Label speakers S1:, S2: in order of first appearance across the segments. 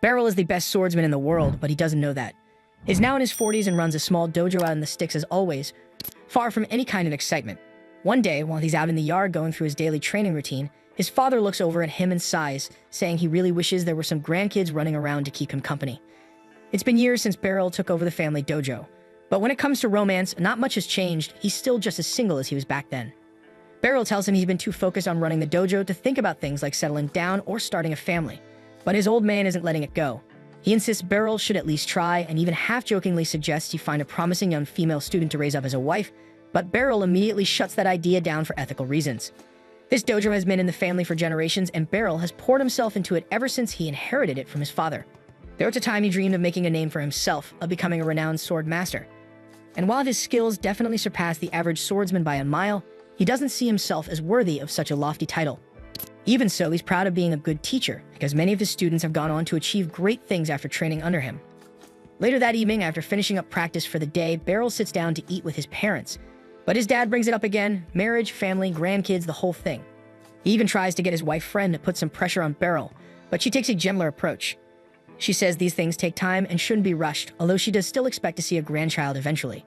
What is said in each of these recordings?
S1: Beryl is the best swordsman in the world, but he doesn't know that. He's now in his 40s and runs a small dojo out in the sticks as always, far from any kind of excitement. One day, while he's out in the yard going through his daily training routine, his father looks over at him and sighs, saying he really wishes there were some grandkids running around to keep him company. It's been years since Beryl took over the family dojo, but when it comes to romance, not much has changed. He's still just as single as he was back then. Beryl tells him he's been too focused on running the dojo to think about things like settling down or starting a family, but his old man isn't letting it go. He insists Beryl should at least try and even half-jokingly suggests he find a promising young female student to raise up as a wife, but Beryl immediately shuts that idea down for ethical reasons. This dojo has been in the family for generations, and Beryl has poured himself into it ever since he inherited it from his father. There was a time he dreamed of making a name for himself, of becoming a renowned sword master. And while his skills definitely surpass the average swordsman by a mile, he doesn't see himself as worthy of such a lofty title. Even so, he's proud of being a good teacher, because many of his students have gone on to achieve great things after training under him. Later that evening, after finishing up practice for the day, Beryl sits down to eat with his parents. But his dad brings it up again: marriage, family, grandkids, the whole thing. He even tries to get his wife friend to put some pressure on Beryl, but she takes a gentler approach. She says these things take time and shouldn't be rushed, although she does still expect to see a grandchild eventually.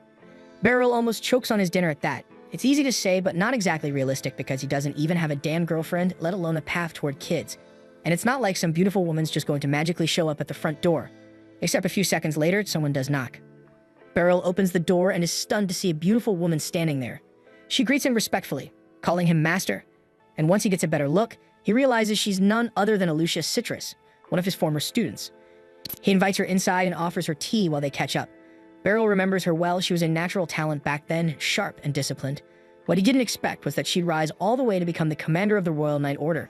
S1: Beryl almost chokes on his dinner at that. It's easy to say, but not exactly realistic, because he doesn't even have a damn girlfriend, let alone a path toward kids. And it's not like some beautiful woman's just going to magically show up at the front door. Except a few seconds later, someone does knock. Beryl opens the door and is stunned to see a beautiful woman standing there. She greets him respectfully, calling him master. And once he gets a better look, he realizes she's none other than Alicia Citrus, one of his former students. He invites her inside and offers her tea while they catch up. Beryl remembers her well. She was a natural talent back then, sharp and disciplined. What he didn't expect was that she'd rise all the way to become the commander of the Royal Knight Order.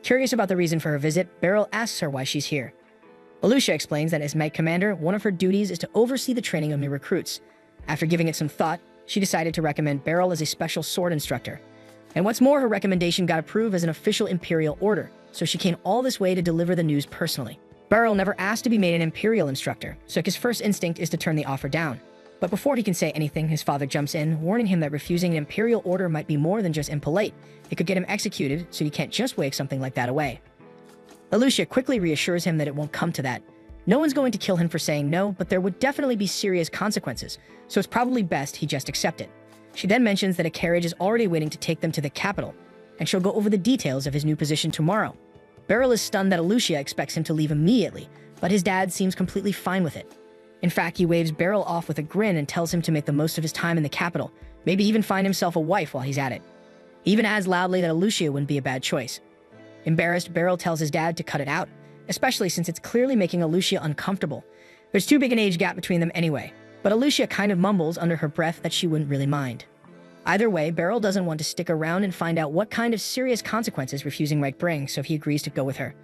S1: Curious about the reason for her visit, Beryl asks her why she's here. Alicia explains that as Knight Commander, one of her duties is to oversee the training of new recruits. After giving it some thought, she decided to recommend Beryl as a special sword instructor. And what's more, her recommendation got approved as an official Imperial order, so she came all this way to deliver the news personally. Beryl never asked to be made an Imperial instructor, so his first instinct is to turn the offer down. But before he can say anything, his father jumps in, warning him that refusing an Imperial order might be more than just impolite. It could get him executed, so he can't just wave something like that away. Alicia quickly reassures him that it won't come to that. No one's going to kill him for saying no, but there would definitely be serious consequences, so it's probably best he just accept it. She then mentions that a carriage is already waiting to take them to the capital, and she'll go over the details of his new position tomorrow. Beryl is stunned that Alicia expects him to leave immediately, but his dad seems completely fine with it. In fact, he waves Beryl off with a grin and tells him to make the most of his time in the capital, maybe even find himself a wife while he's at it. He even adds loudly that Alicia wouldn't be a bad choice. Embarrassed, Beryl tells his dad to cut it out, especially since it's clearly making Alicia uncomfortable. There's too big an age gap between them anyway, but Alicia kind of mumbles under her breath that she wouldn't really mind. Either way, Beryl doesn't want to stick around and find out what kind of serious consequences refusing might bring, so he agrees to go with her.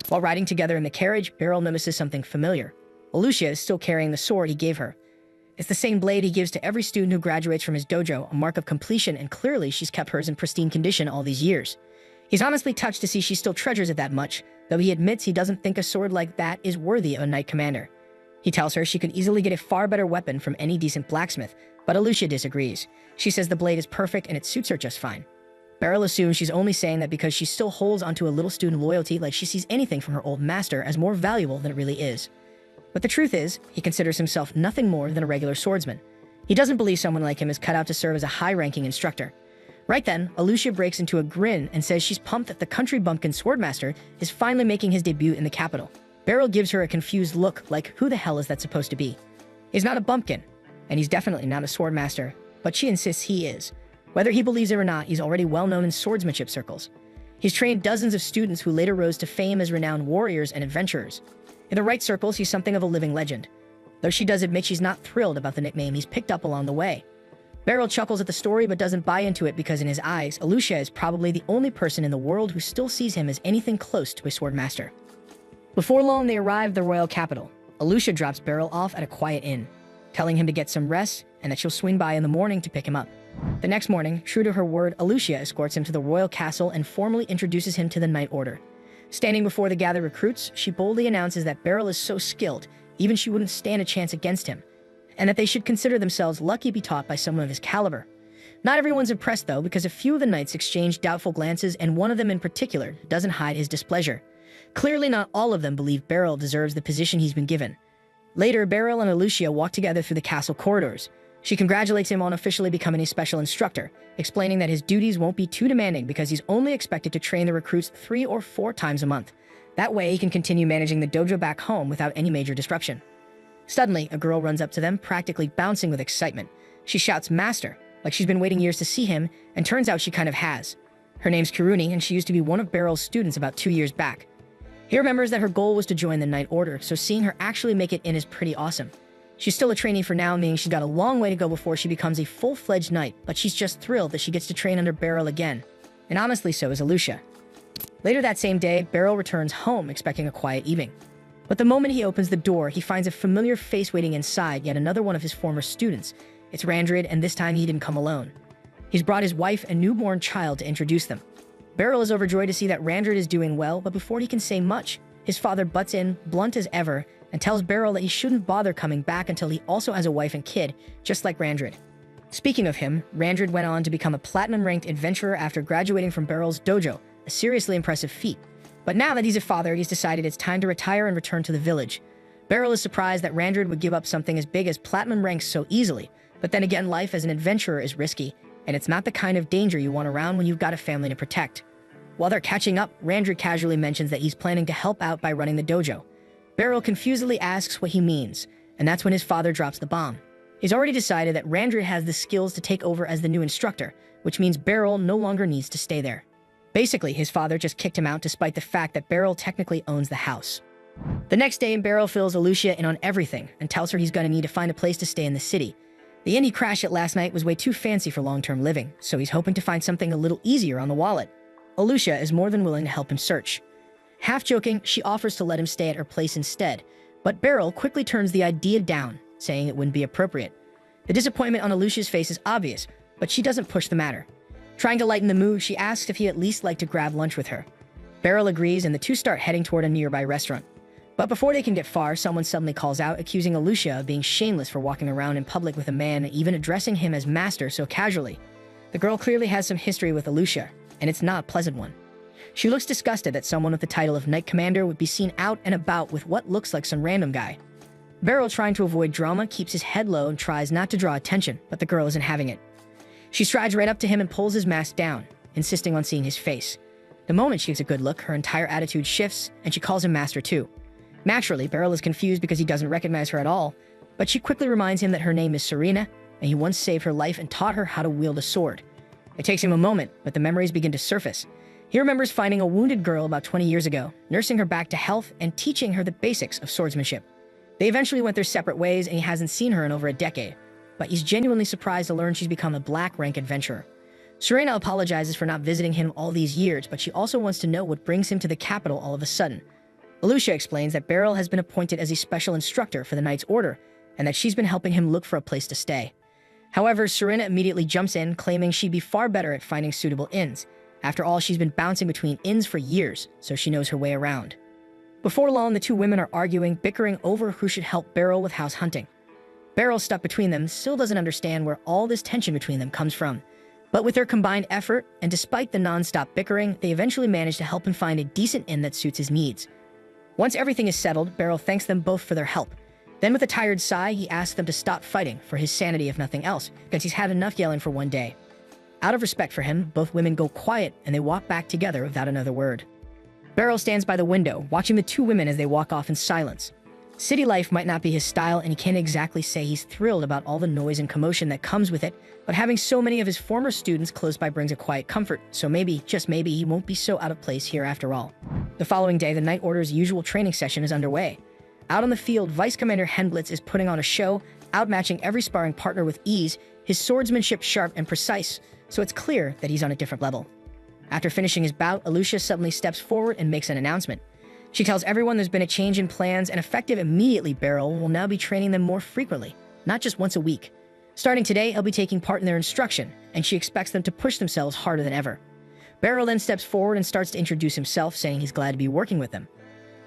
S1: While riding together in the carriage, Beryl notices something familiar. Alicia is still carrying the sword he gave her. It's the same blade he gives to every student who graduates from his dojo, a mark of completion, and clearly she's kept hers in pristine condition all these years. He's honestly touched to see she still treasures it that much, though he admits he doesn't think a sword like that is worthy of a knight commander. He tells her she could easily get a far better weapon from any decent blacksmith, but Alicia disagrees. She says the blade is perfect and it suits her just fine. Beryl assumes she's only saying that because she still holds onto a little student loyalty, like she sees anything from her old master as more valuable than it really is. But the truth is, he considers himself nothing more than a regular swordsman. He doesn't believe someone like him is cut out to serve as a high-ranking instructor. Right then, Alicia breaks into a grin and says she's pumped that the country bumpkin swordmaster is finally making his debut in the capital. Beryl gives her a confused look, like who the hell is that supposed to be? He's not a bumpkin, and he's definitely not a swordmaster, but she insists he is. Whether he believes it or not, he's already well known in swordsmanship circles. He's trained dozens of students who later rose to fame as renowned warriors and adventurers. In the right circles, he's something of a living legend, though she does admit she's not thrilled about the nickname he's picked up along the way. Beryl chuckles at the story but doesn't buy into it because in his eyes, Alicia is probably the only person in the world who still sees him as anything close to a swordmaster. Before long, they arrive at the royal capital. Alicia drops Beryl off at a quiet inn, telling him to get some rest and that she'll swing by in the morning to pick him up. The next morning, true to her word, Alicia escorts him to the royal castle and formally introduces him to the Knight Order. Standing before the gathered recruits, she boldly announces that Beryl is so skilled, even she wouldn't stand a chance against him, and that they should consider themselves lucky to be taught by someone of his caliber. Not everyone's impressed, though, because a few of the knights exchange doubtful glances, and one of them in particular doesn't hide his displeasure. Clearly not all of them believe Beryl deserves the position he's been given. Later, Beryl and Alicia walk together through the castle corridors. She congratulates him on officially becoming a special instructor, explaining that his duties won't be too demanding because he's only expected to train the recruits 3 or 4 times a month. That way, he can continue managing the dojo back home without any major disruption. Suddenly, a girl runs up to them, practically bouncing with excitement. She shouts, "Master," like she's been waiting years to see him, and turns out she kind of has. Her name's Kiruni, and she used to be one of Beryl's students about 2 years back. He remembers that her goal was to join the Knight Order, so seeing her actually make it in is pretty awesome. She's still a trainee for now, meaning she's got a long way to go before she becomes a full-fledged knight, but she's just thrilled that she gets to train under Beryl again. And honestly, so is Alicia. Later that same day, Beryl returns home, expecting a quiet evening. But the moment he opens the door, he finds a familiar face waiting inside, yet another one of his former students. It's Randrid, and this time he didn't come alone. He's brought his wife and newborn child to introduce them. Beryl is overjoyed to see that Randrid is doing well, but before he can say much, his father butts in, blunt as ever, and tells Beryl that he shouldn't bother coming back until he also has a wife and kid, just like Randrid. Speaking of him, Randrid went on to become a platinum-ranked adventurer after graduating from Beryl's dojo, a seriously impressive feat. But now that he's a father, he's decided it's time to retire and return to the village. Beryl is surprised that Randrid would give up something as big as platinum ranks so easily, but then again, life as an adventurer is risky, and it's not the kind of danger you want around when you've got a family to protect. While they're catching up, Randrid casually mentions that he's planning to help out by running the dojo. Beryl confusedly asks what he means, and that's when his father drops the bomb. He's already decided that Randrid has the skills to take over as the new instructor, which means Beryl no longer needs to stay there. Basically, his father just kicked him out despite the fact that Beryl technically owns the house. The next day, Beryl fills Alicia in on everything and tells her he's going to need to find a place to stay in the city. The inn he crashed at last night was way too fancy for long-term living, so he's hoping to find something a little easier on the wallet. Alicia is more than willing to help him search. Half joking, she offers to let him stay at her place instead, but Beryl quickly turns the idea down, saying it wouldn't be appropriate. The disappointment on Alicia's face is obvious, but she doesn't push the matter. Trying to lighten the mood, she asks if he'd at least like to grab lunch with her. Beryl agrees, and the two start heading toward a nearby restaurant. But before they can get far, someone suddenly calls out, accusing Alicia of being shameless for walking around in public with a man, even addressing him as master so casually. The girl clearly has some history with Alicia, and it's not a pleasant one. She looks disgusted that someone with the title of Knight Commander would be seen out and about with what looks like some random guy. Beryl, trying to avoid drama, keeps his head low and tries not to draw attention, but the girl isn't having it. She strides right up to him and pulls his mask down, insisting on seeing his face. The moment she gets a good look, her entire attitude shifts, and she calls him master too. Naturally, Beryl is confused because he doesn't recognize her at all, but she quickly reminds him that her name is Serena, and he once saved her life and taught her how to wield a sword. It takes him a moment, but the memories begin to surface. He remembers finding a wounded girl about 20 years ago, nursing her back to health and teaching her the basics of swordsmanship. They eventually went their separate ways, and he hasn't seen her in over a decade, but he's genuinely surprised to learn she's become a black rank adventurer. Serena apologizes for not visiting him all these years, but she also wants to know what brings him to the capital all of a sudden. Alicia explains that Beryl has been appointed as a special instructor for the Knight's Order, and that she's been helping him look for a place to stay. However, Serena immediately jumps in, claiming she'd be far better at finding suitable inns. After all, she's been bouncing between inns for years, so she knows her way around. Before long, the two women are arguing, bickering over who should help Beryl with house hunting. Beryl, stuck between them, still doesn't understand where all this tension between them comes from. But with their combined effort, and despite the non-stop bickering, they eventually manage to help him find a decent inn that suits his needs. Once everything is settled, Beryl thanks them both for their help. Then with a tired sigh, he asks them to stop fighting, for his sanity if nothing else, because he's had enough yelling for one day. Out of respect for him, both women go quiet and they walk back together without another word. Beryl stands by the window, watching the two women as they walk off in silence. City life might not be his style, and he can't exactly say he's thrilled about all the noise and commotion that comes with it, but having so many of his former students close by brings a quiet comfort, so maybe, just maybe, he won't be so out of place here after all. The following day, the Knight Order's usual training session is underway. Out on the field, Vice Commander Henblitz is putting on a show, outmatching every sparring partner with ease, his swordsmanship sharp and precise, so it's clear that he's on a different level. After finishing his bout, Alicia suddenly steps forward and makes an announcement. She tells everyone there's been a change in plans, and effective immediately, Beryl will now be training them more frequently, not just once a week. Starting today, he'll be taking part in their instruction, and she expects them to push themselves harder than ever. Beryl then steps forward and starts to introduce himself, saying he's glad to be working with them.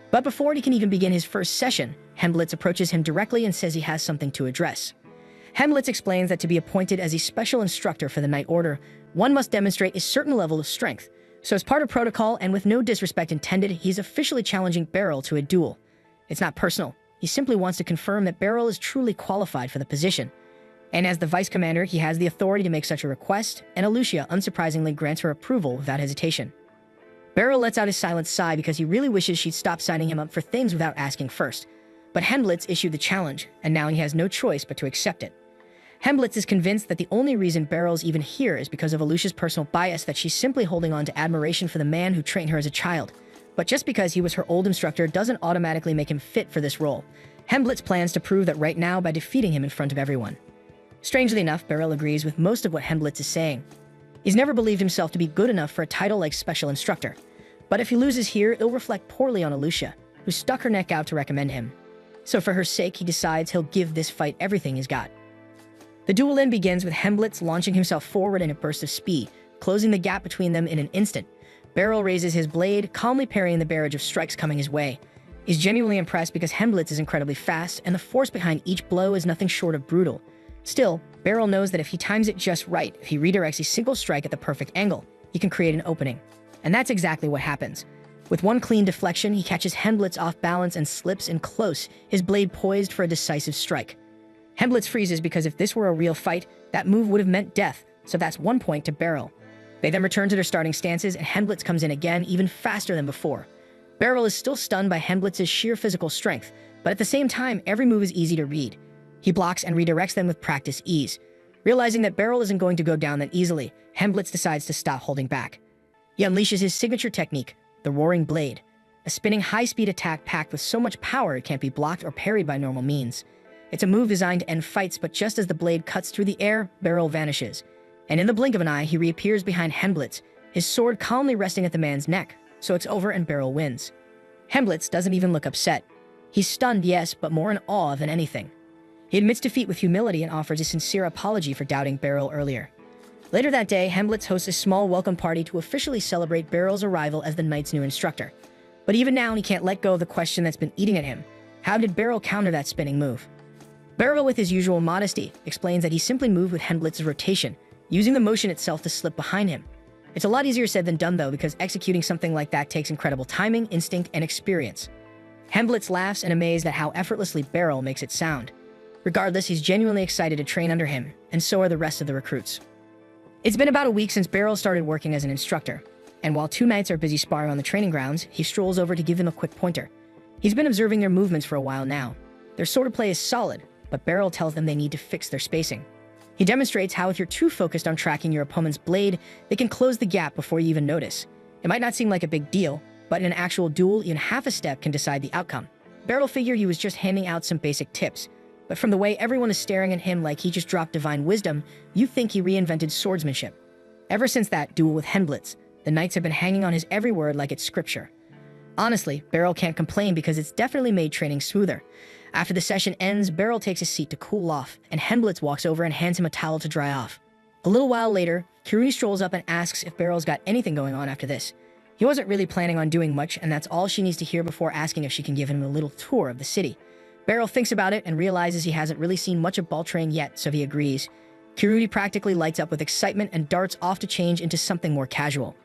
S1: But before he can even begin his first session, Henblitz approaches him directly and says he has something to address. Henblitz explains that to be appointed as a special instructor for the Knight Order, one must demonstrate a certain level of strength, So as part of protocol, and with no disrespect intended, he's officially challenging Beryl to a duel. It's not personal. He simply wants to confirm that Beryl is truly qualified for the position. And as the vice commander, he has the authority to make such a request, and Alucia unsurprisingly grants her approval without hesitation. Beryl lets out a silent sigh because he really wishes she'd stop signing him up for things without asking first. But Hemblitz issued the challenge, and now he has no choice but to accept it. Hemblitz is convinced that the only reason Beryl's even here is because of Alucia's personal bias, that she's simply holding on to admiration for the man who trained her as a child. But just because he was her old instructor doesn't automatically make him fit for this role. Hemblitz plans to prove that right now by defeating him in front of everyone. Strangely enough, Beryl agrees with most of what Hemblitz is saying. He's never believed himself to be good enough for a title like special instructor. But if he loses here, it'll reflect poorly on Alucia, who stuck her neck out to recommend him. So for her sake, he decides he'll give this fight everything he's got. The duel then begins with Hemblitz launching himself forward in a burst of speed, closing the gap between them in an instant. Beryl raises his blade, calmly parrying the barrage of strikes coming his way. He's genuinely impressed because Hemblitz is incredibly fast, and the force behind each blow is nothing short of brutal. Still, Beryl knows that if he times it just right, if he redirects a single strike at the perfect angle, he can create an opening. And that's exactly what happens. With one clean deflection, he catches Hemblitz off balance and slips in close, his blade poised for a decisive strike. Hemblitz freezes because if this were a real fight, that move would have meant death, so that's 1 point to Beryl. They then return to their starting stances, and Hemblitz comes in again, even faster than before. Beryl is still stunned by Hemblitz's sheer physical strength, but at the same time, every move is easy to read. He blocks and redirects them with practice ease. Realizing that Beryl isn't going to go down that easily, Hemblitz decides to stop holding back. He unleashes his signature technique, the Roaring Blade, a spinning high-speed attack packed with so much power it can't be blocked or parried by normal means. It's a move designed to end fights, but just as the blade cuts through the air, Beryl vanishes. And in the blink of an eye, he reappears behind Hemblitz, his sword calmly resting at the man's neck, so it's over and Beryl wins. Hemblitz doesn't even look upset. He's stunned, yes, but more in awe than anything. He admits defeat with humility and offers a sincere apology for doubting Beryl earlier. Later that day, Hemblitz hosts a small welcome party to officially celebrate Beryl's arrival as the knight's new instructor. But even now, he can't let go of the question that's been eating at him. How did Beryl counter that spinning move? Beryl, with his usual modesty, explains that he simply moved with Hemblitz's rotation, using the motion itself to slip behind him. It's a lot easier said than done, though, because executing something like that takes incredible timing, instinct, and experience. Hemblitz laughs in amaze at how effortlessly Beryl makes it sound. Regardless, he's genuinely excited to train under him, and so are the rest of the recruits. It's been about a week since Beryl started working as an instructor, and while two knights are busy sparring on the training grounds, he strolls over to give them a quick pointer. He's been observing their movements for a while now. Their swordplay is solid, but Beryl tells them they need to fix their spacing. He demonstrates how if you're too focused on tracking your opponent's blade, they can close the gap before you even notice. It might not seem like a big deal, but in an actual duel, even half a step can decide the outcome. Beryl figured he was just handing out some basic tips, but from the way everyone is staring at him like he just dropped divine wisdom, you think he reinvented swordsmanship. Ever since that duel with Hemblitz, the knights have been hanging on his every word like it's scripture. Honestly, Beryl can't complain because it's definitely made training smoother. After the session ends, Beryl takes a seat to cool off, and Hemblitz walks over and hands him a towel to dry off. A little while later, Kirudi strolls up and asks if Beryl's got anything going on after this. He wasn't really planning on doing much, and that's all she needs to hear before asking if she can give him a little tour of the city. Beryl thinks about it and realizes he hasn't really seen much of Baltrain yet, so he agrees. Kirudi practically lights up with excitement and darts off to change into something more casual.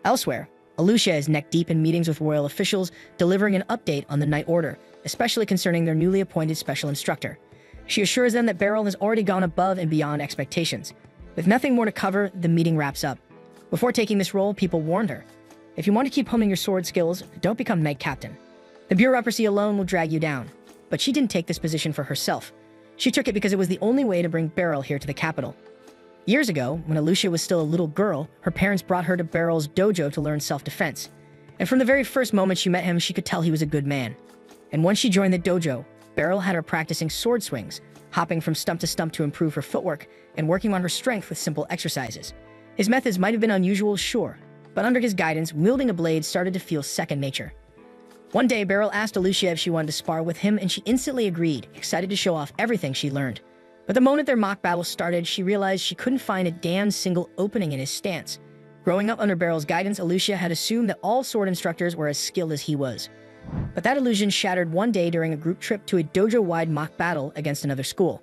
S1: Elsewhere, Alucia is neck-deep in meetings with royal officials, delivering an update on the Knight Order, especially concerning their newly appointed special instructor. She assures them that Beryl has already gone above and beyond expectations. With nothing more to cover, the meeting wraps up. Before taking this role, people warned her. If you want to keep honing your sword skills, don't become Knight Captain. The bureaucracy alone will drag you down. But she didn't take this position for herself. She took it because it was the only way to bring Beryl here to the capital. Years ago, when Alucia was still a little girl, her parents brought her to Beryl's dojo to learn self-defense. And from the very first moment she met him, she could tell he was a good man. And once she joined the dojo, Beryl had her practicing sword swings, hopping from stump to stump to improve her footwork, and working on her strength with simple exercises. His methods might have been unusual, sure, but under his guidance, wielding a blade started to feel second nature. One day, Beryl asked Alucia if she wanted to spar with him, and she instantly agreed, excited to show off everything she learned. But the moment their mock battle started, she realized she couldn't find a damn single opening in his stance. Growing up under Beryl's guidance, Alucia had assumed that all sword instructors were as skilled as he was. But that illusion shattered one day during a group trip to a dojo-wide mock battle against another school.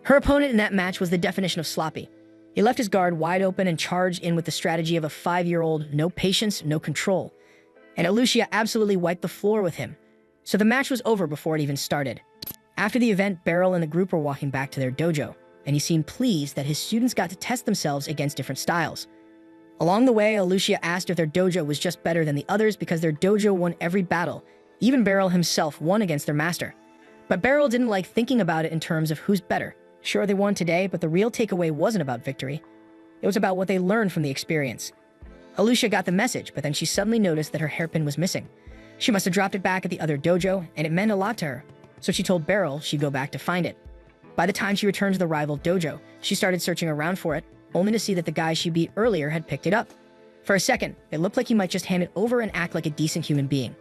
S1: Her opponent in that match was the definition of sloppy. He left his guard wide open and charged in with the strategy of a 5-year-old, no patience, no control. And Alucia absolutely wiped the floor with him. So the match was over before it even started. After the event, Beryl and the group were walking back to their dojo, and he seemed pleased that his students got to test themselves against different styles. Along the way, Alucia asked if their dojo was just better than the others because their dojo won every battle. Even Beryl himself won against their master. But Beryl didn't like thinking about it in terms of who's better. Sure, they won today, but the real takeaway wasn't about victory. It was about what they learned from the experience. Alucia got the message, but then she suddenly noticed that her hairpin was missing. She must have dropped it back at the other dojo, and it meant a lot to her. So she told Beryl she'd go back to find it. By the time she returned to the rival dojo, she started searching around for it, only to see that the guy she beat earlier had picked it up. For a second, it looked like he might just hand it over and act like a decent human being.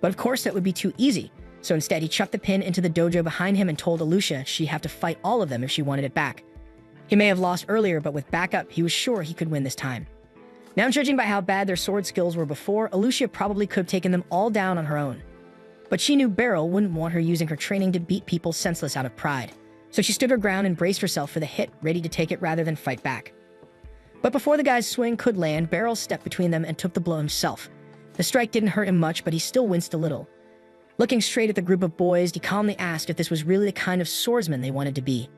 S1: But of course, that would be too easy. So instead, he chucked the pin into the dojo behind him and told Alucia she'd have to fight all of them if she wanted it back. He may have lost earlier, but with backup, he was sure he could win this time. Now, judging by how bad their sword skills were before, Alucia probably could have taken them all down on her own. But she knew Beryl wouldn't want her using her training to beat people senseless out of pride. So she stood her ground and braced herself for the hit, ready to take it rather than fight back. But before the guy's swing could land, Beryl stepped between them and took the blow himself. The strike didn't hurt him much, but he still winced a little. Looking straight at the group of boys, he calmly asked if this was really the kind of swordsman they wanted to be.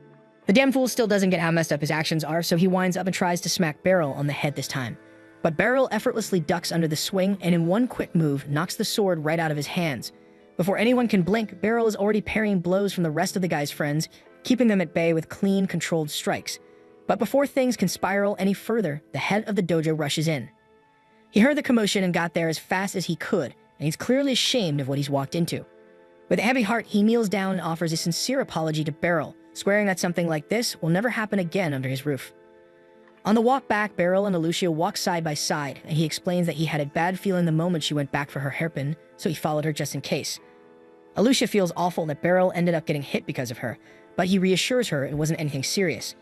S1: The damn fool still doesn't get how messed up his actions are, so he winds up and tries to smack Beryl on the head this time. But Beryl effortlessly ducks under the swing and in one quick move knocks the sword right out of his hands. Before anyone can blink, Beryl is already parrying blows from the rest of the guy's friends, keeping them at bay with clean, controlled strikes. But before things can spiral any further, the head of the dojo rushes in. He heard the commotion and got there as fast as he could, and he's clearly ashamed of what he's walked into. With a heavy heart, he kneels down and offers a sincere apology to Beryl, swearing that something like this will never happen again under his roof. On the walk back, Beryl and Alucia walk side by side, and he explains that he had a bad feeling the moment she went back for her hairpin, so he followed her just in case. Alucia feels awful that Beryl ended up getting hit because of her, but he reassures her it wasn't anything serious.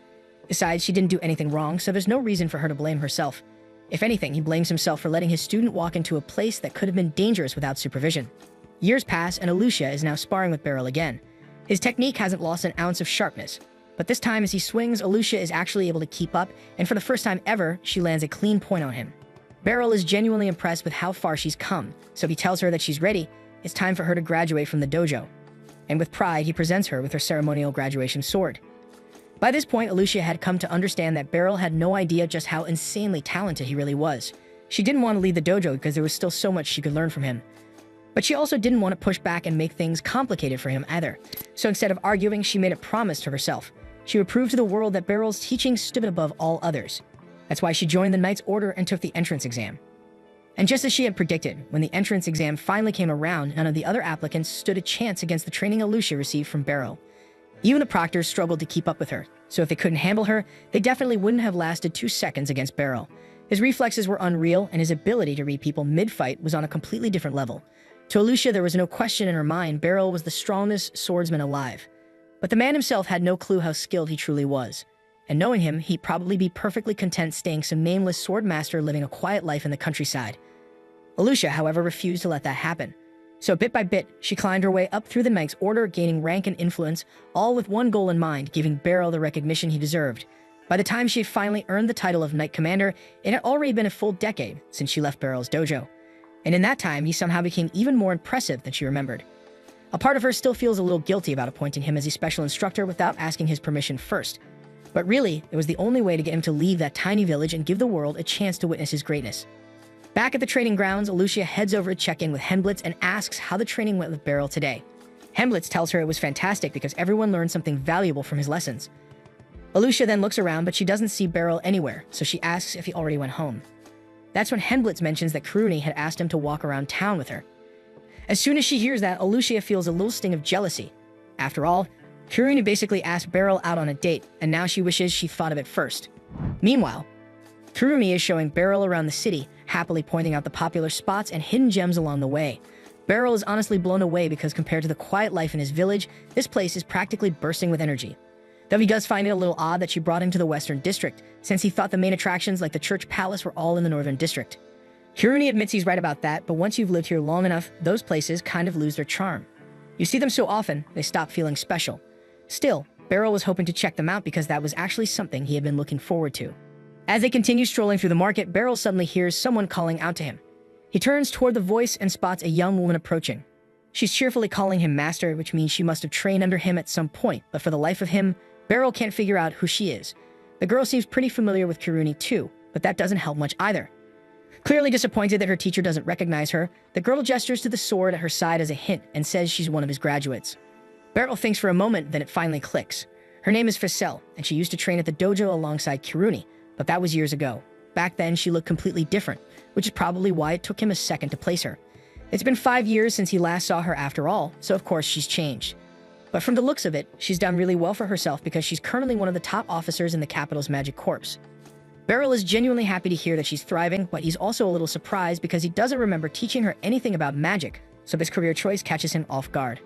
S1: Besides, she didn't do anything wrong, so there's no reason for her to blame herself. If anything, he blames himself for letting his student walk into a place that could have been dangerous without supervision. Years pass, and Alucia is now sparring with Beryl again. His technique hasn't lost an ounce of sharpness, but this time as he swings, Alucia is actually able to keep up, and for the first time ever, she lands a clean point on him. Beryl is genuinely impressed with how far she's come, so he tells her that she's ready. It's time for her to graduate from the dojo. And with pride, he presents her with her ceremonial graduation sword. By this point, Alucia had come to understand that Beryl had no idea just how insanely talented he really was. She didn't want to leave the dojo because there was still so much she could learn from him. But she also didn't want to push back and make things complicated for him either. So instead of arguing, she made a promise to herself. She would prove to the world that Beryl's teaching stood above all others. That's why she joined the Knight's Order and took the entrance exam. And just as she had predicted, when the entrance exam finally came around, none of the other applicants stood a chance against the training Alucia received from Beryl. Even the proctors struggled to keep up with her, so if they couldn't handle her, they definitely wouldn't have lasted 2 seconds against Beryl. His reflexes were unreal, and his ability to read people mid-fight was on a completely different level. To Alucia, there was no question in her mind Beryl was the strongest swordsman alive. But the man himself had no clue how skilled he truly was. And knowing him, he'd probably be perfectly content staying some nameless sword master living a quiet life in the countryside. Alucia, however, refused to let that happen. So bit by bit, she climbed her way up through the Knight's Order, gaining rank and influence, all with one goal in mind, giving Beryl the recognition he deserved. By the time she had finally earned the title of Knight Commander, it had already been a full decade since she left Beryl's dojo. And in that time, he somehow became even more impressive than she remembered. A part of her still feels a little guilty about appointing him as a special instructor without asking his permission first. But really, it was the only way to get him to leave that tiny village and give the world a chance to witness his greatness. Back at the training grounds, Alucia heads over to check in with Henblitz and asks how the training went with Beryl today. Henblitz tells her it was fantastic because everyone learned something valuable from his lessons. Alucia then looks around, but she doesn't see Beryl anywhere, so she asks if he already went home. That's when Henblitz mentions that Kuruni had asked him to walk around town with her. As soon as she hears that, Alucia feels a little sting of jealousy. After all, Kuruni basically asked Beryl out on a date, and now she wishes she thought of it first. Meanwhile, Kurumi is showing Beryl around the city, happily pointing out the popular spots and hidden gems along the way. Beryl is honestly blown away because compared to the quiet life in his village, this place is practically bursting with energy. Though he does find it a little odd that she brought him to the Western District, since he thought the main attractions like the Church Palace were all in the Northern District. Kuruni admits he's right about that, but once you've lived here long enough, those places kind of lose their charm. You see them so often, they stop feeling special. Still, Beryl was hoping to check them out because that was actually something he had been looking forward to. As they continue strolling through the market, Beryl suddenly hears someone calling out to him. He turns toward the voice and spots a young woman approaching. She's cheerfully calling him master, which means she must have trained under him at some point, but for the life of him, Beryl can't figure out who she is. The girl seems pretty familiar with Kiruni too, but that doesn't help much either. Clearly disappointed that her teacher doesn't recognize her, the girl gestures to the sword at her side as a hint and says she's one of his graduates. Beryl thinks for a moment, then it finally clicks. Her name is Frail, and she used to train at the dojo alongside Kiruni, but that was years ago. Back then, she looked completely different, which is probably why it took him a second to place her. It's been 5 years since he last saw her after all, so of course she's changed. But from the looks of it, she's done really well for herself because she's currently one of the top officers in the capital's magic corps. Beryl is genuinely happy to hear that she's thriving, but he's also a little surprised because he doesn't remember teaching her anything about magic, so this career choice catches him off guard.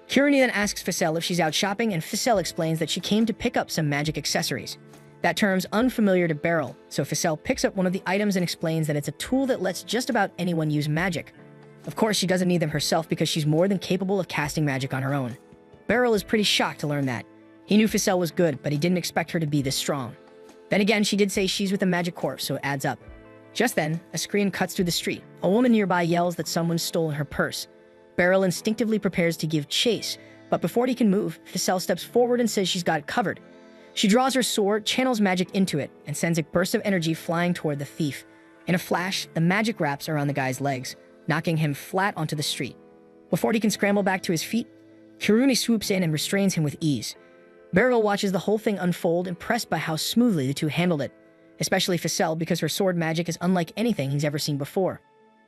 S1: Kiruni then asks Frail if she's out shopping, and Frail explains that she came to pick up some magic accessories. That term's unfamiliar to Beryl, so Frail picks up one of the items and explains that it's a tool that lets just about anyone use magic. Of course, she doesn't need them herself because she's more than capable of casting magic on her own. Beryl is pretty shocked to learn that. He knew Frail was good, but he didn't expect her to be this strong. Then again, she did say she's with the magic corps, so it adds up. Just then, a scream cuts through the street. A woman nearby yells that someone's stolen her purse. Beryl instinctively prepares to give chase, but before he can move, Frail steps forward and says she's got it covered. She draws her sword, channels magic into it, and sends a burst of energy flying toward the thief. In a flash, the magic wraps around the guy's legs, knocking him flat onto the street. Before he can scramble back to his feet, Kiruni swoops in and restrains him with ease. Beryl watches the whole thing unfold, impressed by how smoothly the two handled it, especially Frail because her sword magic is unlike anything he's ever seen before.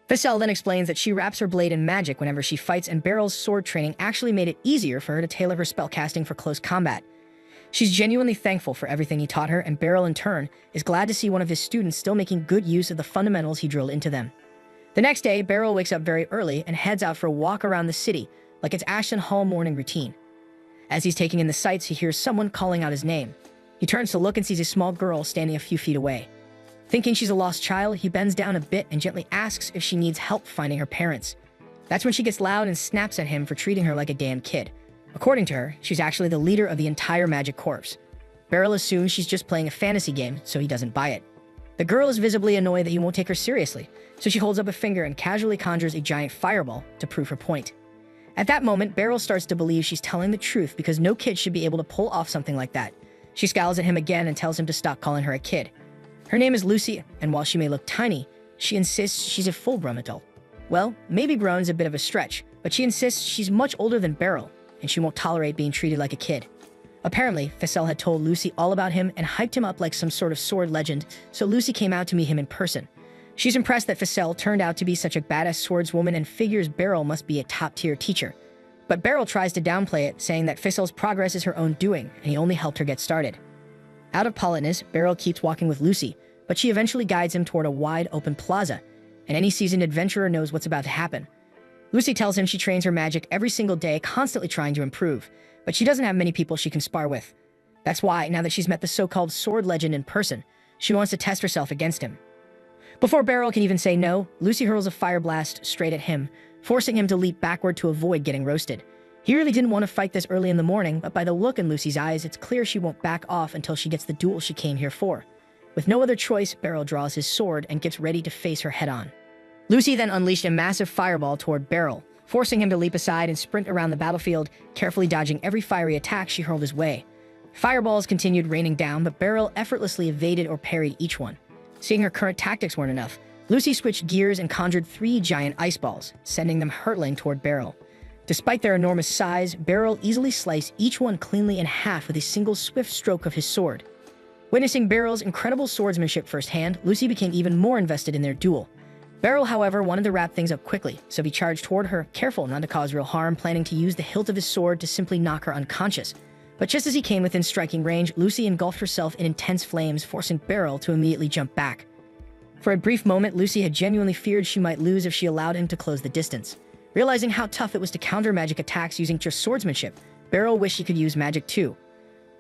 S1: Frail then explains that she wraps her blade in magic whenever she fights, and Beryl's sword training actually made it easier for her to tailor her spellcasting for close combat. She's genuinely thankful for everything he taught her, and Beryl in turn is glad to see one of his students still making good use of the fundamentals he drilled into them. The next day, Beryl wakes up very early and heads out for a walk around the city, like it's Ashton Hall morning routine. As he's taking in the sights, he hears someone calling out his name. He turns to look and sees a small girl standing a few feet away. Thinking she's a lost child, he bends down a bit and gently asks if she needs help finding her parents. That's when she gets loud and snaps at him for treating her like a damn kid. According to her, she's actually the leader of the entire magic corps. Beryl assumes she's just playing a fantasy game, so he doesn't buy it. The girl is visibly annoyed that he won't take her seriously, so she holds up a finger and casually conjures a giant fireball to prove her point. At that moment, Beryl starts to believe she's telling the truth because no kid should be able to pull off something like that. She scowls at him again and tells him to stop calling her a kid. Her name is Lucy, and while she may look tiny, she insists she's a full-grown adult. Well, maybe grown's a bit of a stretch, but she insists she's much older than Beryl, and she won't tolerate being treated like a kid. Apparently, Frail had told Lucy all about him and hyped him up like some sort of sword legend, so Lucy came out to meet him in person. She's impressed that Frail turned out to be such a badass swordswoman and figures Beryl must be a top-tier teacher. But Beryl tries to downplay it, saying that Frail's progress is her own doing, and he only helped her get started. Out of politeness, Beryl keeps walking with Lucy, but she eventually guides him toward a wide, open plaza, and any seasoned adventurer knows what's about to happen. Lucy tells him she trains her magic every single day, constantly trying to improve, but she doesn't have many people she can spar with. That's why, now that she's met the so-called sword legend in person, she wants to test herself against him. Before Beryl can even say no, Lucy hurls a fire blast straight at him, forcing him to leap backward to avoid getting roasted. He really didn't want to fight this early in the morning, but by the look in Lucy's eyes, it's clear she won't back off until she gets the duel she came here for. With no other choice, Beryl draws his sword and gets ready to face her head-on. Lucy then unleashed a massive fireball toward Beryl, forcing him to leap aside and sprint around the battlefield, carefully dodging every fiery attack she hurled his way. Fireballs continued raining down, but Beryl effortlessly evaded or parried each one. Seeing her current tactics weren't enough, Lucy switched gears and conjured 3 giant ice balls, sending them hurtling toward Beryl. Despite their enormous size, Beryl easily sliced each one cleanly in half with a single swift stroke of his sword. Witnessing Beryl's incredible swordsmanship firsthand, Lucy became even more invested in their duel. Beryl, however, wanted to wrap things up quickly, so he charged toward her, careful not to cause real harm, planning to use the hilt of his sword to simply knock her unconscious. But just as he came within striking range, Lucy engulfed herself in intense flames, forcing Beryl to immediately jump back. For a brief moment, Lucy had genuinely feared she might lose if she allowed him to close the distance. Realizing how tough it was to counter magic attacks using just swordsmanship, Beryl wished she could use magic too.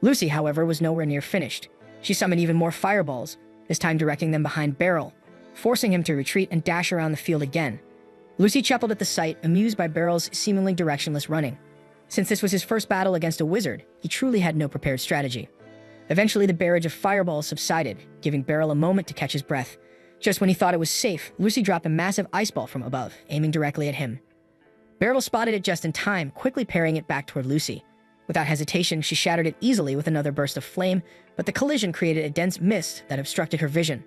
S1: Lucy, however, was nowhere near finished. She summoned even more fireballs, this time directing them behind Beryl, forcing him to retreat and dash around the field again. Lucy chuckled at the sight, amused by Beryl's seemingly directionless running. Since this was his first battle against a wizard, he truly had no prepared strategy. Eventually, the barrage of fireballs subsided, giving Beryl a moment to catch his breath. Just when he thought it was safe, Lucy dropped a massive ice ball from above, aiming directly at him. Beryl spotted it just in time, quickly parrying it back toward Lucy. Without hesitation, she shattered it easily with another burst of flame, but the collision created a dense mist that obstructed her vision.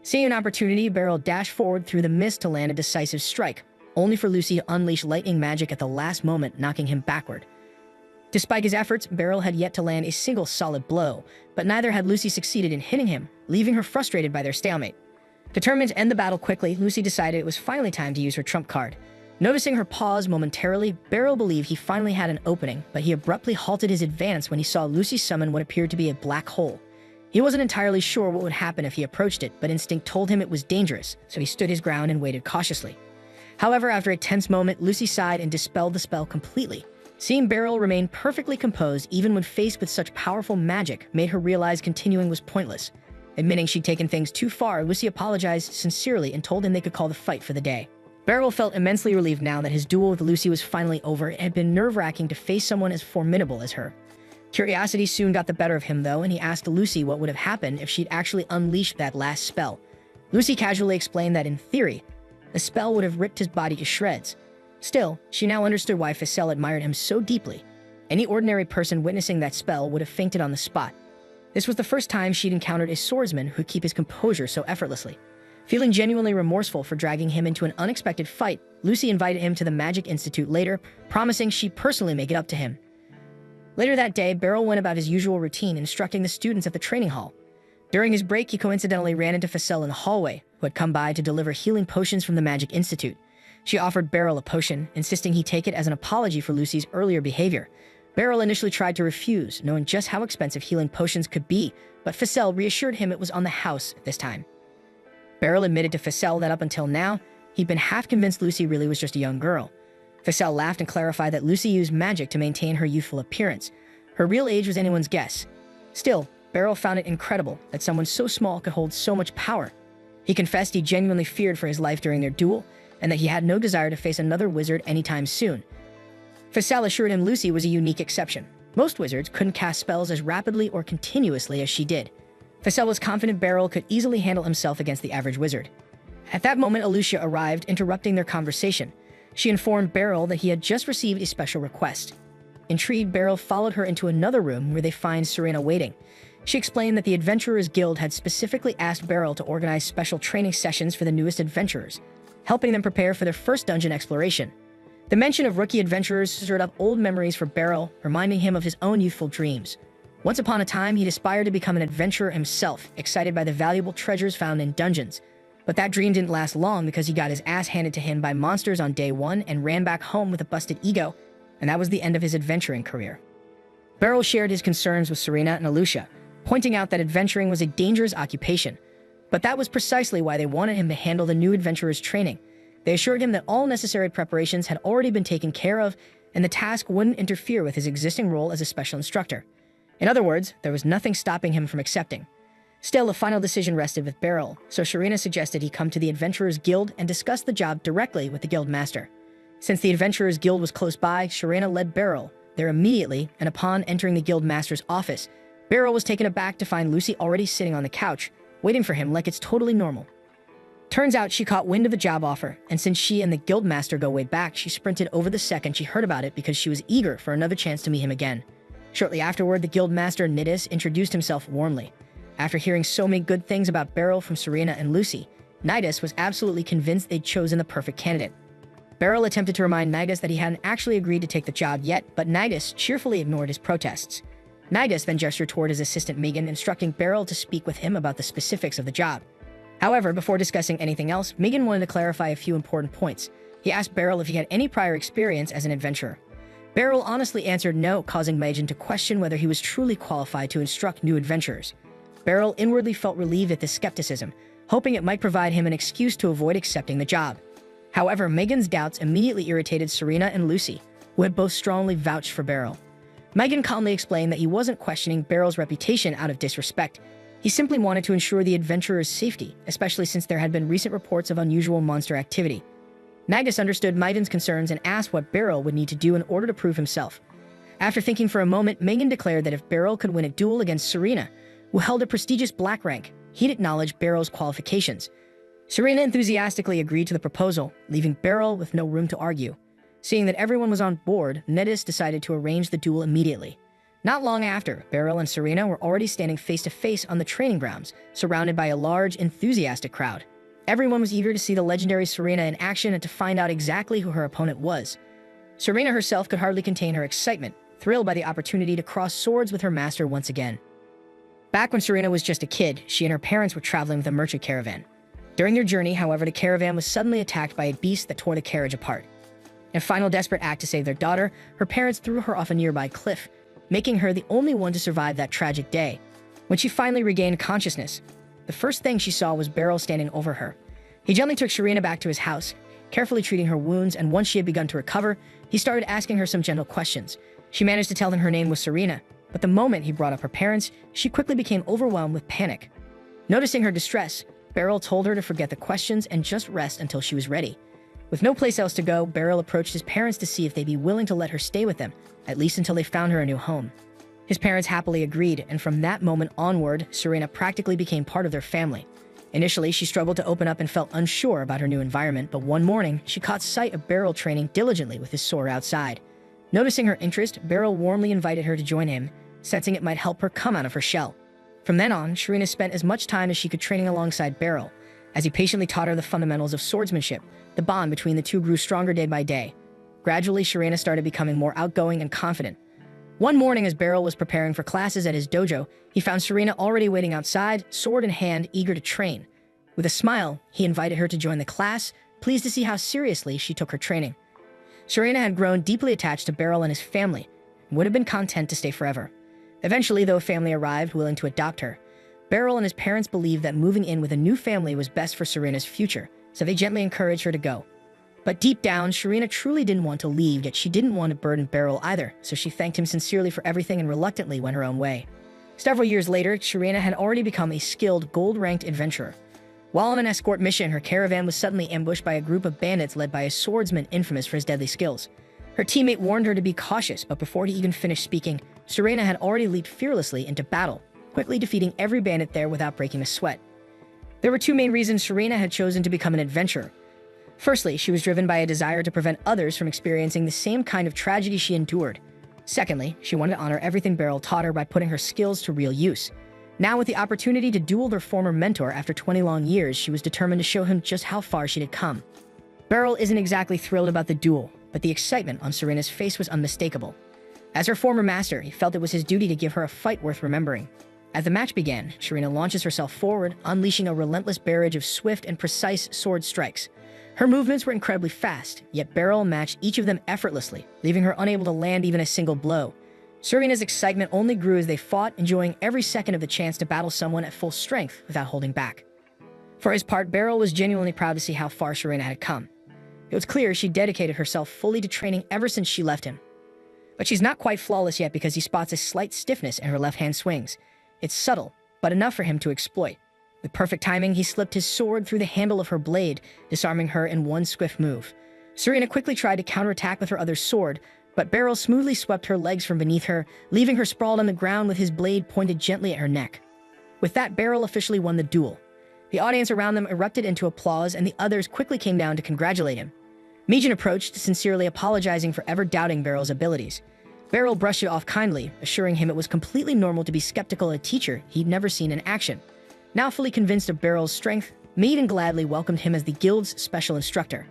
S1: Seeing an opportunity, Beryl dashed forward through the mist to land a decisive strike, only for Lucy to unleash lightning magic at the last moment, knocking him backward. Despite his efforts, Beryl had yet to land a single solid blow, but neither had Lucy succeeded in hitting him, leaving her frustrated by their stalemate. Determined to end the battle quickly, Lucy decided it was finally time to use her trump card. Noticing her pause momentarily, Beryl believed he finally had an opening, but he abruptly halted his advance when he saw Lucy summon what appeared to be a black hole. He wasn't entirely sure what would happen if he approached it, but instinct told him it was dangerous, so he stood his ground and waited cautiously. However, after a tense moment, Lucy sighed and dispelled the spell completely. Seeing Beryl remain perfectly composed even when faced with such powerful magic made her realize continuing was pointless. Admitting she'd taken things too far, Lucy apologized sincerely and told him they could call the fight for the day. Beryl felt immensely relieved now that his duel with Lucy was finally over. It had been nerve-wracking to face someone as formidable as her. Curiosity soon got the better of him, though, and he asked Lucy what would have happened if she'd actually unleashed that last spell. Lucy casually explained that, in theory, the spell would have ripped his body to shreds. Still, she now understood why Frail admired him so deeply. Any ordinary person witnessing that spell would have fainted on the spot. This was the first time she'd encountered a swordsman who'd keep his composure so effortlessly. Feeling genuinely remorseful for dragging him into an unexpected fight, Lucy invited him to the Magic Institute later, promising she'd personally make it up to him. Later that day, Beryl went about his usual routine, instructing the students at the training hall. During his break, he coincidentally ran into Frail in the hallway, who had come by to deliver healing potions from the Magic Institute. She offered Beryl a potion, insisting he take it as an apology for Lucy's earlier behavior. Beryl initially tried to refuse, knowing just how expensive healing potions could be, but Frail reassured him it was on the house this time. Beryl admitted to Frail that up until now, he'd been half convinced Lucy really was just a young girl. Frail laughed and clarified that Lucy used magic to maintain her youthful appearance. Her real age was anyone's guess. Still, Beryl found it incredible that someone so small could hold so much power. He confessed he genuinely feared for his life during their duel, and that he had no desire to face another wizard anytime soon. Frail assured him Lucy was a unique exception. Most wizards couldn't cast spells as rapidly or continuously as she did. Frail was confident Beryl could easily handle himself against the average wizard. At that moment, Alicia arrived, interrupting their conversation. She informed Beryl that he had just received a special request. Intrigued, Beryl followed her into another room where they find Serena waiting. She explained that the Adventurers Guild had specifically asked Beryl to organize special training sessions for the newest adventurers, helping them prepare for their first dungeon exploration. The mention of rookie adventurers stirred up old memories for Beryl, reminding him of his own youthful dreams. Once upon a time, he'd aspired to become an adventurer himself, excited by the valuable treasures found in dungeons. But that dream didn't last long because he got his ass handed to him by monsters on day one and ran back home with a busted ego, and that was the end of his adventuring career. Beryl shared his concerns with Serena and Alicia, pointing out that adventuring was a dangerous occupation. But that was precisely why they wanted him to handle the new adventurers' training. They assured him that all necessary preparations had already been taken care of, and the task wouldn't interfere with his existing role as a special instructor. In other words, there was nothing stopping him from accepting. Still, the final decision rested with Beryl, so Serena suggested he come to the Adventurers Guild and discuss the job directly with the guild master. Since the Adventurers Guild was close by, Serena led Beryl there immediately, and upon entering the guild master's office, Beryl was taken aback to find Lucy already sitting on the couch, waiting for him like it's totally normal. Turns out she caught wind of the job offer, and since she and the guild master go way back, she sprinted over the second she heard about it because she was eager for another chance to meet him again. Shortly afterward, the guild master Nidus introduced himself warmly. After hearing so many good things about Beryl from Serena and Lucy, Nidus was absolutely convinced they'd chosen the perfect candidate. Beryl attempted to remind Nidus that he hadn't actually agreed to take the job yet, but Nidus cheerfully ignored his protests. Nidus then gestured toward his assistant Megan, instructing Beryl to speak with him about the specifics of the job. However, before discussing anything else, Megan wanted to clarify a few important points. He asked Beryl if he had any prior experience as an adventurer. Beryl honestly answered no, causing Megan to question whether he was truly qualified to instruct new adventurers. Beryl inwardly felt relieved at this skepticism, hoping it might provide him an excuse to avoid accepting the job. However, Megan's doubts immediately irritated Serena and Lucy, who had both strongly vouched for Beryl. Megan calmly explained that he wasn't questioning Beryl's reputation out of disrespect. He simply wanted to ensure the adventurer's safety, especially since there had been recent reports of unusual monster activity. Nidus understood Maiden's concerns and asked what Beryl would need to do in order to prove himself. After thinking for a moment, Megan declared that if Beryl could win a duel against Serena, who held a prestigious black rank, he'd acknowledge Beryl's qualifications. Serena enthusiastically agreed to the proposal, leaving Beryl with no room to argue. Seeing that everyone was on board, Nedis decided to arrange the duel immediately. Not long after, Beryl and Serena were already standing face-to-face on the training grounds, surrounded by a large, enthusiastic crowd. Everyone was eager to see the legendary Serena in action and to find out exactly who her opponent was. Serena herself could hardly contain her excitement, thrilled by the opportunity to cross swords with her master once again. Back when Serena was just a kid, she and her parents were traveling with a merchant caravan. During their journey, however, the caravan was suddenly attacked by a beast that tore the carriage apart. In a final desperate act to save their daughter, her parents threw her off a nearby cliff, making her the only one to survive that tragic day. When she finally regained consciousness, the first thing she saw was Beryl standing over her. He gently took Serena back to his house, carefully treating her wounds, and once she had begun to recover, he started asking her some gentle questions. She managed to tell him her name was Serena, but the moment he brought up her parents, she quickly became overwhelmed with panic. Noticing her distress, Beryl told her to forget the questions and just rest until she was ready. With no place else to go, Beryl approached his parents to see if they'd be willing to let her stay with them, at least until they found her a new home. His parents happily agreed, and from that moment onward, Serena practically became part of their family. Initially, she struggled to open up and felt unsure about her new environment, but one morning, she caught sight of Beryl training diligently with his sword outside. Noticing her interest, Beryl warmly invited her to join him, sensing it might help her come out of her shell. From then on, Serena spent as much time as she could training alongside Beryl. As he patiently taught her the fundamentals of swordsmanship, the bond between the two grew stronger day by day. Gradually, Serena started becoming more outgoing and confident. One morning, as Beryl was preparing for classes at his dojo, he found Serena already waiting outside, sword in hand, eager to train. With a smile, he invited her to join the class, pleased to see how seriously she took her training. Serena had grown deeply attached to Beryl and his family, and would have been content to stay forever. Eventually, though, a family arrived willing to adopt her. Beryl and his parents believed that moving in with a new family was best for Serena's future, so they gently encouraged her to go. But deep down, Serena truly didn't want to leave, yet she didn't want to burden Beryl either, so she thanked him sincerely for everything and reluctantly went her own way. Several years later, Serena had already become a skilled, gold-ranked adventurer. While on an escort mission, her caravan was suddenly ambushed by a group of bandits led by a swordsman infamous for his deadly skills. Her teammate warned her to be cautious, but before he even finished speaking, Serena had already leaped fearlessly into battle, quickly defeating every bandit there without breaking a sweat. There were two main reasons Serena had chosen to become an adventurer. Firstly, she was driven by a desire to prevent others from experiencing the same kind of tragedy she endured. Secondly, she wanted to honor everything Beryl taught her by putting her skills to real use. Now, with the opportunity to duel their former mentor after 20 long years, she was determined to show him just how far she had come. Beryl isn't exactly thrilled about the duel, but the excitement on Serena's face was unmistakable. As her former master, he felt it was his duty to give her a fight worth remembering. As the match began, Serena launches herself forward, unleashing a relentless barrage of swift and precise sword strikes. Her movements were incredibly fast, yet Beryl matched each of them effortlessly, leaving her unable to land even a single blow. Serena's excitement only grew as they fought, enjoying every second of the chance to battle someone at full strength without holding back. For his part, Beryl was genuinely proud to see how far Serena had come. It was clear she dedicated herself fully to training ever since she left him. But she's not quite flawless yet because he spots a slight stiffness in her left-hand swings. It's subtle, but enough for him to exploit. With perfect timing, he slipped his sword through the handle of her blade, disarming her in one swift move. Serena quickly tried to counterattack with her other sword, but Beryl smoothly swept her legs from beneath her, leaving her sprawled on the ground with his blade pointed gently at her neck. With that, Beryl officially won the duel. The audience around them erupted into applause, and the others quickly came down to congratulate him. Meijin approached, sincerely apologizing for ever doubting Beryl's abilities. Beryl brushed it off kindly, assuring him it was completely normal to be skeptical of a teacher he'd never seen in action. Now fully convinced of Beryl's strength, Meijin gladly welcomed him as the guild's special instructor.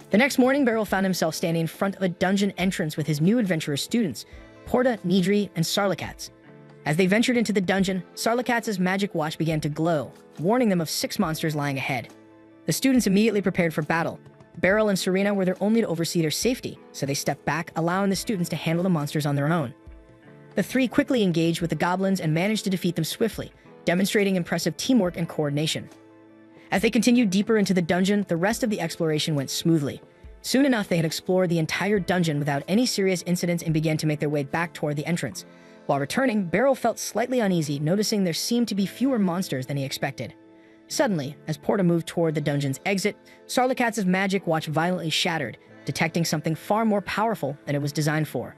S1: The next morning, Beryl found himself standing in front of a dungeon entrance with his new adventurer students, Porta, Nidri, and Sarlikats. As they ventured into the dungeon, Sarlikats' magic watch began to glow, warning them of 6 monsters lying ahead. The students immediately prepared for battle. Beryl and Serena were there only to oversee their safety, so they stepped back, allowing the students to handle the monsters on their own. The three quickly engaged with the goblins and managed to defeat them swiftly, demonstrating impressive teamwork and coordination. As they continued deeper into the dungeon, the rest of the exploration went smoothly. Soon enough, they had explored the entire dungeon without any serious incidents and began to make their way back toward the entrance. While returning, Beryl felt slightly uneasy, noticing there seemed to be fewer monsters than he expected. Suddenly, as Porta moved toward the dungeon's exit, Sarlikats' magic watch violently shattered, detecting something far more powerful than it was designed for.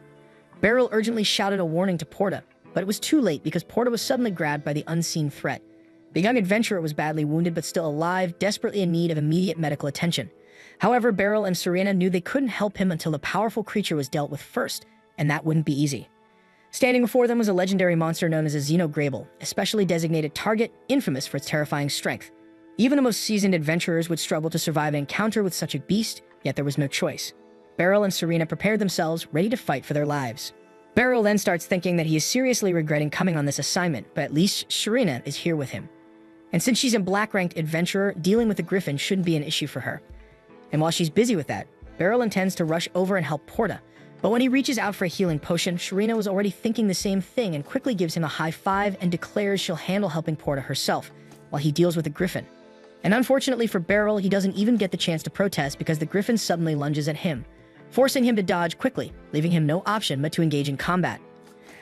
S1: Beryl urgently shouted a warning to Porta, but it was too late because Porta was suddenly grabbed by the unseen threat. The young adventurer was badly wounded but still alive, desperately in need of immediate medical attention. However, Beryl and Serena knew they couldn't help him until the powerful creature was dealt with first, and that wouldn't be easy. Standing before them was a legendary monster known as a Xenograble, a specially designated target infamous for its terrifying strength. Even the most seasoned adventurers would struggle to survive an encounter with such a beast, yet there was no choice. Beryl and Serena prepared themselves, ready to fight for their lives. Beryl then starts thinking that he is seriously regretting coming on this assignment, but at least Serena is here with him. And since she's a black-ranked adventurer, dealing with the griffin shouldn't be an issue for her. And while she's busy with that, Beryl intends to rush over and help Porta. But when he reaches out for a healing potion, Serena was already thinking the same thing and quickly gives him a high five and declares she'll handle helping Porta herself, while he deals with the griffin. And unfortunately for Beryl, he doesn't even get the chance to protest because the griffin suddenly lunges at him, forcing him to dodge quickly, leaving him no option but to engage in combat.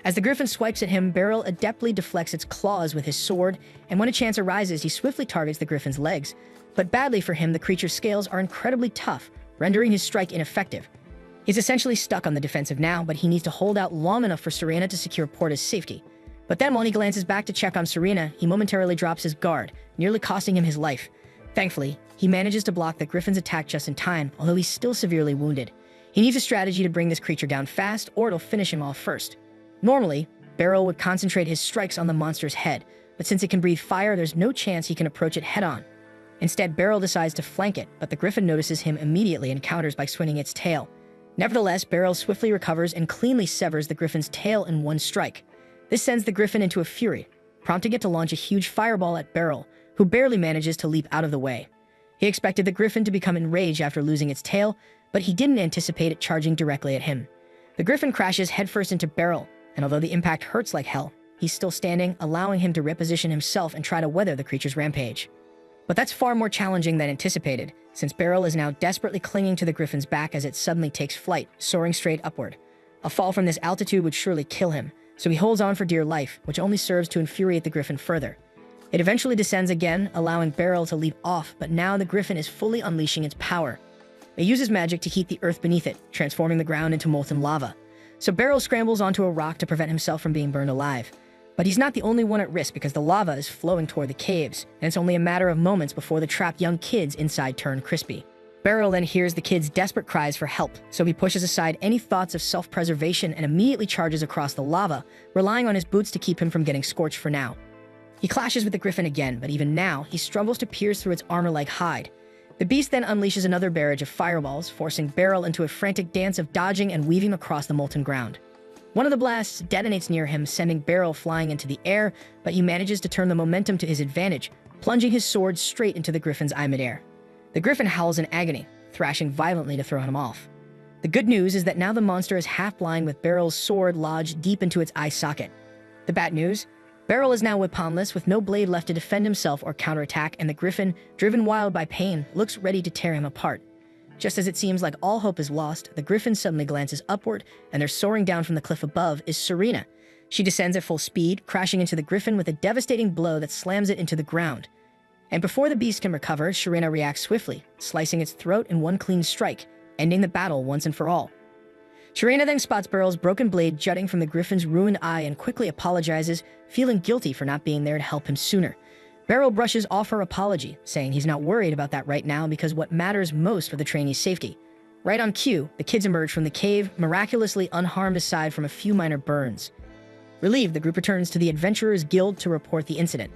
S1: As the griffin swipes at him, Beryl adeptly deflects its claws with his sword, and when a chance arises, he swiftly targets the griffin's legs. But badly for him, the creature's scales are incredibly tough, rendering his strike ineffective. He's essentially stuck on the defensive now, but he needs to hold out long enough for Serena to secure Porta's safety. But then, while he glances back to check on Serena, he momentarily drops his guard, nearly costing him his life. Thankfully, he manages to block the griffin's attack just in time, although he's still severely wounded. He needs a strategy to bring this creature down fast, or it'll finish him off first. Normally, Beryl would concentrate his strikes on the monster's head, but since it can breathe fire, there's no chance he can approach it head-on. Instead, Beryl decides to flank it, but the griffin notices him immediately and counters by swinging its tail. Nevertheless, Beryl swiftly recovers and cleanly severs the griffin's tail in one strike. This sends the griffin into a fury, prompting it to launch a huge fireball at Beryl, who barely manages to leap out of the way. He expected the griffin to become enraged after losing its tail, but he didn't anticipate it charging directly at him. The griffin crashes headfirst into Beryl, and although the impact hurts like hell, he's still standing, allowing him to reposition himself and try to weather the creature's rampage. But that's far more challenging than anticipated, since Beryl is now desperately clinging to the griffin's back as it suddenly takes flight, soaring straight upward. A fall from this altitude would surely kill him, so he holds on for dear life, which only serves to infuriate the griffin further. It eventually descends again, allowing Beryl to leap off, but now the griffin is fully unleashing its power. It uses magic to heat the earth beneath it, transforming the ground into molten lava. So Beryl scrambles onto a rock to prevent himself from being burned alive. But he's not the only one at risk because the lava is flowing toward the caves, and it's only a matter of moments before the trapped young kids inside turn crispy. Beryl then hears the kids' desperate cries for help, so he pushes aside any thoughts of self-preservation and immediately charges across the lava, relying on his boots to keep him from getting scorched for now. He clashes with the griffin again, but even now, he struggles to pierce through its armor-like hide. The beast then unleashes another barrage of fireballs, forcing Beryl into a frantic dance of dodging and weaving across the molten ground. One of the blasts detonates near him, sending Beryl flying into the air, but he manages to turn the momentum to his advantage, plunging his sword straight into the griffin's eye midair. The griffin howls in agony, thrashing violently to throw him off. The good news is that now the monster is half-blind with Beryl's sword lodged deep into its eye socket. The bad news? Beryl is now weaponless with no blade left to defend himself or counterattack, and the griffin, driven wild by pain, looks ready to tear him apart. Just as it seems like all hope is lost, the griffin suddenly glances upward, and there soaring down from the cliff above is Serena. She descends at full speed, crashing into the griffin with a devastating blow that slams it into the ground. And before the beast can recover, Serena reacts swiftly, slicing its throat in one clean strike, ending the battle once and for all. Serena then spots Beryl's broken blade jutting from the griffin's ruined eye and quickly apologizes, feeling guilty for not being there to help him sooner. Beryl brushes off her apology, saying he's not worried about that right now because what matters most for the trainee's safety. Right on cue, the kids emerge from the cave, miraculously unharmed aside from a few minor burns. Relieved, the group returns to the Adventurers Guild to report the incident.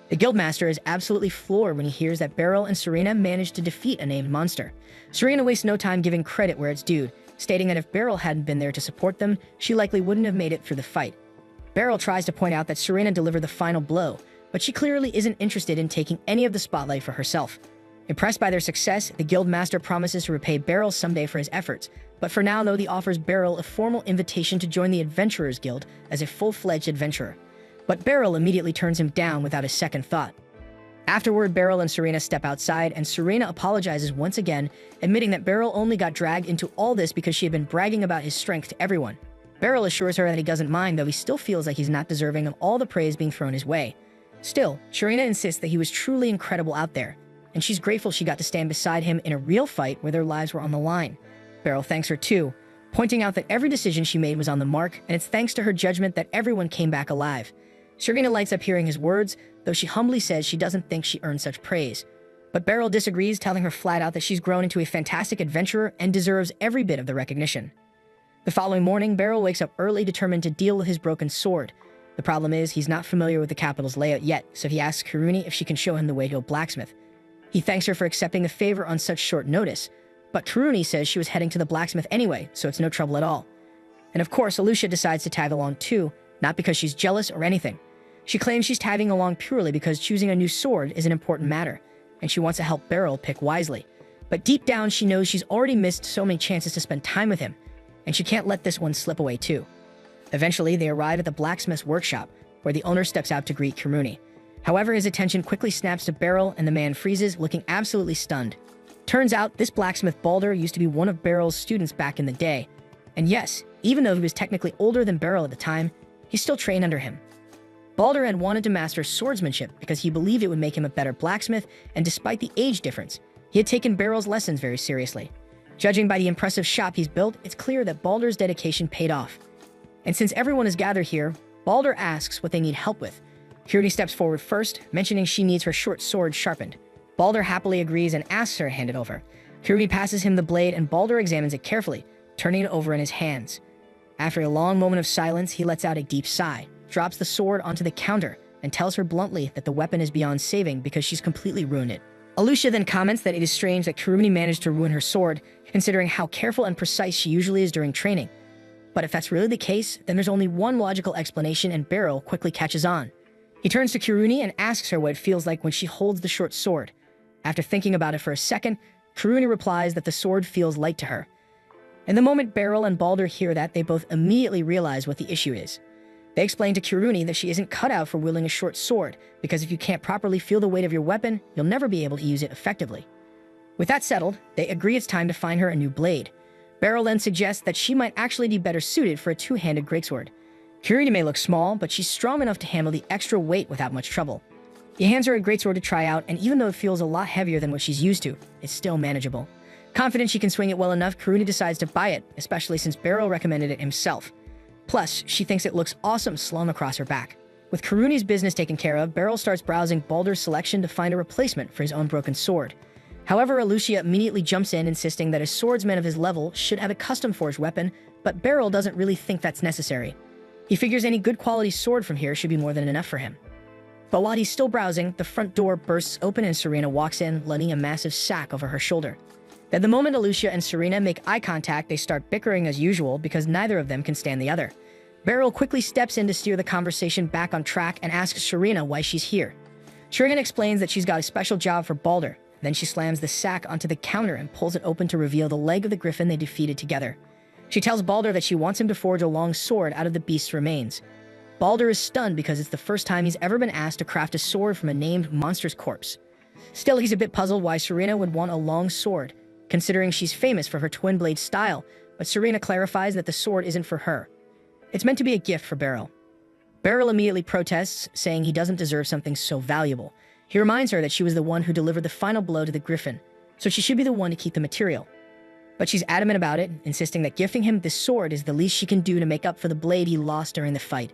S1: The guildmaster is absolutely floored when he hears that Beryl and Serena managed to defeat a named monster. Serena wastes no time giving credit where it's due, stating that if Beryl hadn't been there to support them, she likely wouldn't have made it through the fight. Beryl tries to point out that Serena delivered the final blow, but she clearly isn't interested in taking any of the spotlight for herself. Impressed by their success, the guildmaster promises to repay Beryl someday for his efforts, but for now, though, he offers Beryl a formal invitation to join the Adventurers Guild as a full-fledged adventurer. But Beryl immediately turns him down without a second thought. Afterward, Beryl and Serena step outside, and Serena apologizes once again, admitting that Beryl only got dragged into all this because she had been bragging about his strength to everyone. Beryl assures her that he doesn't mind, though he still feels like he's not deserving of all the praise being thrown his way. Still, Serena insists that he was truly incredible out there, and she's grateful she got to stand beside him in a real fight where their lives were on the line. Beryl thanks her too, pointing out that every decision she made was on the mark, and it's thanks to her judgment that everyone came back alive. Serena lights up hearing his words, though she humbly says she doesn't think she earned such praise. But Beryl disagrees, telling her flat out that she's grown into a fantastic adventurer and deserves every bit of the recognition. The following morning, Beryl wakes up early, determined to deal with his broken sword. The problem is, he's not familiar with the capital's layout yet, so he asks Kuruni if she can show him the way to a blacksmith. He thanks her for accepting the favor on such short notice, but Kuruni says she was heading to the blacksmith anyway, so it's no trouble at all. And of course, Alucia decides to tag along too, not because she's jealous or anything. She claims she's tagging along purely because choosing a new sword is an important matter, and she wants to help Beryl pick wisely. But deep down, she knows she's already missed so many chances to spend time with him, and she can't let this one slip away too. Eventually, they arrive at the blacksmith's workshop, where the owner steps out to greet Kuruni. However, his attention quickly snaps to Beryl, and the man freezes, looking absolutely stunned. Turns out, this blacksmith Balder used to be one of Beryl's students back in the day. And yes, even though he was technically older than Beryl at the time, he still trained under him. Balder had wanted to master swordsmanship because he believed it would make him a better blacksmith, and despite the age difference, he had taken Beryl's lessons very seriously. Judging by the impressive shop he's built, it's clear that Balder's dedication paid off. And since everyone is gathered here, Balder asks what they need help with. Kuruni steps forward first, mentioning she needs her short sword sharpened. Balder happily agrees and asks her to hand it over. Kuruni passes him the blade, and Balder examines it carefully, turning it over in his hands. After a long moment of silence, he lets out a deep sigh, drops the sword onto the counter, and tells her bluntly that the weapon is beyond saving because she's completely ruined it. Alucia then comments that it is strange that Kuruni managed to ruin her sword, considering how careful and precise she usually is during training. But if that's really the case, then there's only one logical explanation, and Beryl quickly catches on. He turns to Kuruni and asks her what it feels like when she holds the short sword. After thinking about it for a second, Kuruni replies that the sword feels light to her. And the moment Beryl and Balder hear that, they both immediately realize what the issue is. They explain to Kuruni that she isn't cut out for wielding a short sword, because if you can't properly feel the weight of your weapon, you'll never be able to use it effectively. With that settled, they agree it's time to find her a new blade. Beryl then suggests that she might actually be better suited for a two-handed greatsword. Kuruni may look small, but she's strong enough to handle the extra weight without much trouble. He hands her a greatsword to try out, and even though it feels a lot heavier than what she's used to, it's still manageable. Confident she can swing it well enough, Kuruni decides to buy it, especially since Beryl recommended it himself. Plus, she thinks it looks awesome slung across her back. With Kuruni's business taken care of, Beryl starts browsing Balder's selection to find a replacement for his own broken sword. However, Alucia immediately jumps in, insisting that a swordsman of his level should have a custom-forged weapon, but Beryl doesn't really think that's necessary. He figures any good quality sword from here should be more than enough for him. But while he's still browsing, the front door bursts open and Serena walks in, lugging a massive sack over her shoulder. Then the moment Alucia and Serena make eye contact, they start bickering as usual because neither of them can stand the other. Beryl quickly steps in to steer the conversation back on track and asks Serena why she's here. Serena explains that she's got a special job for Balder. Then she slams the sack onto the counter and pulls it open to reveal the leg of the griffin they defeated together. She tells Balder that she wants him to forge a long sword out of the beast's remains. Balder is stunned because it's the first time he's ever been asked to craft a sword from a named monster's corpse. Still, he's a bit puzzled why Serena would want a long sword, considering she's famous for her twin blade style, but Serena clarifies that the sword isn't for her. It's meant to be a gift for Beryl. Beryl immediately protests, saying he doesn't deserve something so valuable. He reminds her that she was the one who delivered the final blow to the griffin, so she should be the one to keep the material. But she's adamant about it, insisting that gifting him this sword is the least she can do to make up for the blade he lost during the fight.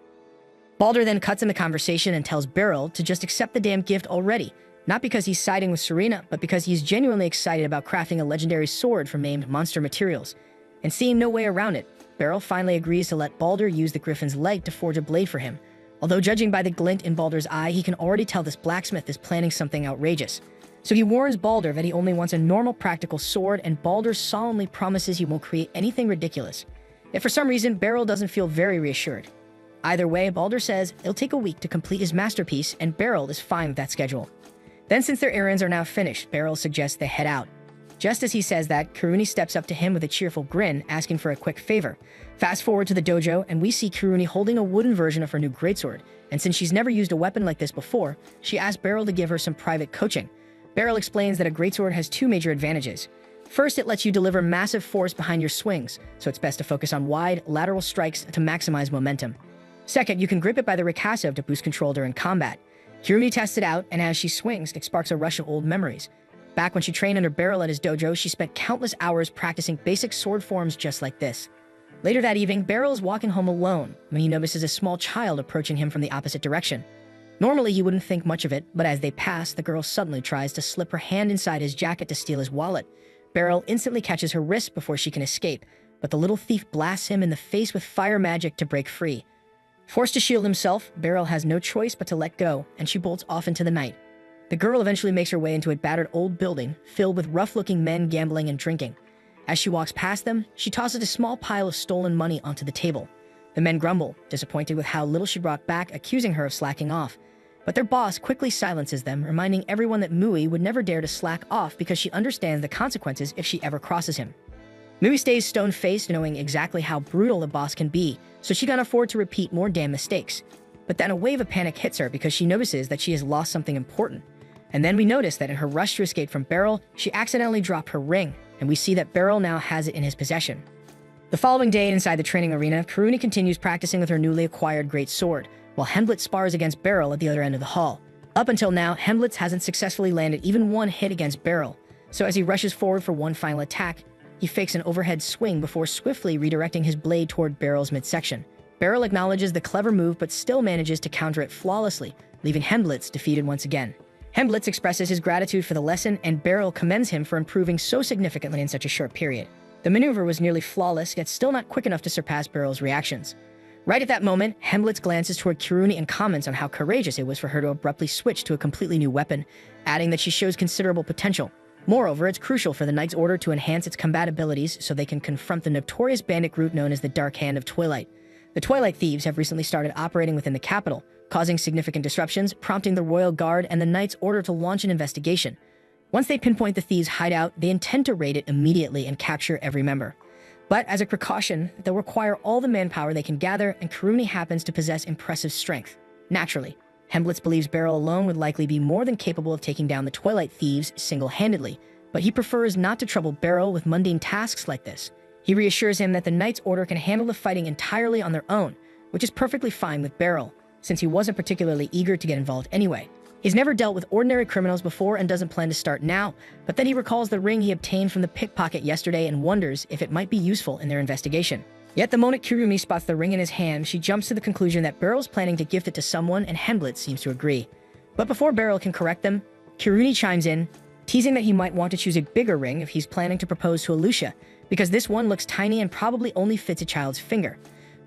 S1: Balder then cuts in the conversation and tells Beryl to just accept the damn gift already, not because he's siding with Serena, but because he's genuinely excited about crafting a legendary sword from named monster materials. And seeing no way around it, Beryl finally agrees to let Balder use the griffin's leg to forge a blade for him. Although judging by the glint in Balder's eye, he can already tell this blacksmith is planning something outrageous. So he warns Balder that he only wants a normal practical sword, and Balder solemnly promises he won't create anything ridiculous. Yet for some reason, Beryl doesn't feel very reassured. Either way, Balder says it'll take a week to complete his masterpiece, and Beryl is fine with that schedule. Then since their errands are now finished, Beryl suggests they head out. Just as he says that, Kuruni steps up to him with a cheerful grin, asking for a quick favor. Fast forward to the dojo, and we see Kuruni holding a wooden version of her new greatsword, and since she's never used a weapon like this before, she asks Beryl to give her some private coaching. Beryl explains that a greatsword has two major advantages. First, it lets you deliver massive force behind your swings, so it's best to focus on wide, lateral strikes to maximize momentum. Second, you can grip it by the recastive to boost control during combat. Kuruni tests it out, and as she swings, it sparks a rush of old memories. Back when she trained under Beryl at his dojo, she spent countless hours practicing basic sword forms just like this. Later that evening, Beryl is walking home alone when he notices a small child approaching him from the opposite direction. Normally, he wouldn't think much of it, but as they pass, the girl suddenly tries to slip her hand inside his jacket to steal his wallet. Beryl instantly catches her wrist before she can escape, but the little thief blasts him in the face with fire magic to break free. Forced to shield himself, Beryl has no choice but to let go, and she bolts off into the night. The girl eventually makes her way into a battered old building filled with rough-looking men gambling and drinking. As she walks past them, she tosses a small pile of stolen money onto the table. The men grumble, disappointed with how little she brought back, accusing her of slacking off. But their boss quickly silences them, reminding everyone that Mui would never dare to slack off because she understands the consequences if she ever crosses him. Mui stays stone-faced, knowing exactly how brutal the boss can be, so she can't afford to repeat more damn mistakes. But then a wave of panic hits her because she notices that she has lost something important. And then we notice that in her rush to escape from Beryl, she accidentally dropped her ring, and we see that Beryl now has it in his possession. The following day inside the training arena, Kuruni continues practicing with her newly acquired great sword, while Hemblitz spars against Beryl at the other end of the hall. Up until now, Hemblitz hasn't successfully landed even one hit against Beryl, so as he rushes forward for one final attack, he fakes an overhead swing before swiftly redirecting his blade toward Beryl's midsection. Beryl acknowledges the clever move but still manages to counter it flawlessly, leaving Hemblitz defeated once again. Hemblitz expresses his gratitude for the lesson, and Beryl commends him for improving so significantly in such a short period. The maneuver was nearly flawless, yet still not quick enough to surpass Beryl's reactions. Right at that moment, Hemblitz glances toward Kuruni and comments on how courageous it was for her to abruptly switch to a completely new weapon, adding that she shows considerable potential. Moreover, it's crucial for the Knight's Order to enhance its combat abilities so they can confront the notorious bandit group known as the Dark Hand of Twilight. The Twilight Thieves have recently started operating within the capital, causing significant disruptions, prompting the Royal Guard and the Knight's Order to launch an investigation. Once they pinpoint the thieves' hideout, they intend to raid it immediately and capture every member. But as a precaution, they'll require all the manpower they can gather, and Kuruni happens to possess impressive strength. Naturally, Hemblitz believes Beryl alone would likely be more than capable of taking down the Twilight Thieves single-handedly, but he prefers not to trouble Beryl with mundane tasks like this. He reassures him that the Knight's Order can handle the fighting entirely on their own, which is perfectly fine with Beryl, since he wasn't particularly eager to get involved anyway. He's never dealt with ordinary criminals before and doesn't plan to start now, but then he recalls the ring he obtained from the pickpocket yesterday and wonders if it might be useful in their investigation. Yet the moment Kurumi spots the ring in his hand, she jumps to the conclusion that Beryl's planning to gift it to someone, and Hemblitz seems to agree. But before Beryl can correct them, Kuruni chimes in, teasing that he might want to choose a bigger ring if he's planning to propose to Alucia, because this one looks tiny and probably only fits a child's finger.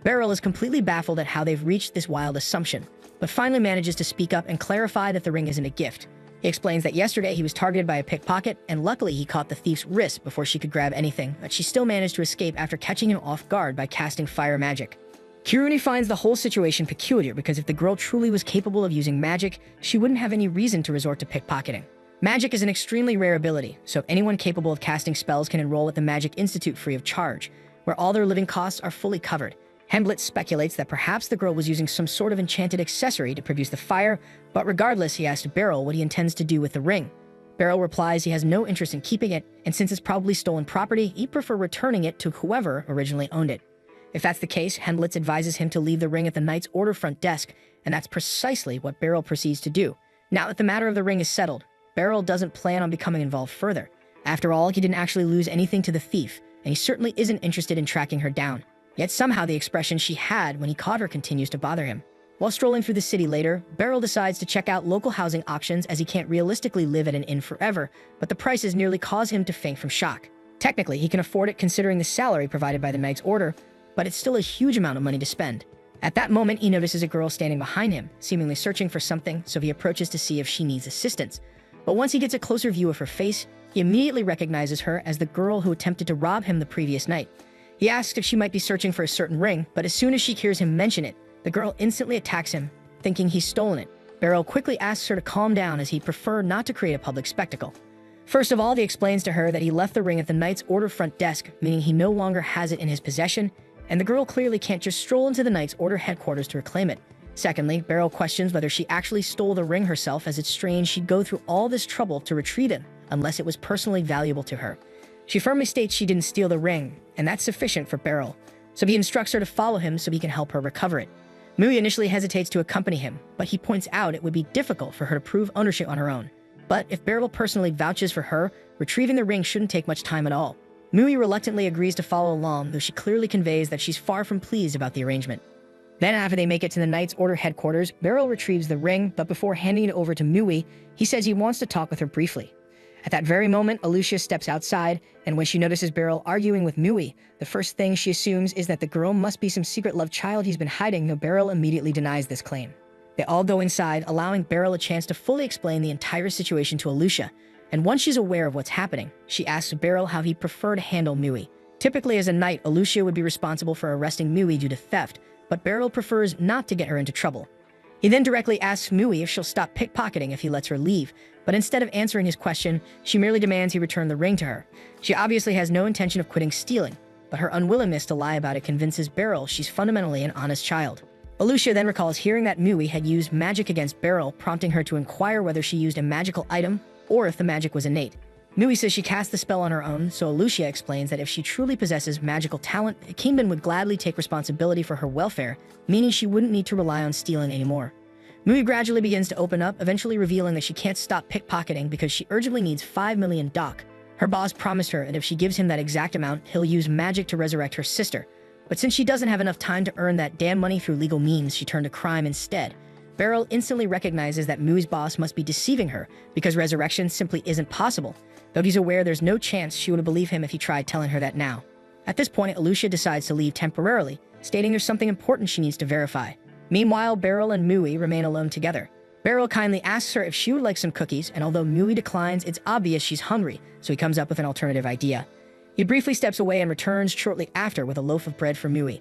S1: Beryl is completely baffled at how they've reached this wild assumption, but finally manages to speak up and clarify that the ring isn't a gift. He explains that yesterday he was targeted by a pickpocket, and luckily he caught the thief's wrist before she could grab anything, but she still managed to escape after catching him off guard by casting fire magic. Kuruni finds the whole situation peculiar because if the girl truly was capable of using magic, she wouldn't have any reason to resort to pickpocketing. Magic is an extremely rare ability, so anyone capable of casting spells can enroll at the Magic Institute free of charge, where all their living costs are fully covered. Hemblitz speculates that perhaps the girl was using some sort of enchanted accessory to produce the fire, but regardless, he asks Beryl what he intends to do with the ring. Beryl replies he has no interest in keeping it, and since it's probably stolen property, he'd prefer returning it to whoever originally owned it. If that's the case, Hemblitz advises him to leave the ring at the Knight's Order front desk, and that's precisely what Beryl proceeds to do. Now that the matter of the ring is settled, Beryl doesn't plan on becoming involved further. After all, he didn't actually lose anything to the thief, and he certainly isn't interested in tracking her down. Yet somehow the expression she had when he caught her continues to bother him. While strolling through the city later, Beryl decides to check out local housing auctions as he can't realistically live at an inn forever, but the prices nearly cause him to faint from shock. Technically, he can afford it considering the salary provided by the Knight's Order, but it's still a huge amount of money to spend. At that moment, he notices a girl standing behind him, seemingly searching for something, so he approaches to see if she needs assistance. But once he gets a closer view of her face, he immediately recognizes her as the girl who attempted to rob him the previous night. He asks if she might be searching for a certain ring, but as soon as she hears him mention it, the girl instantly attacks him, thinking he's stolen it. Beryl quickly asks her to calm down as he'd prefer not to create a public spectacle. First of all, he explains to her that he left the ring at the Knight's Order front desk, meaning he no longer has it in his possession, and the girl clearly can't just stroll into the Knight's Order headquarters to reclaim it. Secondly, Beryl questions whether she actually stole the ring herself, as it's strange she'd go through all this trouble to retrieve it, unless it was personally valuable to her. She firmly states she didn't steal the ring, and that's sufficient for Beryl, so he instructs her to follow him so he can help her recover it. Mui initially hesitates to accompany him, but he points out it would be difficult for her to prove ownership on her own. But if Beryl personally vouches for her, retrieving the ring shouldn't take much time at all. Mui reluctantly agrees to follow along, though she clearly conveys that she's far from pleased about the arrangement. Then, after they make it to the Knight's Order headquarters, Beryl retrieves the ring, but before handing it over to Mui, he says he wants to talk with her briefly. At that very moment, Alicia steps outside, and when she notices Beryl arguing with Mui, the first thing she assumes is that the girl must be some secret love child he's been hiding, though Beryl immediately denies this claim. They all go inside, allowing Beryl a chance to fully explain the entire situation to Alicia, and once she's aware of what's happening, she asks Beryl how he'd prefer to handle Mui. Typically, as a knight, Alicia would be responsible for arresting Mui due to theft, but Beryl prefers not to get her into trouble. He then directly asks Mui if she'll stop pickpocketing if he lets her leave, but instead of answering his question, she merely demands he return the ring to her. She obviously has no intention of quitting stealing, but her unwillingness to lie about it convinces Beryl she's fundamentally an honest child. Alicia then recalls hearing that Mui had used magic against Beryl, prompting her to inquire whether she used a magical item or if the magic was innate. Mui says she cast the spell on her own, so Alicia explains that if she truly possesses magical talent, Kingpin would gladly take responsibility for her welfare, meaning she wouldn't need to rely on stealing anymore. Mui gradually begins to open up, eventually revealing that she can't stop pickpocketing because she urgently needs 5 million DOC. Her boss promised her that if she gives him that exact amount, he'll use magic to resurrect her sister. But since she doesn't have enough time to earn that damn money through legal means, she turned to crime instead. Beryl instantly recognizes that Mui's boss must be deceiving her because resurrection simply isn't possible, though he's aware there's no chance she would believe him if he tried telling her that now. At this point, Alicia decides to leave temporarily, stating there's something important she needs to verify. Meanwhile, Beryl and Mui remain alone together. Beryl kindly asks her if she would like some cookies, and although Mui declines, it's obvious she's hungry, so he comes up with an alternative idea. He briefly steps away and returns shortly after with a loaf of bread for Mui.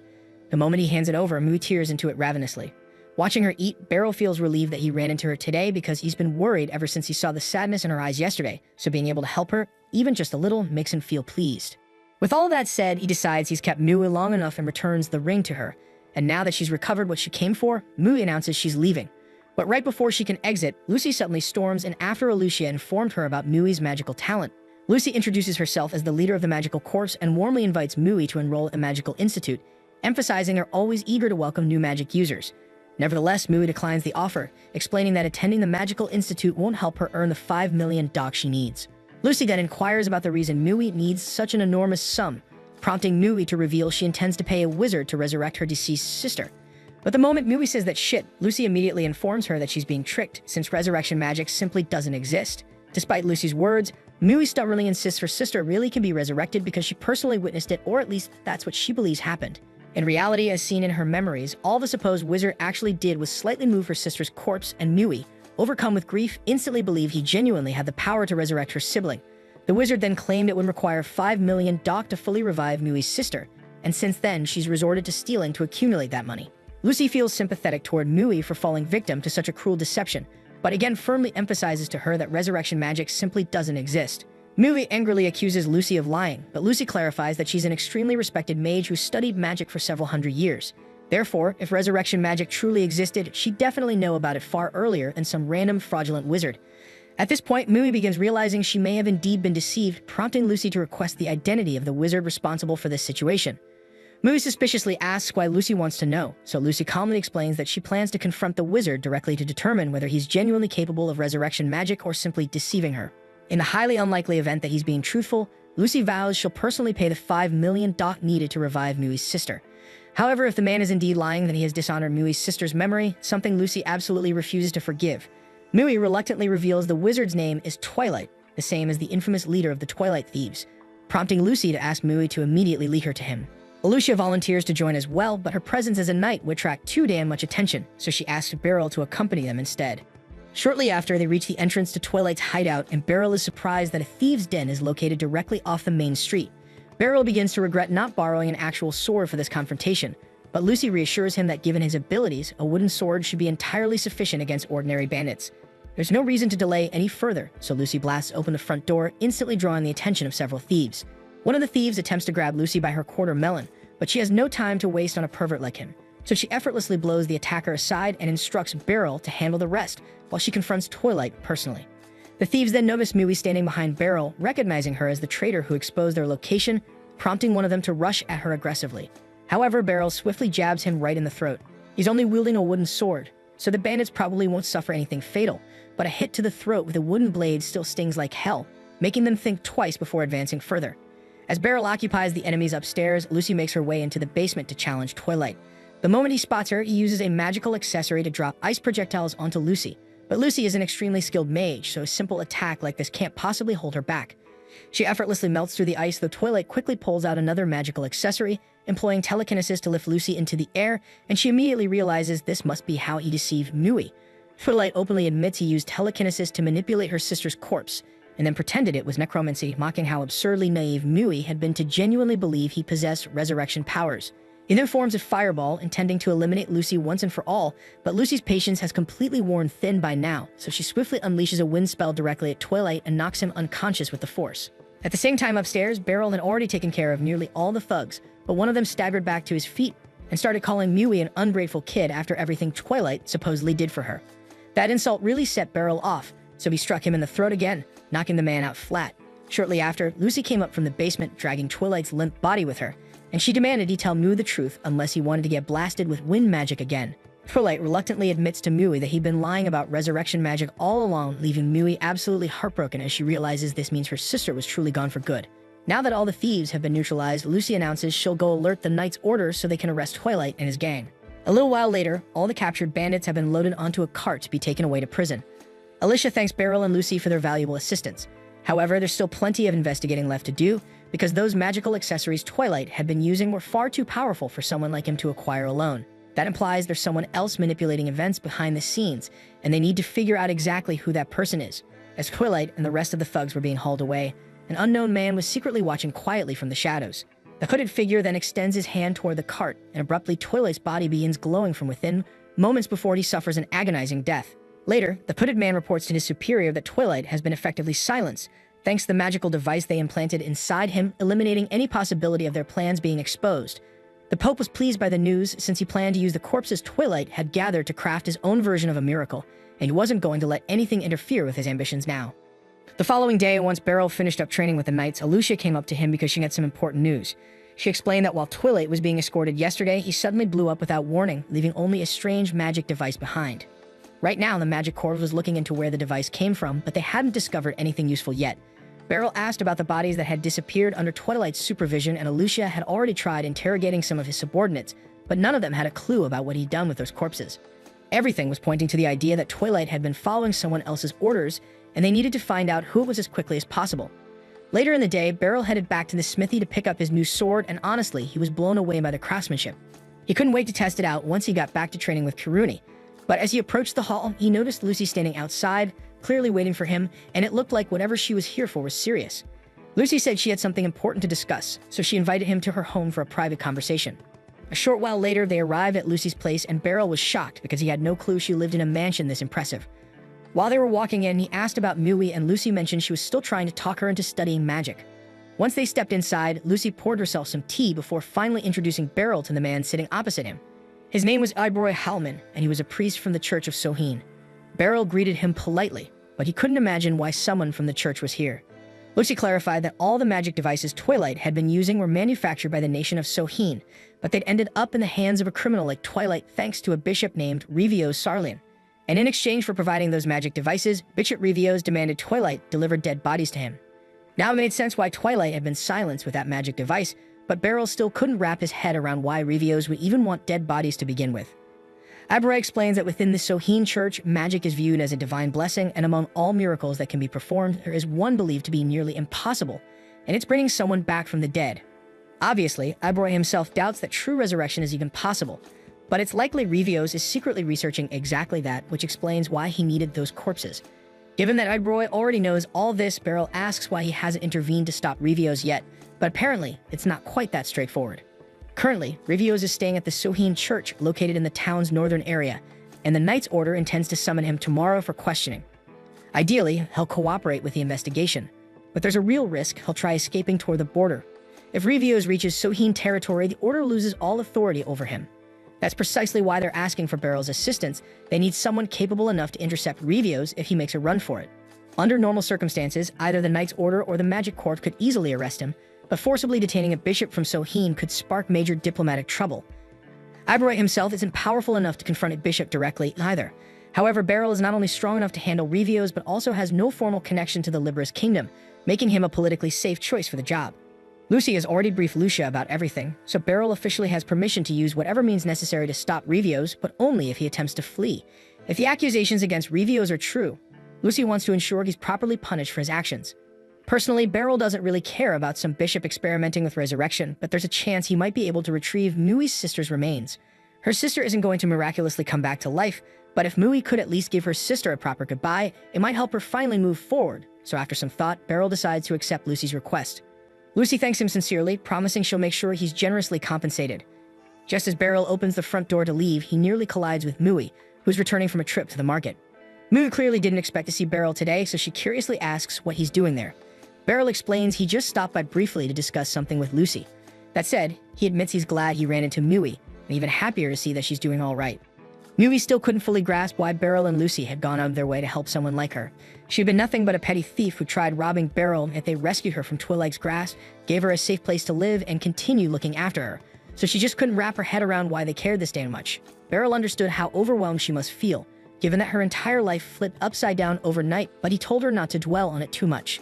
S1: The moment he hands it over, Mui tears into it ravenously. Watching her eat, Beryl feels relieved that he ran into her today because he's been worried ever since he saw the sadness in her eyes yesterday, so being able to help her, even just a little, makes him feel pleased. With all that said, he decides he's kept Mui long enough and returns the ring to her. And now that she's recovered what she came for, Mui announces she's leaving. But right before she can exit, Lucy suddenly storms in after Alicia informed her about Mui's magical talent. Lucy introduces herself as the leader of the Magical Corps and warmly invites Mui to enroll at a magical institute, emphasizing they're always eager to welcome new magic users. Nevertheless, Mui declines the offer, explaining that attending the Magical Institute won't help her earn the 5 million DOC she needs. Lucy then inquires about the reason Mui needs such an enormous sum, prompting Mui to reveal she intends to pay a wizard to resurrect her deceased sister. But the moment Mui says that shit, Lucy immediately informs her that she's being tricked, since resurrection magic simply doesn't exist. Despite Lucy's words, Mui stubbornly insists her sister really can be resurrected because she personally witnessed it, or at least that's what she believes happened. In reality, as seen in her memories, all the supposed wizard actually did was slightly move her sister's corpse, and Mui, overcome with grief, instantly believed he genuinely had the power to resurrect her sibling. The wizard then claimed it would require 5 million DOC to fully revive Mui's sister, and since then, she's resorted to stealing to accumulate that money. Lucy feels sympathetic toward Mui for falling victim to such a cruel deception, but again firmly emphasizes to her that resurrection magic simply doesn't exist. Mui angrily accuses Lucy of lying, but Lucy clarifies that she's an extremely respected mage who studied magic for several hundred years. Therefore, if resurrection magic truly existed, she'd definitely know about it far earlier than some random fraudulent wizard. At this point, Mui begins realizing she may have indeed been deceived, prompting Lucy to request the identity of the wizard responsible for this situation. Mui suspiciously asks why Lucy wants to know, so Lucy calmly explains that she plans to confront the wizard directly to determine whether he's genuinely capable of resurrection magic or simply deceiving her. In the highly unlikely event that he's being truthful, Lucy vows she'll personally pay the 5 million DOC needed to revive Mui's sister. However, if the man is indeed lying, then he has dishonored Mui's sister's memory, something Lucy absolutely refuses to forgive. Mui reluctantly reveals the wizard's name is Twilight, the same as the infamous leader of the Twilight Thieves, prompting Lucy to ask Mui to immediately lead her to him. Alicia volunteers to join as well, but her presence as a knight would attract too damn much attention, so she asks Beryl to accompany them instead. Shortly after, they reach the entrance to Twilight's hideout, and Beryl is surprised that a thieves' den is located directly off the main street. Beryl begins to regret not borrowing an actual sword for this confrontation, but Lucy reassures him that given his abilities, a wooden sword should be entirely sufficient against ordinary bandits. There's no reason to delay any further, so Lucy blasts open the front door, instantly drawing the attention of several thieves. One of the thieves attempts to grab Lucy by her quarter melon, but she has no time to waste on a pervert like him, so she effortlessly blows the attacker aside and instructs Beryl to handle the rest, while she confronts Twilight personally. The thieves then notice Mui standing behind Beryl, recognizing her as the traitor who exposed their location, prompting one of them to rush at her aggressively. However, Beryl swiftly jabs him right in the throat. He's only wielding a wooden sword, so the bandits probably won't suffer anything fatal, but a hit to the throat with a wooden blade still stings like hell, making them think twice before advancing further. As Beryl occupies the enemies upstairs, Lucy makes her way into the basement to challenge Twilight. The moment he spots her, he uses a magical accessory to drop ice projectiles onto Lucy. But Lucy is an extremely skilled mage, so a simple attack like this can't possibly hold her back. She effortlessly melts through the ice, though Twilight quickly pulls out another magical accessory, employing telekinesis to lift Lucy into the air, and she immediately realizes this must be how he deceived Mui. Twilight openly admits he used telekinesis to manipulate her sister's corpse, and then pretended it was necromancy, mocking how absurdly naive Mui had been to genuinely believe he possessed resurrection powers. He then forms a fireball, intending to eliminate Lucy once and for all, but Lucy's patience has completely worn thin by now, so she swiftly unleashes a wind spell directly at Twilight and knocks him unconscious with the force. At the same time upstairs, Beryl had already taken care of nearly all the thugs, but one of them staggered back to his feet and started calling Mui an ungrateful kid after everything Twilight supposedly did for her. That insult really set Beryl off, so he struck him in the throat again, knocking the man out flat. Shortly after, Lucy came up from the basement, dragging Twilight's limp body with her, and she demanded he tell Mui the truth unless he wanted to get blasted with wind magic again. Twilight reluctantly admits to Mui that he'd been lying about resurrection magic all along, leaving Mui absolutely heartbroken as she realizes this means her sister was truly gone for good. Now that all the thieves have been neutralized, Lucy announces she'll go alert the Knight's Order so they can arrest Twilight and his gang. A little while later, all the captured bandits have been loaded onto a cart to be taken away to prison. Alicia thanks Beryl and Lucy for their valuable assistance. However, there's still plenty of investigating left to do, because those magical accessories Twilight had been using were far too powerful for someone like him to acquire alone. That implies there's someone else manipulating events behind the scenes, and they need to figure out exactly who that person is. As Twilight and the rest of the thugs were being hauled away, an unknown man was secretly watching quietly from the shadows. The hooded figure then extends his hand toward the cart, and abruptly Twilight's body begins glowing from within, moments before he suffers an agonizing death. Later, the hooded man reports to his superior that Twilight has been effectively silenced, thanks to the magical device they implanted inside him, eliminating any possibility of their plans being exposed. The Pope was pleased by the news, since he planned to use the corpses Twilight had gathered to craft his own version of a miracle, and he wasn't going to let anything interfere with his ambitions now. The following day, once Beryl finished up training with the Knights, Alicia came up to him because she had some important news. She explained that while Twilight was being escorted yesterday, he suddenly blew up without warning, leaving only a strange magic device behind. Right now, the Magic Corps was looking into where the device came from, but they hadn't discovered anything useful yet. Beryl asked about the bodies that had disappeared under Twilight's supervision, and Alicia had already tried interrogating some of his subordinates, but none of them had a clue about what he'd done with those corpses. Everything was pointing to the idea that Twilight had been following someone else's orders, and they needed to find out who it was as quickly as possible. Later in the day, Beryl headed back to the smithy to pick up his new sword, and honestly, he was blown away by the craftsmanship. He couldn't wait to test it out once he got back to training with Kiruni. But as he approached the hall, he noticed Lucy standing outside, clearly waiting for him, and it looked like whatever she was here for was serious. Lucy said she had something important to discuss, so she invited him to her home for a private conversation. A short while later, they arrived at Lucy's place, and Beryl was shocked because he had no clue she lived in a mansion this impressive. While they were walking in, he asked about Mui, and Lucy mentioned she was still trying to talk her into studying magic. Once they stepped inside, Lucy poured herself some tea before finally introducing Beryl to the man sitting opposite him. His name was Ibroy Halman, and he was a priest from the Church of Sohin. Beryl greeted him politely, but he couldn't imagine why someone from the church was here. Lucy clarified that all the magic devices Twilight had been using were manufactured by the nation of Sohin, but they'd ended up in the hands of a criminal like Twilight thanks to a bishop named Rivios Sarlian. And in exchange for providing those magic devices, Bishop Rivios demanded Twilight deliver dead bodies to him. Now it made sense why Twilight had been silenced with that magic device, but Beryl still couldn't wrap his head around why Rivios would even want dead bodies to begin with. Abray explains that within the Sohin Church, magic is viewed as a divine blessing, and among all miracles that can be performed, there is one believed to be nearly impossible, and it's bringing someone back from the dead. Obviously, Abray himself doubts that true resurrection is even possible, but it's likely Rivios is secretly researching exactly that, which explains why he needed those corpses. Given that Ibroy already knows all this, Beryl asks why he hasn't intervened to stop Rivios yet, but apparently, it's not quite that straightforward. Currently, Rivios is staying at the Sohin Church located in the town's northern area, and the Knight's Order intends to summon him tomorrow for questioning. Ideally, he'll cooperate with the investigation, but there's a real risk he'll try escaping toward the border. If Rivios reaches Sohin territory, the Order loses all authority over him. That's precisely why they're asking for Beryl's assistance. They need someone capable enough to intercept Rivios if he makes a run for it. Under normal circumstances, either the Knight's Order or the Magic Court could easily arrest him, but forcibly detaining a bishop from Sohin could spark major diplomatic trouble. Ibroy himself isn't powerful enough to confront a bishop directly either. However, Beryl is not only strong enough to handle Rivios, but also has no formal connection to the Libera's kingdom, making him a politically safe choice for the job. Lucy has already briefed Lucia about everything, so Beryl officially has permission to use whatever means necessary to stop Revios, but only if he attempts to flee. If the accusations against Revios are true, Lucy wants to ensure he's properly punished for his actions. Personally, Beryl doesn't really care about some bishop experimenting with resurrection, but there's a chance he might be able to retrieve Mui's sister's remains. Her sister isn't going to miraculously come back to life, but if Mui could at least give her sister a proper goodbye, it might help her finally move forward. So after some thought, Beryl decides to accept Lucy's request. Lucy thanks him sincerely, promising she'll make sure he's generously compensated. Just as Beryl opens the front door to leave, he nearly collides with Mui, who's returning from a trip to the market. Mui clearly didn't expect to see Beryl today, so she curiously asks what he's doing there. Beryl explains he just stopped by briefly to discuss something with Lucy. That said, he admits he's glad he ran into Mui, and even happier to see that she's doing all right. Mui still couldn't fully grasp why Beryl and Lucy had gone out of their way to help someone like her. She'd been nothing but a petty thief who tried robbing Beryl, yet they rescued her from Twilight's grasp, gave her a safe place to live, and continued looking after her. So she just couldn't wrap her head around why they cared this damn much. Beryl understood how overwhelmed she must feel, given that her entire life flipped upside down overnight, but he told her not to dwell on it too much.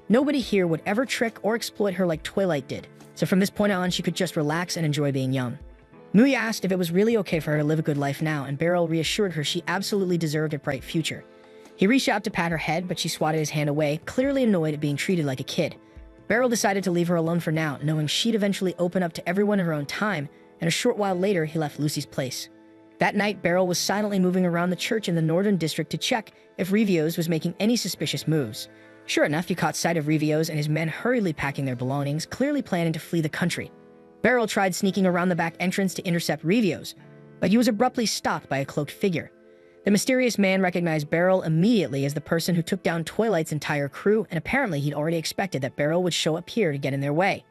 S1: Nobody here would ever trick or exploit her like Twilight did, so from this point on she could just relax and enjoy being young. Mui asked if it was really okay for her to live a good life now, and Beryl reassured her she absolutely deserved a bright future. He reached out to pat her head, but she swatted his hand away, clearly annoyed at being treated like a kid. Beryl decided to leave her alone for now, knowing she'd eventually open up to everyone in her own time, and a short while later he left Lucy's place. That night, Beryl was silently moving around the church in the northern district to check if Revios was making any suspicious moves. Sure enough, he caught sight of Revios and his men hurriedly packing their belongings, clearly planning to flee the country. Beryl tried sneaking around the back entrance to intercept Revios, but he was abruptly stopped by a cloaked figure. The mysterious man recognized Beryl immediately as the person who took down Twilight's entire crew, and apparently he'd already expected that Beryl would show up here to get in their way.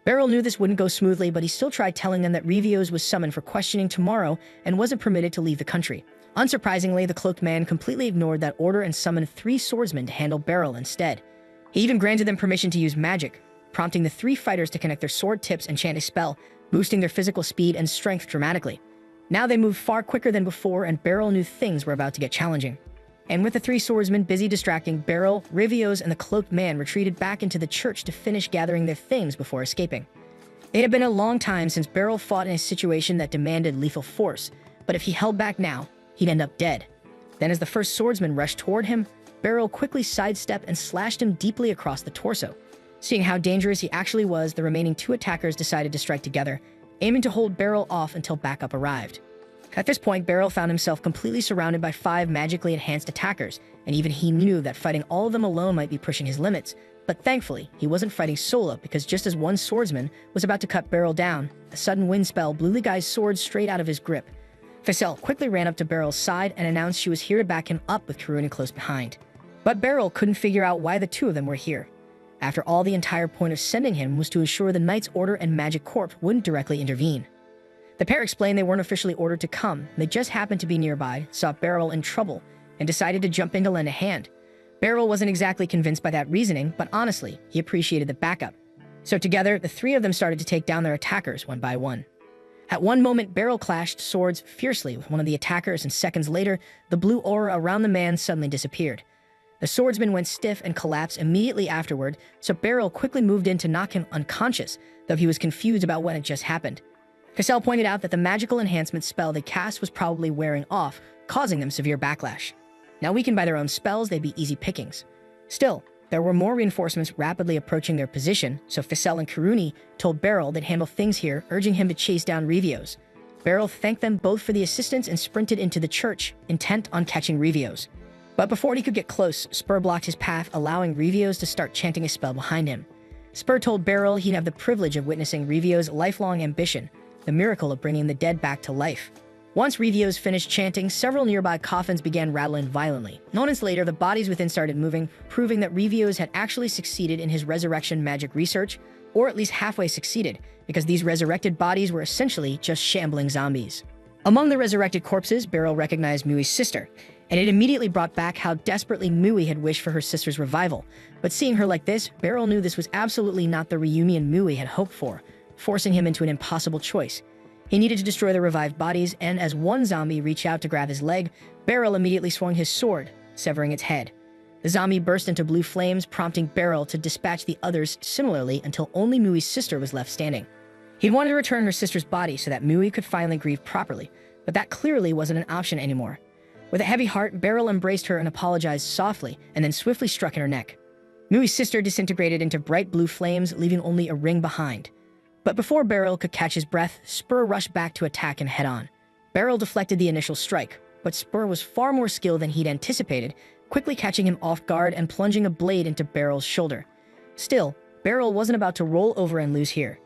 S1: Beryl knew this wouldn't go smoothly, but he still tried telling them that Revios was summoned for questioning tomorrow and wasn't permitted to leave the country. Unsurprisingly, the cloaked man completely ignored that order and summoned 3 swordsmen to handle Beryl instead. He even granted them permission to use magic, prompting the 3 fighters to connect their sword tips and chant a spell, boosting their physical speed and strength dramatically. Now they moved far quicker than before, and Beryl knew things were about to get challenging. And with the 3 swordsmen busy distracting Beryl, Revios and the cloaked man retreated back into the church to finish gathering their things before escaping. It had been a long time since Beryl fought in a situation that demanded lethal force, but if he held back now, he'd end up dead. Then as the first swordsman rushed toward him, Beryl quickly sidestepped and slashed him deeply across the torso. Seeing how dangerous he actually was, the remaining 2 attackers decided to strike together, aiming to hold Beryl off until backup arrived. At this point, Beryl found himself completely surrounded by 5 magically enhanced attackers, and even he knew that fighting all of them alone might be pushing his limits. But thankfully, he wasn't fighting solo, because just as one swordsman was about to cut Beryl down, a sudden wind spell blew the guy's sword straight out of his grip. Frail quickly ran up to Beryl's side and announced she was here to back him up with Karuni close behind. But Beryl couldn't figure out why the 2 of them were here. After all, the entire point of sending him was to ensure the Knight's Order and Magic Corps wouldn't directly intervene. The pair explained they weren't officially ordered to come, they just happened to be nearby, saw Beryl in trouble, and decided to jump in to lend a hand. Beryl wasn't exactly convinced by that reasoning, but honestly, he appreciated the backup. So together, the 3 of them started to take down their attackers one by one. At one moment, Beryl clashed swords fiercely with one of the attackers, and seconds later, the blue aura around the man suddenly disappeared. The swordsman went stiff and collapsed immediately afterward, so Beryl quickly moved in to knock him unconscious, though he was confused about what had just happened. Frail pointed out that the magical enhancement spell they cast was probably wearing off, causing them severe backlash. Now weakened by their own spells, they'd be easy pickings. Still, there were more reinforcements rapidly approaching their position, so Frail and Karuni told Beryl they'd handle things here, urging him to chase down Revios. Beryl thanked them both for the assistance and sprinted into the church, intent on catching Revios. But before he could get close, Spur blocked his path, allowing Revios to start chanting a spell behind him. Spur told Beryl he'd have the privilege of witnessing Revios' lifelong ambition, the miracle of bringing the dead back to life. Once Revios finished chanting, several nearby coffins began rattling violently. Moments later, the bodies within started moving, proving that Revios had actually succeeded in his resurrection magic research, or at least halfway succeeded, because these resurrected bodies were essentially just shambling zombies. Among the resurrected corpses, Beryl recognized Mui's sister, and it immediately brought back how desperately Mui had wished for her sister's revival. But seeing her like this, Beryl knew this was absolutely not the reunion Mui had hoped for, forcing him into an impossible choice. He needed to destroy the revived bodies, and as one zombie reached out to grab his leg, Beryl immediately swung his sword, severing its head. The zombie burst into blue flames, prompting Beryl to dispatch the others similarly until only Mui's sister was left standing. He'd wanted to return her sister's body so that Mui could finally grieve properly, but that clearly wasn't an option anymore. With a heavy heart, Beryl embraced her and apologized softly, and then swiftly struck in her neck. Mui's sister disintegrated into bright blue flames, leaving only a ring behind. But before Beryl could catch his breath, Spur rushed back to attack him head-on. Beryl deflected the initial strike, but Spur was far more skilled than he'd anticipated, quickly catching him off guard and plunging a blade into Beryl's shoulder. Still, Beryl wasn't about to roll over and lose here.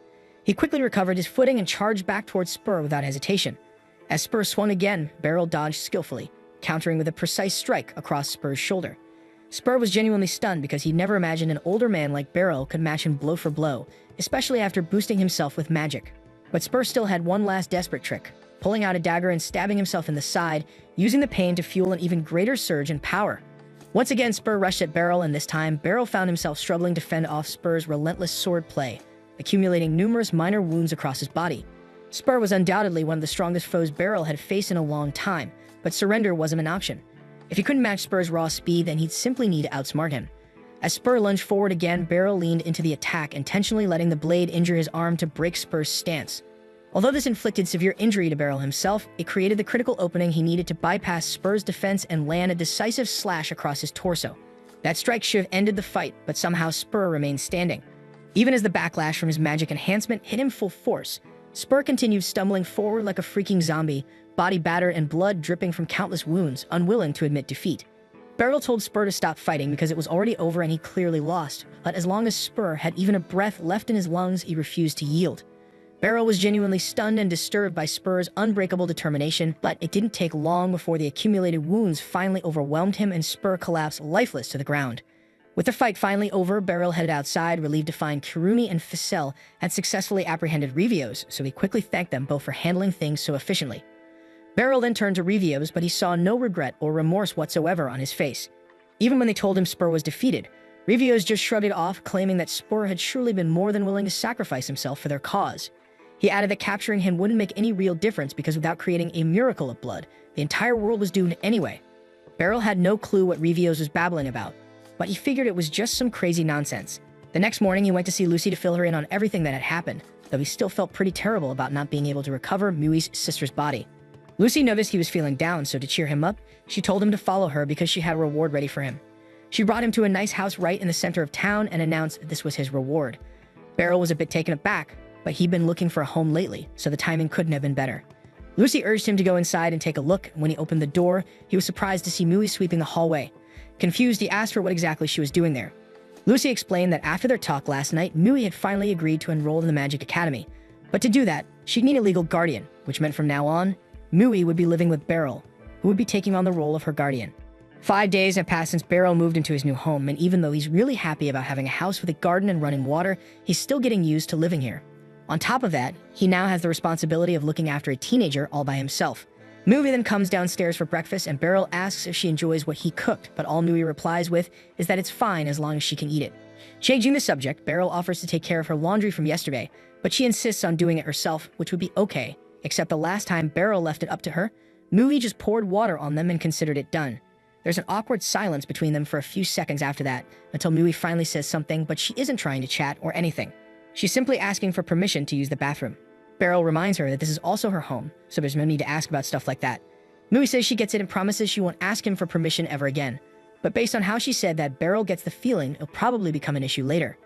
S1: He quickly recovered his footing and charged back towards Spur without hesitation. As Spur swung again, Beryl dodged skillfully, countering with a precise strike across Spur's shoulder. Spur was genuinely stunned because he'd never imagined an older man like Beryl could match him blow for blow, especially after boosting himself with magic. But Spur still had one last desperate trick, pulling out a dagger and stabbing himself in the side, using the pain to fuel an even greater surge in power. Once again, Spur rushed at Beryl, and this time, Beryl found himself struggling to fend off Spur's relentless sword play, accumulating numerous minor wounds across his body. Spur was undoubtedly one of the strongest foes Beryl had faced in a long time, but surrender wasn't an option. If he couldn't match Spur's raw speed, then he'd simply need to outsmart him. As Spur lunged forward again, Beryl leaned into the attack, intentionally letting the blade injure his arm to break Spur's stance. Although this inflicted severe injury to Beryl himself, it created the critical opening he needed to bypass Spur's defense and land a decisive slash across his torso. That strike should have ended the fight, but somehow Spur remained standing. Even as the backlash from his magic enhancement hit him full force, Spur continued stumbling forward like a freaking zombie, body battered and blood dripping from countless wounds, unwilling to admit defeat. Beryl told Spur to stop fighting because it was already over and he clearly lost, but as long as Spur had even a breath left in his lungs, he refused to yield. Beryl was genuinely stunned and disturbed by Spur's unbreakable determination, but it didn't take long before the accumulated wounds finally overwhelmed him and Spur collapsed lifeless to the ground. With the fight finally over, Beryl headed outside, relieved to find Kirumi and Ficelle had successfully apprehended Revios, so he quickly thanked them both for handling things so efficiently. Beryl then turned to Revios, but he saw no regret or remorse whatsoever on his face. Even when they told him Spur was defeated, Revios just shrugged it off, claiming that Spur had surely been more than willing to sacrifice himself for their cause. He added that capturing him wouldn't make any real difference because without creating a miracle of blood, the entire world was doomed anyway. Beryl had no clue what Revios was babbling about, but he figured it was just some crazy nonsense. The next morning, he went to see Lucy to fill her in on everything that had happened, though he still felt pretty terrible about not being able to recover Mui's sister's body. Lucy noticed he was feeling down, so to cheer him up, she told him to follow her because she had a reward ready for him. She brought him to a nice house right in the center of town and announced this was his reward. Beryl was a bit taken aback, but he'd been looking for a home lately, so the timing couldn't have been better. Lucy urged him to go inside and take a look. When he opened the door, he was surprised to see Mui sweeping the hallway. Confused, he asked her what exactly she was doing there. Lucy explained that after their talk last night, Mui had finally agreed to enroll in the Magic Academy. But to do that, she'd need a legal guardian, which meant from now on, Mui would be living with Beryl, who would be taking on the role of her guardian. 5 days have passed since Beryl moved into his new home, and even though he's really happy about having a house with a garden and running water, he's still getting used to living here. On top of that, he now has the responsibility of looking after a teenager all by himself. Mui then comes downstairs for breakfast, and Beryl asks if she enjoys what he cooked, but all Mui replies with is that it's fine as long as she can eat it. Changing the subject, Beryl offers to take care of her laundry from yesterday, but she insists on doing it herself, which would be okay, except the last time Beryl left it up to her, Mui just poured water on them and considered it done. There's an awkward silence between them for a few seconds after that, until Mui finally says something, but she isn't trying to chat or anything. She's simply asking for permission to use the bathroom. Beryl reminds her that this is also her home, so there's no need to ask about stuff like that. Mui says she gets it and promises she won't ask him for permission ever again. But based on how she said that, Beryl gets the feeling it'll probably become an issue later.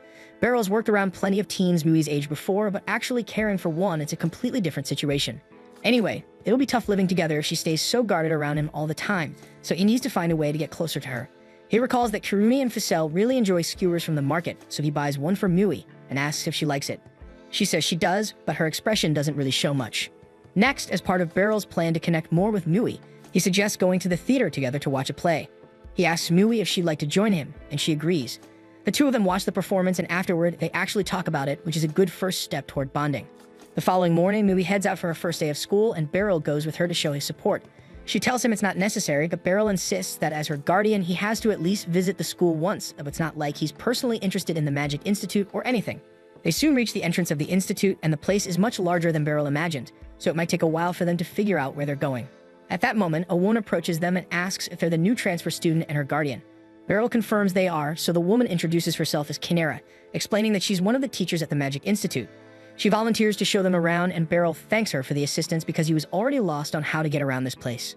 S1: Beryl's worked around plenty of teens Mui's age before, but actually caring for one, it's a completely different situation. Anyway, it'll be tough living together if she stays so guarded around him all the time, so he needs to find a way to get closer to her. He recalls that Kirumi and Ficelle really enjoy skewers from the market, so he buys one for Mui and asks if she likes it. She says she does, but her expression doesn't really show much. Next, as part of Beryl's plan to connect more with Mui, he suggests going to the theater together to watch a play. He asks Mui if she'd like to join him, and she agrees. The two of them watch the performance, and afterward, they actually talk about it, which is a good first step toward bonding. The following morning, Mui heads out for her first day of school, and Beryl goes with her to show his support. She tells him it's not necessary, but Beryl insists that as her guardian, he has to at least visit the school once, though it's not like he's personally interested in the Magic Institute or anything. They soon reach the entrance of the Institute, and the place is much larger than Beryl imagined, so it might take a while for them to figure out where they're going. At that moment, Awon approaches them and asks if they're the new transfer student and her guardian. Beryl confirms they are, so the woman introduces herself as Kinera, explaining that she's one of the teachers at the Magic Institute. She volunteers to show them around, and Beryl thanks her for the assistance because he was already lost on how to get around this place.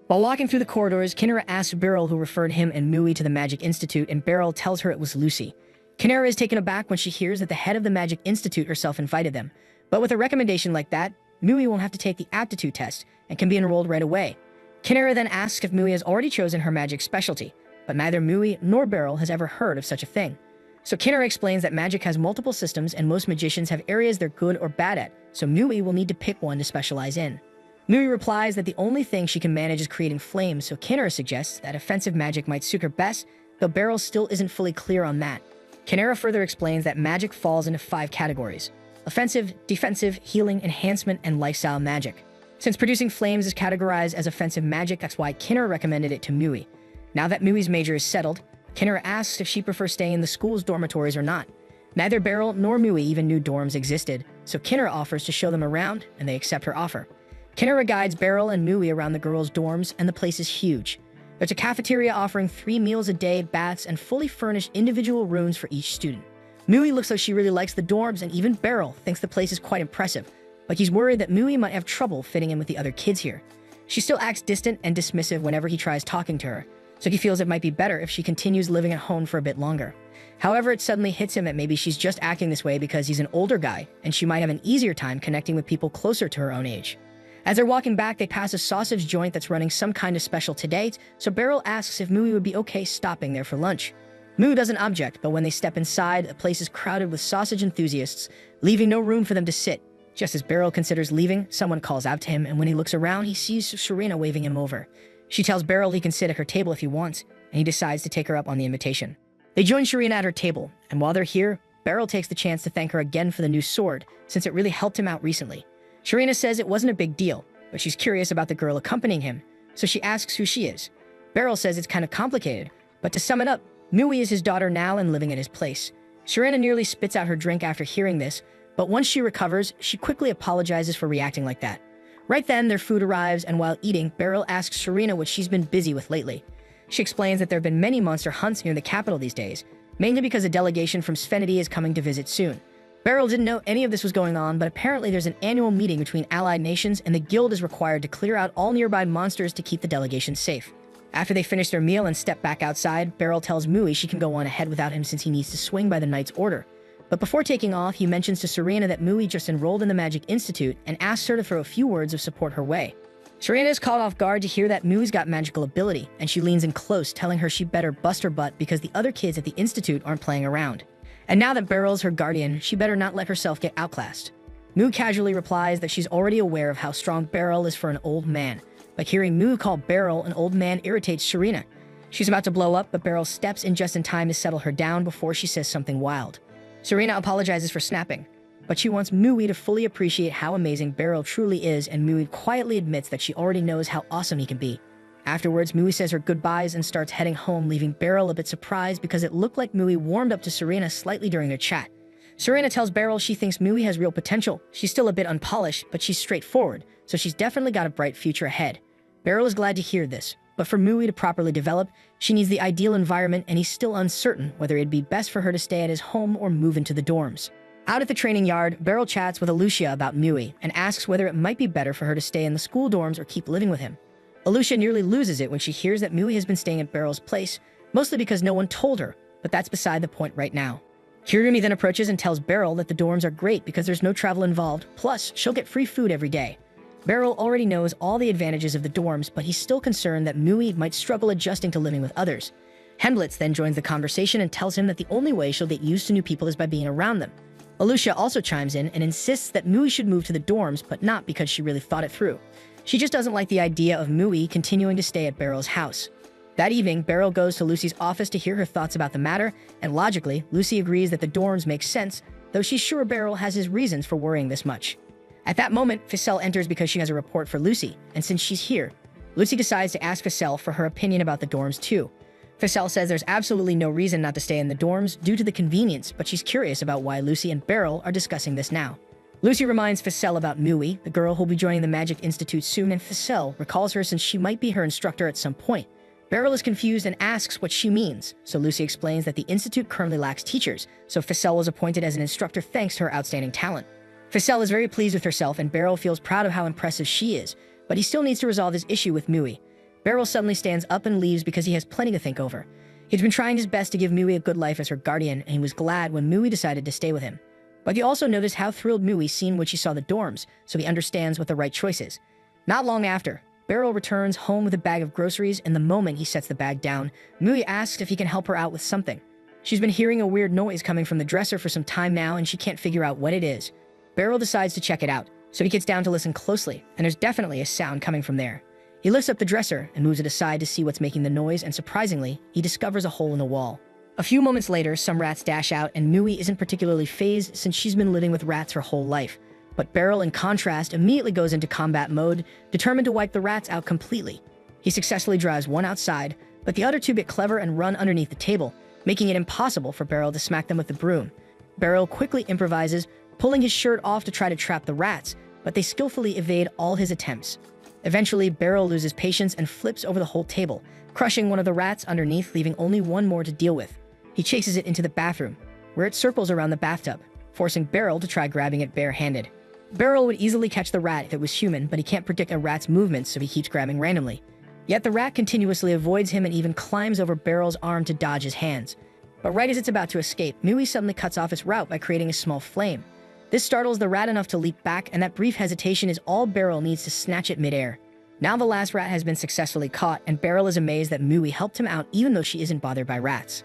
S1: While walking through the corridors, Kinera asks Beryl who referred him and Mui to the Magic Institute, and Beryl tells her it was Lucy. Kinera is taken aback when she hears that the head of the Magic Institute herself invited them. But with a recommendation like that, Mui won't have to take the aptitude test and can be enrolled right away. Kinera then asks if Mui has already chosen her magic specialty, but neither Mui nor Beryl has ever heard of such a thing. So Kinera explains that magic has multiple systems and most magicians have areas they're good or bad at, so Mui will need to pick one to specialize in. Mui replies that the only thing she can manage is creating flames, so Kinera suggests that offensive magic might suit her best, though Beryl still isn't fully clear on that. Kinera further explains that magic falls into 5 categories: offensive, defensive, healing, enhancement, and lifestyle magic. Since producing flames is categorized as offensive magic, that's why Kinera recommended it to Mui. Now that Mui's major is settled, Kinera asks if she prefers staying in the school's dormitories or not. Neither Beryl nor Mui even knew dorms existed, so Kinera offers to show them around, and they accept her offer. Kinera guides Beryl and Mui around the girls' dorms, and the place is huge. There's a cafeteria offering 3 meals a day, baths, and fully furnished individual rooms for each student. Mui looks like she really likes the dorms, and even Beryl thinks the place is quite impressive, but he's worried that Mui might have trouble fitting in with the other kids here. She still acts distant and dismissive whenever he tries talking to her, so he feels it might be better if she continues living at home for a bit longer. However, it suddenly hits him that maybe she's just acting this way because he's an older guy, and she might have an easier time connecting with people closer to her own age. As they're walking back, they pass a sausage joint that's running some kind of special today, so Beryl asks if Mui would be okay stopping there for lunch. Mui doesn't object, but when they step inside, the place is crowded with sausage enthusiasts, leaving no room for them to sit. Just as Beryl considers leaving, someone calls out to him, and when he looks around, he sees Serena waving him over. She tells Beryl he can sit at her table if he wants, and he decides to take her up on the invitation. They join Serena at her table, and while they're here, Beryl takes the chance to thank her again for the new sword, since it really helped him out recently. Serena says it wasn't a big deal, but she's curious about the girl accompanying him, so she asks who she is. Beryl says it's kind of complicated, but to sum it up, Mui is his daughter now and living at his place. Serena nearly spits out her drink after hearing this, but once she recovers, she quickly apologizes for reacting like that. Right then, their food arrives, and while eating, Beryl asks Serena what she's been busy with lately. She explains that there have been many monster hunts near the capital these days, mainly because a delegation from Sphenity is coming to visit soon. Beryl didn't know any of this was going on, but apparently there's an annual meeting between allied nations, and the guild is required to clear out all nearby monsters to keep the delegation safe. After they finish their meal and step back outside, Beryl tells Mui she can go on ahead without him since he needs to swing by the knight's order. But before taking off, he mentions to Serena that Mui just enrolled in the Magic Institute and asks her to throw a few words of support her way. Serena is caught off guard to hear that Mui's got magical ability, and she leans in close, telling her she better bust her butt because the other kids at the Institute aren't playing around. And now that Beryl's her guardian, she better not let herself get outclassed. Mui casually replies that she's already aware of how strong Beryl is for an old man, but hearing Mui call Beryl an old man irritates Serena. She's about to blow up, but Beryl steps in just in time to settle her down before she says something wild. Serena apologizes for snapping, but she wants Mui to fully appreciate how amazing Beryl truly is, and Mui quietly admits that she already knows how awesome he can be. Afterwards, Mui says her goodbyes and starts heading home, leaving Beryl a bit surprised because it looked like Mui warmed up to Serena slightly during their chat. Serena tells Beryl she thinks Mui has real potential. She's still a bit unpolished, but she's straightforward, so she's definitely got a bright future ahead. Beryl is glad to hear this, but for Mui to properly develop, she needs the ideal environment, and he's still uncertain whether it'd be best for her to stay at his home or move into the dorms. Out at the training yard, Beryl chats with Alucia about Mui and asks whether it might be better for her to stay in the school dorms or keep living with him. Alucia nearly loses it when she hears that Mui has been staying at Beryl's place, mostly because no one told her, but that's beside the point right now. Kirumi then approaches and tells Beryl that the dorms are great because there's no travel involved, plus she'll get free food every day. Beryl already knows all the advantages of the dorms, but he's still concerned that Mui might struggle adjusting to living with others. Hemblitz then joins the conversation and tells him that the only way she'll get used to new people is by being around them. Alucia also chimes in and insists that Mui should move to the dorms, but not because she really thought it through. She just doesn't like the idea of Mui continuing to stay at Beryl's house. That evening, Beryl goes to Lucy's office to hear her thoughts about the matter, and logically, Lucy agrees that the dorms make sense, though she's sure Beryl has his reasons for worrying this much. At that moment, Ficelle enters because she has a report for Lucy, and since she's here, Lucy decides to ask Ficelle for her opinion about the dorms too. Ficelle says there's absolutely no reason not to stay in the dorms due to the convenience, but she's curious about why Lucy and Beryl are discussing this now. Lucy reminds Ficelle about Mui, the girl who'll be joining the Magic Institute soon, and Ficelle recalls her since she might be her instructor at some point. Beryl is confused and asks what she means, so Lucy explains that the institute currently lacks teachers, so Ficelle was appointed as an instructor thanks to her outstanding talent. Ficelle is very pleased with herself, and Beryl feels proud of how impressive she is, but he still needs to resolve his issue with Mui. Beryl suddenly stands up and leaves because he has plenty to think over. He's been trying his best to give Mui a good life as her guardian, and he was glad when Mui decided to stay with him. But he also noticed how thrilled Mui seemed when she saw the dorms, so he understands what the right choice is. Not long after, Beryl returns home with a bag of groceries, and the moment he sets the bag down, Mui asks if he can help her out with something. She's been hearing a weird noise coming from the dresser for some time now, and she can't figure out what it is. Beryl decides to check it out, so he gets down to listen closely, and there's definitely a sound coming from there. He lifts up the dresser and moves it aside to see what's making the noise, and surprisingly, he discovers a hole in the wall. A few moments later, some rats dash out, and Mui isn't particularly fazed since she's been living with rats her whole life. But Beryl, in contrast, immediately goes into combat mode, determined to wipe the rats out completely. He successfully drives one outside, but the other two get clever and run underneath the table, making it impossible for Beryl to smack them with the broom. Beryl quickly improvises, pulling his shirt off to try to trap the rats, but they skillfully evade all his attempts. Eventually, Beryl loses patience and flips over the whole table, crushing one of the rats underneath, leaving only one more to deal with. He chases it into the bathroom, where it circles around the bathtub, forcing Beryl to try grabbing it barehanded. Beryl would easily catch the rat if it was human, but he can't predict a rat's movements, so he keeps grabbing randomly. Yet the rat continuously avoids him and even climbs over Beryl's arm to dodge his hands. But right as it's about to escape, Mui suddenly cuts off its route by creating a small flame. This startles the rat enough to leap back, and that brief hesitation is all Beryl needs to snatch it midair. Now the last rat has been successfully caught, and Beryl is amazed that Mui helped him out even though she isn't bothered by rats.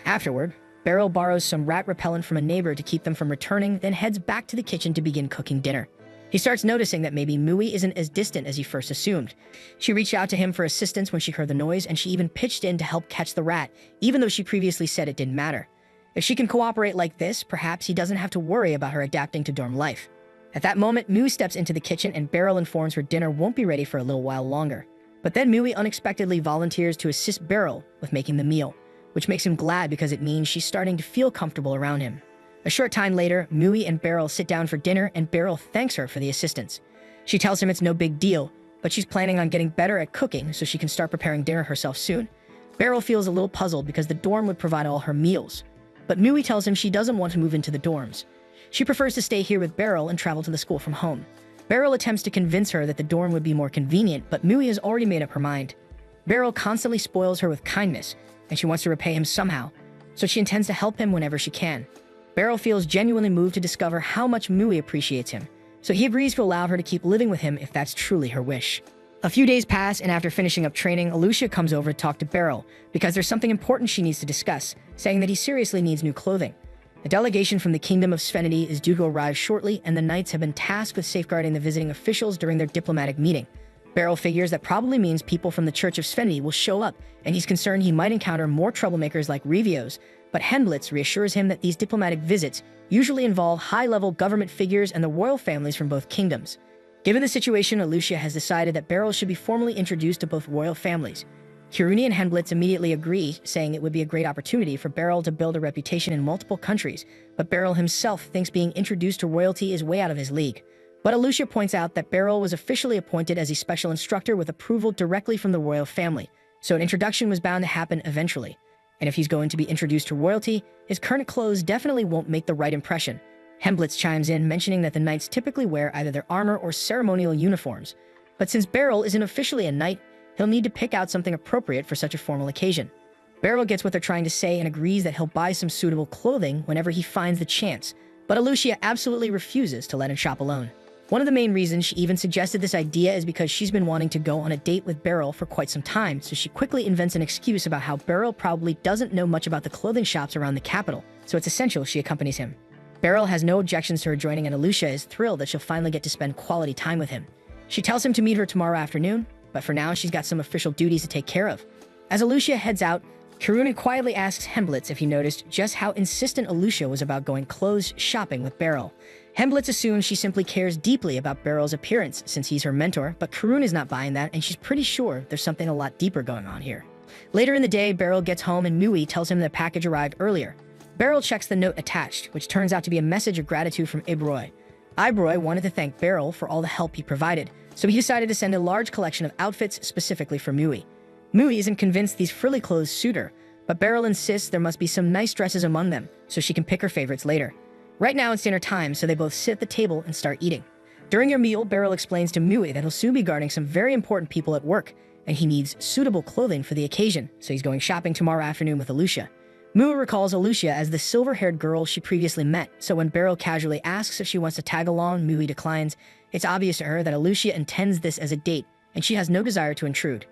S1: Afterward, Beryl borrows some rat repellent from a neighbor to keep them from returning, then heads back to the kitchen to begin cooking dinner. He starts noticing that maybe Mui isn't as distant as he first assumed. She reached out to him for assistance when she heard the noise, and she even pitched in to help catch the rat, even though she previously said it didn't matter. If she can cooperate like this, perhaps he doesn't have to worry about her adapting to dorm life. At that moment, Mui steps into the kitchen, and Beryl informs her dinner won't be ready for a little while longer. But then Mui unexpectedly volunteers to assist Beryl with making the meal, which makes him glad because it means she's starting to feel comfortable around him. A short time later, Mui and Beryl sit down for dinner, and Beryl thanks her for the assistance. She tells him it's no big deal, but she's planning on getting better at cooking so she can start preparing dinner herself soon. Beryl feels a little puzzled because the dorm would provide all her meals, but Mui tells him she doesn't want to move into the dorms. She prefers to stay here with Beryl and travel to the school from home. Beryl attempts to convince her that the dorm would be more convenient, but Mui has already made up her mind. Beryl constantly spoils her with kindness, and she wants to repay him somehow, so she intends to help him whenever she can. Beryl feels genuinely moved to discover how much Mui appreciates him, so he agrees to allow her to keep living with him if that's truly her wish. A few days pass, and after finishing up training, Alicia comes over to talk to Beryl because there's something important she needs to discuss, saying that he seriously needs new clothing. A delegation from the Kingdom of Sphenity is due to arrive shortly, and the Knights have been tasked with safeguarding the visiting officials during their diplomatic meeting. Beryl figures that probably means people from the Church of Sphenity will show up, and he's concerned he might encounter more troublemakers like Revios, but Henblitz reassures him that these diplomatic visits usually involve high-level government figures and the royal families from both kingdoms. Given the situation, Alicia has decided that Beryl should be formally introduced to both royal families. Kiruni and Henblitz immediately agree, saying it would be a great opportunity for Beryl to build a reputation in multiple countries, but Beryl himself thinks being introduced to royalty is way out of his league. But Alicia points out that Beryl was officially appointed as a special instructor with approval directly from the royal family, so an introduction was bound to happen eventually. And if he's going to be introduced to royalty, his current clothes definitely won't make the right impression. Henblitz chimes in, mentioning that the knights typically wear either their armor or ceremonial uniforms. But since Beryl isn't officially a knight, he'll need to pick out something appropriate for such a formal occasion. Beryl gets what they're trying to say and agrees that he'll buy some suitable clothing whenever he finds the chance, but Alicia absolutely refuses to let him shop alone. One of the main reasons she even suggested this idea is because she's been wanting to go on a date with Beryl for quite some time, so she quickly invents an excuse about how Beryl probably doesn't know much about the clothing shops around the capital, so it's essential she accompanies him. Beryl has no objections to her joining, and Alicia is thrilled that she'll finally get to spend quality time with him. She tells him to meet her tomorrow afternoon, but for now she's got some official duties to take care of. As Alicia heads out, Kiruni quietly asks Henblitz if he noticed just how insistent Alicia was about going clothes shopping with Beryl. Henblitz assumes she simply cares deeply about Beryl's appearance since he's her mentor, but Karun is not buying that, and she's pretty sure there's something a lot deeper going on here. Later in the day, Beryl gets home and Mui tells him the package arrived earlier. Beryl checks the note attached, which turns out to be a message of gratitude from Ibroy. Ibroy wanted to thank Beryl for all the help he provided, so he decided to send a large collection of outfits specifically for Mui. Mui isn't convinced these frilly clothes suit her, but Beryl insists there must be some nice dresses among them so she can pick her favorites later. Right now it's dinner time, so they both sit at the table and start eating. During their meal, Beryl explains to Mui that he'll soon be guarding some very important people at work, and he needs suitable clothing for the occasion, so he's going shopping tomorrow afternoon with Alucia. Mui recalls Alucia as the silver-haired girl she previously met, so when Beryl casually asks if she wants to tag along, Mui declines. It's obvious to her that Alucia intends this as a date, and she has no desire to intrude.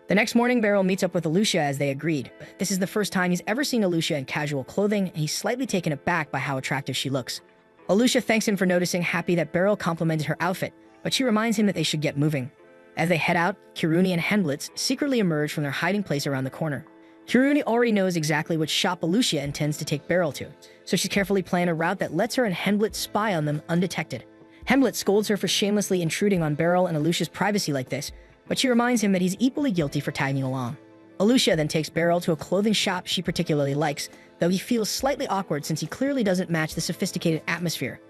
S1: The next morning, Beryl meets up with Alucia as they agreed. This is the first time he's ever seen Alucia in casual clothing, and he's slightly taken aback by how attractive she looks. Alucia thanks him for noticing, happy that Beryl complimented her outfit, but she reminds him that they should get moving. As they head out, Kiruni and Henblitz secretly emerge from their hiding place around the corner. Kiruni already knows exactly which shop Alucia intends to take Beryl to, so she's carefully planned a route that lets her and Henblitz spy on them undetected. Henblitz scolds her for shamelessly intruding on Beryl and Alucia's privacy like this, but she reminds him that he's equally guilty for tagging along. Alucia then takes Beryl to a clothing shop she particularly likes, though he feels slightly awkward since he clearly doesn't match the sophisticated atmosphere.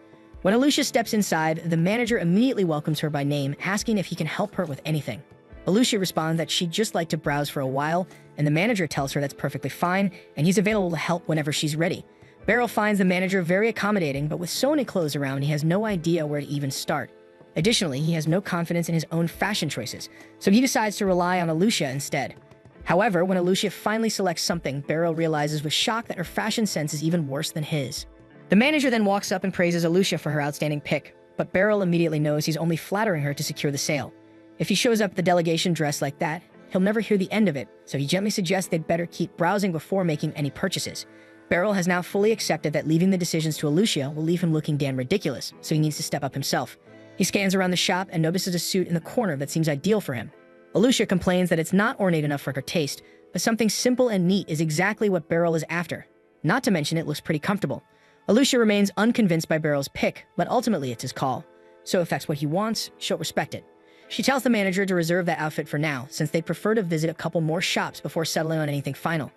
S1: When Alucia steps inside, the manager immediately welcomes her by name, asking if he can help her with anything. Alucia responds that she'd just like to browse for a while, and the manager tells her that's perfectly fine, and he's available to help whenever she's ready. Beryl finds the manager very accommodating, but with so many clothes around, he has no idea where to even start. Additionally, he has no confidence in his own fashion choices, so he decides to rely on Alucia instead. However, when Alucia finally selects something, Beryl realizes with shock that her fashion sense is even worse than his. The manager then walks up and praises Alucia for her outstanding pick, but Beryl immediately knows he's only flattering her to secure the sale. If he shows up at the delegation dressed like that, he'll never hear the end of it, so he gently suggests they'd better keep browsing before making any purchases. Beryl has now fully accepted that leaving the decisions to Alucia will leave him looking damn ridiculous, so he needs to step up himself. He scans around the shop and notices a suit in the corner that seems ideal for him. Alucia complains that it's not ornate enough for her taste, but something simple and neat is exactly what Beryl is after. Not to mention it looks pretty comfortable. Alucia remains unconvinced by Beryl's pick, but ultimately it's his call. So if that's what he wants, she'll respect it. She tells the manager to reserve that outfit for now, since they'd prefer to visit a couple more shops before settling on anything final.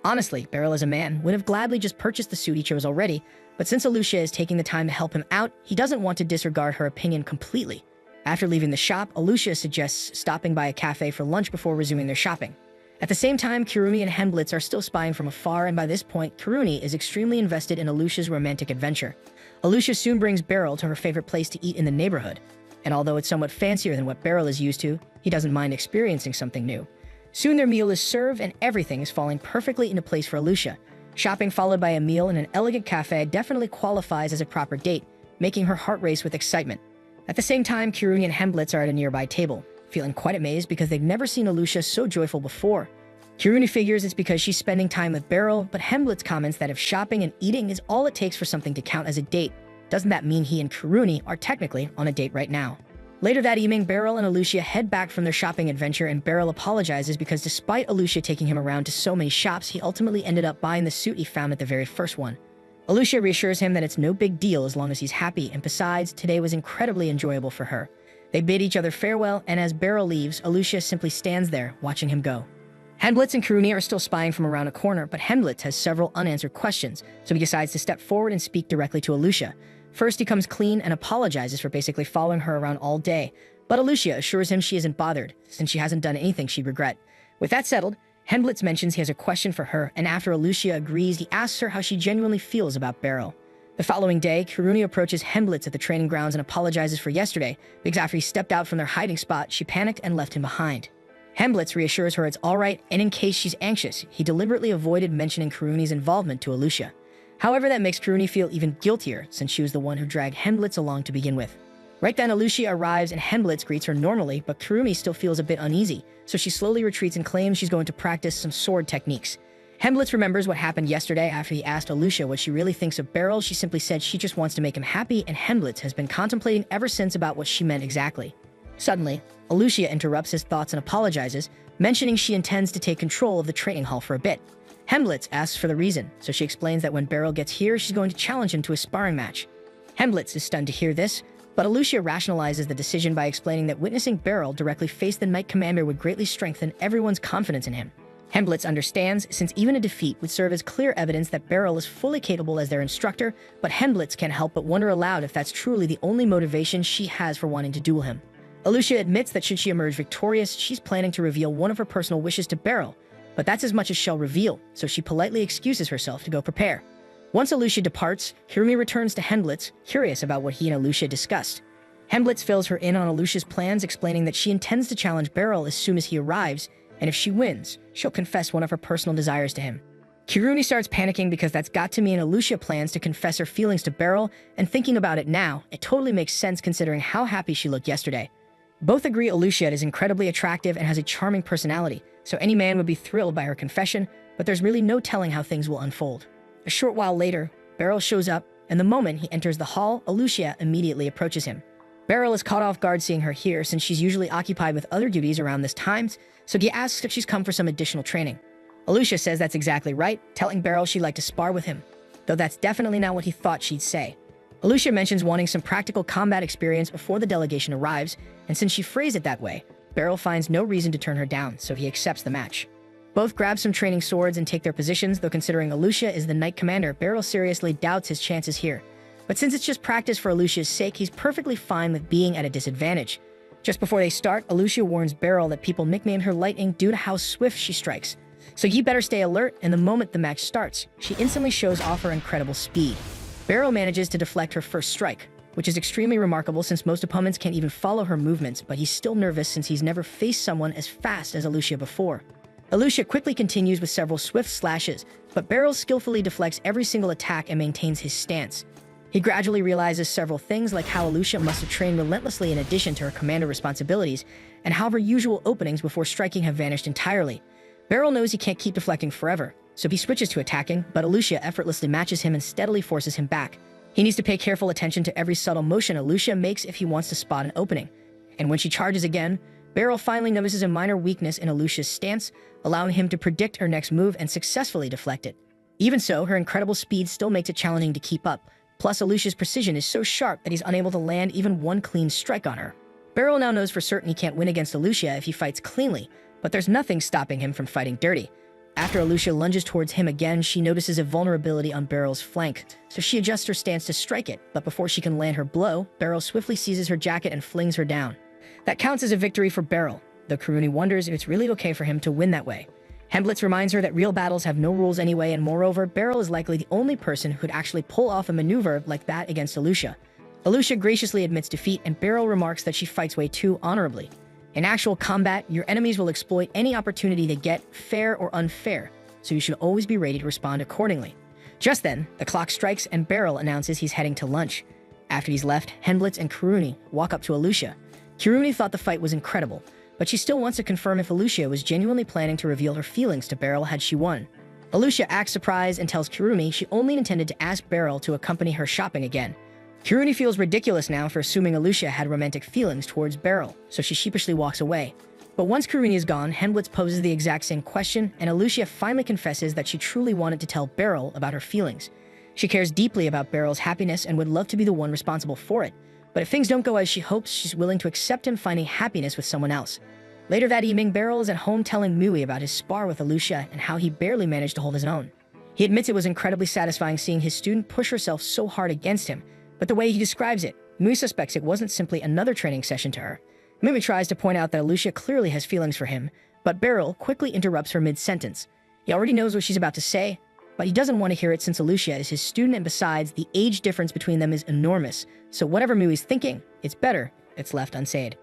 S1: Honestly, Beryl as a man would have gladly just purchased the suit he chose already, but since Alucia is taking the time to help him out, he doesn't want to disregard her opinion completely. After leaving the shop, Alucia suggests stopping by a cafe for lunch before resuming their shopping. At the same time, Kiruni and Henblitz are still spying from afar, and by this point, Kiruni is extremely invested in Alucia's romantic adventure. Alucia soon brings Beryl to her favorite place to eat in the neighborhood, and although it's somewhat fancier than what Beryl is used to, he doesn't mind experiencing something new. Soon their meal is served, and everything is falling perfectly into place for Alucia. Shopping followed by a meal in an elegant cafe definitely qualifies as a proper date, making her heart race with excitement. At the same time, Kiruni and Henblitz are at a nearby table, feeling quite amazed because they've never seen Alucia so joyful before. Kiruni figures it's because she's spending time with Beryl, but Henblitz comments that if shopping and eating is all it takes for something to count as a date, doesn't that mean he and Kiruni are technically on a date right now? Later that evening, Beryl and Alucia head back from their shopping adventure, and Beryl apologizes because despite Alucia taking him around to so many shops, he ultimately ended up buying the suit he found at the very first one. Alucia reassures him that it's no big deal as long as he's happy, and besides, today was incredibly enjoyable for her. They bid each other farewell, and as Beryl leaves, Alucia simply stands there, watching him go. Henblitz and Kiruni are still spying from around a corner, but Henblitz has several unanswered questions, so he decides to step forward and speak directly to Alucia. First, he comes clean and apologizes for basically following her around all day, but Alucia assures him she isn't bothered, since she hasn't done anything she'd regret. With that settled, Henblitz mentions he has a question for her, and after Alucia agrees, he asks her how she genuinely feels about Beryl. The following day, Kiruni approaches Henblitz at the training grounds and apologizes for yesterday, because after he stepped out from their hiding spot, she panicked and left him behind. Henblitz reassures her it's alright, and in case she's anxious, he deliberately avoided mentioning Kiruni's involvement to Alucia. However, that makes Kiruni feel even guiltier, since she was the one who dragged Henblitz along to begin with. Right then, Alucia arrives and Henblitz greets her normally, but Kiruni still feels a bit uneasy, so she slowly retreats and claims she's going to practice some sword techniques. Henblitz remembers what happened yesterday after he asked Alucia what she really thinks of Beryl. She simply said she just wants to make him happy, and Henblitz has been contemplating ever since about what she meant exactly. Suddenly, Alucia interrupts his thoughts and apologizes, mentioning she intends to take control of the training hall for a bit. Henblitz asks for the reason, so she explains that when Beryl gets here, she's going to challenge him to a sparring match. Henblitz is stunned to hear this, but Alucia rationalizes the decision by explaining that witnessing Beryl directly face the Knight Commander would greatly strengthen everyone's confidence in him. Henblitz understands, since even a defeat would serve as clear evidence that Beryl is fully capable as their instructor, but Henblitz can't help but wonder aloud if that's truly the only motivation she has for wanting to duel him. Alicia admits that should she emerge victorious, she's planning to reveal one of her personal wishes to Beryl, but that's as much as she'll reveal, so she politely excuses herself to go prepare. Once Alicia departs, Hirumi returns to Hemblitz, curious about what he and Alicia discussed. Hemblitz fills her in on Alicia's plans, explaining that she intends to challenge Beryl as soon as he arrives, and if she wins, she'll confess one of her personal desires to him. Kiruni starts panicking because that's got to mean Alicia plans to confess her feelings to Beryl, and thinking about it now, it totally makes sense considering how happy she looked yesterday. Both agree Alicia is incredibly attractive and has a charming personality, so any man would be thrilled by her confession, but there's really no telling how things will unfold. A short while later, Beryl shows up, and the moment he enters the hall, Alicia immediately approaches him. Beryl is caught off guard seeing her here since she's usually occupied with other duties around this time, so he asks if she's come for some additional training. Alicia says that's exactly right, telling Beryl she'd like to spar with him, though that's definitely not what he thought she'd say. Alicia mentions wanting some practical combat experience before the delegation arrives, and since she phrased it that way, Beryl finds no reason to turn her down, so he accepts the match. Both grab some training swords and take their positions, though considering Alicia is the knight commander, Beryl seriously doubts his chances here. But since it's just practice for Alicia's sake, he's perfectly fine with being at a disadvantage. Just before they start, Alicia warns Beryl that people nicknamed her Lightning due to how swift she strikes. So he better stay alert, and the moment the match starts, she instantly shows off her incredible speed. Beryl manages to deflect her first strike, which is extremely remarkable since most opponents can't even follow her movements, but he's still nervous since he's never faced someone as fast as Alicia before. Alicia quickly continues with several swift slashes, but Beryl skillfully deflects every single attack and maintains his stance. He gradually realizes several things like how Alicia must have trained relentlessly in addition to her commander responsibilities, and how her usual openings before striking have vanished entirely. Beryl knows he can't keep deflecting forever, so he switches to attacking, but Alicia effortlessly matches him and steadily forces him back. He needs to pay careful attention to every subtle motion Alicia makes if he wants to spot an opening. And when she charges again, Beryl finally notices a minor weakness in Alicia's stance, allowing him to predict her next move and successfully deflect it. Even so, her incredible speed still makes it challenging to keep up, plus Alicia's precision is so sharp that he's unable to land even one clean strike on her. Beryl now knows for certain he can't win against Alicia if he fights cleanly, but there's nothing stopping him from fighting dirty. After Alicia lunges towards him again, she notices a vulnerability on Beryl's flank, so she adjusts her stance to strike it, but before she can land her blow, Beryl swiftly seizes her jacket and flings her down. That counts as a victory for Beryl, though Kuruni wonders if it's really okay for him to win that way. Hemblitz reminds her that real battles have no rules anyway, and moreover, Beryl is likely the only person who'd actually pull off a maneuver like that against Alicia. Alicia graciously admits defeat, and Beryl remarks that she fights way too honorably. In actual combat, your enemies will exploit any opportunity they get, fair or unfair, so you should always be ready to respond accordingly. Just then, the clock strikes and Beryl announces he's heading to lunch. After he's left, Hemblitz and Kuruni walk up to Alicia. Kuruni thought the fight was incredible, but she still wants to confirm if Alicia was genuinely planning to reveal her feelings to Beryl had she won. Alicia acts surprised and tells Kurumi she only intended to ask Beryl to accompany her shopping again. Kuruni feels ridiculous now for assuming Alicia had romantic feelings towards Beryl, so she sheepishly walks away. But once Kuruni is gone, Hemblitz poses the exact same question, and Alicia finally confesses that she truly wanted to tell Beryl about her feelings. She cares deeply about Beryl's happiness and would love to be the one responsible for it, but if things don't go as she hopes, she's willing to accept him finding happiness with someone else. Later that evening, Beryl is at home telling Mui about his spar with Alicia and how he barely managed to hold his own. He admits it was incredibly satisfying seeing his student push herself so hard against him, but the way he describes it, Mui suspects it wasn't simply another training session to her. Mui tries to point out that Alicia clearly has feelings for him, but Beryl quickly interrupts her mid-sentence. He already knows what she's about to say, but he doesn't want to hear it since Alicia is his student, and besides, the age difference between them is enormous, so whatever Mui's thinking, it's better it's left unsaid.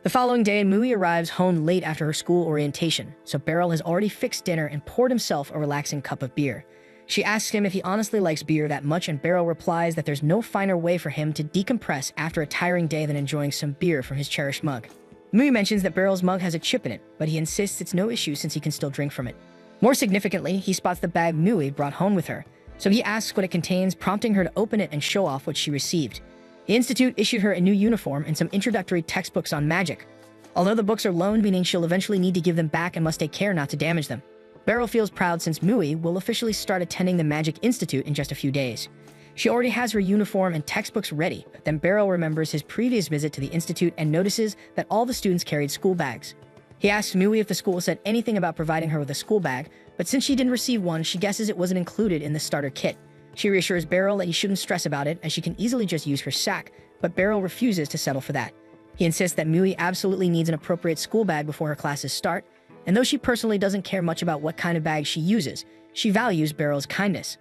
S1: The following day, Mui arrives home late after her school orientation, so Beryl has already fixed dinner and poured himself a relaxing cup of beer. She asks him if he honestly likes beer that much, and Beryl replies that there's no finer way for him to decompress after a tiring day than enjoying some beer from his cherished mug. Mui mentions that Beryl's mug has a chip in it, but he insists it's no issue since he can still drink from it. More significantly, he spots the bag Mui brought home with her, so he asks what it contains, prompting her to open it and show off what she received. The Institute issued her a new uniform and some introductory textbooks on magic. Although the books are loaned, meaning she'll eventually need to give them back and must take care not to damage them. Beryl feels proud since Mui will officially start attending the Magic Institute in just a few days. She already has her uniform and textbooks ready, but then Beryl remembers his previous visit to the Institute and notices that all the students carried school bags. He asks Mui if the school said anything about providing her with a school bag, but since she didn't receive one, she guesses it wasn't included in the starter kit. She reassures Beryl that he shouldn't stress about it, as she can easily just use her sack, but Beryl refuses to settle for that. He insists that Mui absolutely needs an appropriate school bag before her classes start, and though she personally doesn't care much about what kind of bag she uses, she values Beryl's kindness.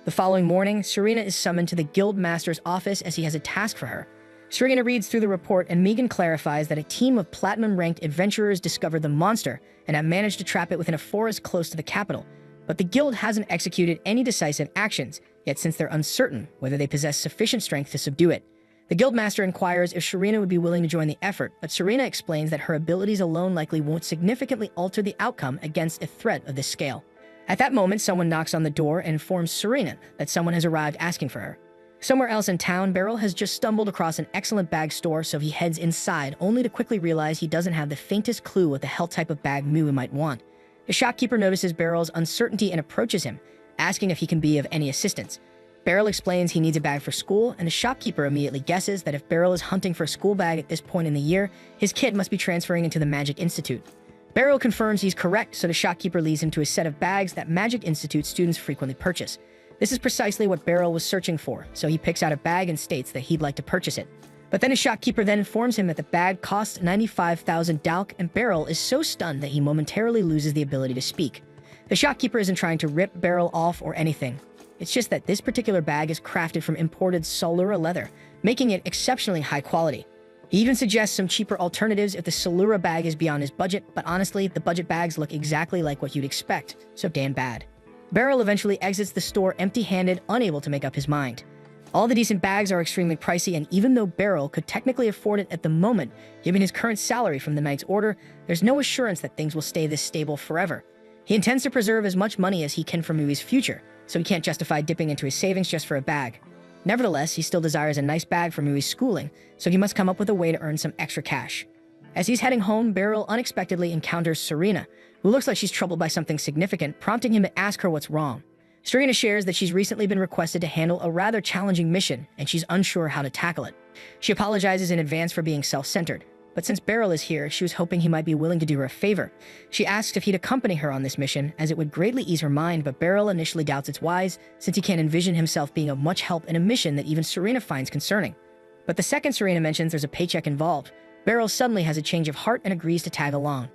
S1: The following morning, Serena is summoned to the guild master's office as he has a task for her. Serena reads through the report, and Megan clarifies that a team of platinum-ranked adventurers discovered the monster and have managed to trap it within a forest close to the capital. But the guild hasn't executed any decisive actions, yet since they're uncertain whether they possess sufficient strength to subdue it. The guildmaster inquires if Serena would be willing to join the effort, but Serena explains that her abilities alone likely won't significantly alter the outcome against a threat of this scale. At that moment, someone knocks on the door and informs Serena that someone has arrived asking for her. Somewhere else in town, Beryl has just stumbled across an excellent bag store, so he heads inside, only to quickly realize he doesn't have the faintest clue what the hell type of bag Mui might want. The shopkeeper notices Beryl's uncertainty and approaches him, asking if he can be of any assistance. Beryl explains he needs a bag for school, and the shopkeeper immediately guesses that if Beryl is hunting for a school bag at this point in the year, his kid must be transferring into the Magic Institute. Beryl confirms he's correct, so the shopkeeper leads him to a set of bags that Magic Institute students frequently purchase. This is precisely what Beryl was searching for, so he picks out a bag and states that he'd like to purchase it. But then the shopkeeper then informs him that the bag costs 95,000 dalk, and Beryl is so stunned that he momentarily loses the ability to speak. The shopkeeper isn't trying to rip Beryl off or anything. It's just that this particular bag is crafted from imported Solura leather, making it exceptionally high quality. He even suggests some cheaper alternatives if the Solura bag is beyond his budget, but honestly, the budget bags look exactly like what you'd expect, so damn bad. Beryl eventually exits the store empty-handed, unable to make up his mind. All the decent bags are extremely pricey, and even though Beryl could technically afford it at the moment, given his current salary from the Knight's Order, there's no assurance that things will stay this stable forever. He intends to preserve as much money as he can for Mui's future, so he can't justify dipping into his savings just for a bag. Nevertheless, he still desires a nice bag for Mui's schooling, so he must come up with a way to earn some extra cash. As he's heading home, Beryl unexpectedly encounters Serena, who looks like she's troubled by something significant, prompting him to ask her what's wrong. Serena shares that she's recently been requested to handle a rather challenging mission, and she's unsure how to tackle it. She apologizes in advance for being self-centered, but since Beryl is here, she was hoping he might be willing to do her a favor. She asks if he'd accompany her on this mission, as it would greatly ease her mind, but Beryl initially doubts it's wise, since he can't envision himself being of much help in a mission that even Serena finds concerning. But the second Serena mentions there's a paycheck involved, Beryl suddenly has a change of heart and agrees to tag along.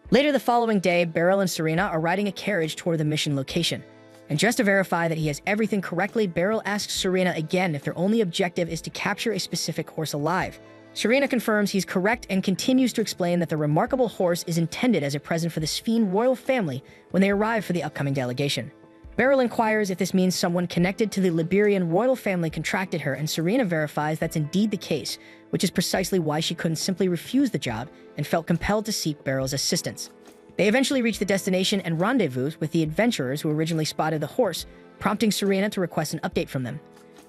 S1: Later the following day, Beryl and Serena are riding a carriage toward the mission location. And just to verify that he has everything correctly, Beryl asks Serena again if their only objective is to capture a specific horse alive. Serena confirms he's correct and continues to explain that the remarkable horse is intended as a present for the Sphene royal family when they arrive for the upcoming delegation. Beryl inquires if this means someone connected to the Liberian royal family contracted her, and Serena verifies that's indeed the case, which is precisely why she couldn't simply refuse the job and felt compelled to seek Beryl's assistance. They eventually reach the destination and rendezvous with the adventurers who originally spotted the horse, prompting Serena to request an update from them.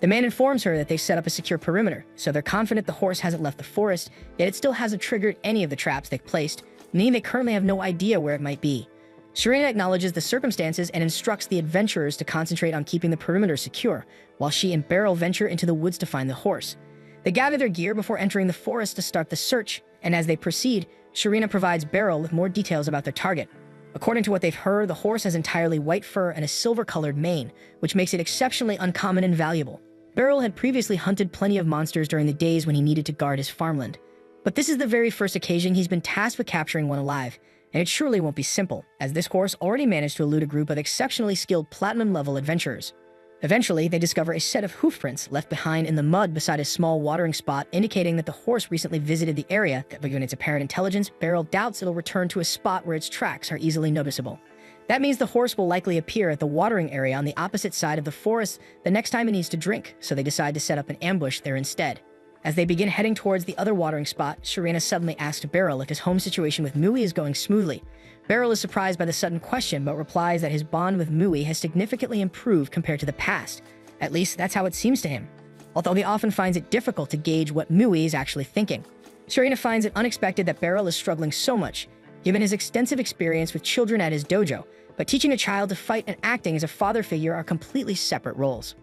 S1: The man informs her that they've set up a secure perimeter, so they're confident the horse hasn't left the forest, yet it still hasn't triggered any of the traps they've placed, meaning they currently have no idea where it might be. Serena acknowledges the circumstances and instructs the adventurers to concentrate on keeping the perimeter secure, while she and Beryl venture into the woods to find the horse. They gather their gear before entering the forest to start the search, and as they proceed, Serena provides Beryl with more details about their target. According to what they've heard, the horse has entirely white fur and a silver-colored mane, which makes it exceptionally uncommon and valuable. Beryl had previously hunted plenty of monsters during the days when he needed to guard his farmland. But this is the very first occasion he's been tasked with capturing one alive, and it surely won't be simple, as this horse already managed to elude a group of exceptionally skilled platinum-level adventurers. Eventually, they discover a set of hoof prints left behind in the mud beside a small watering spot, indicating that the horse recently visited the area, but given its apparent intelligence, Beryl doubts it'll return to a spot where its tracks are easily noticeable. That means the horse will likely appear at the watering area on the opposite side of the forest the next time it needs to drink, so they decide to set up an ambush there instead. As they begin heading towards the other watering spot, Serena suddenly asks Beryl if his home situation with Mui is going smoothly. Beryl is surprised by the sudden question, but replies that his bond with Mui has significantly improved compared to the past. At least, that's how it seems to him. Although he often finds it difficult to gauge what Mui is actually thinking. Serena finds it unexpected that Beryl is struggling so much, given his extensive experience with children at his dojo, but teaching a child to fight and acting as a father figure are completely separate roles.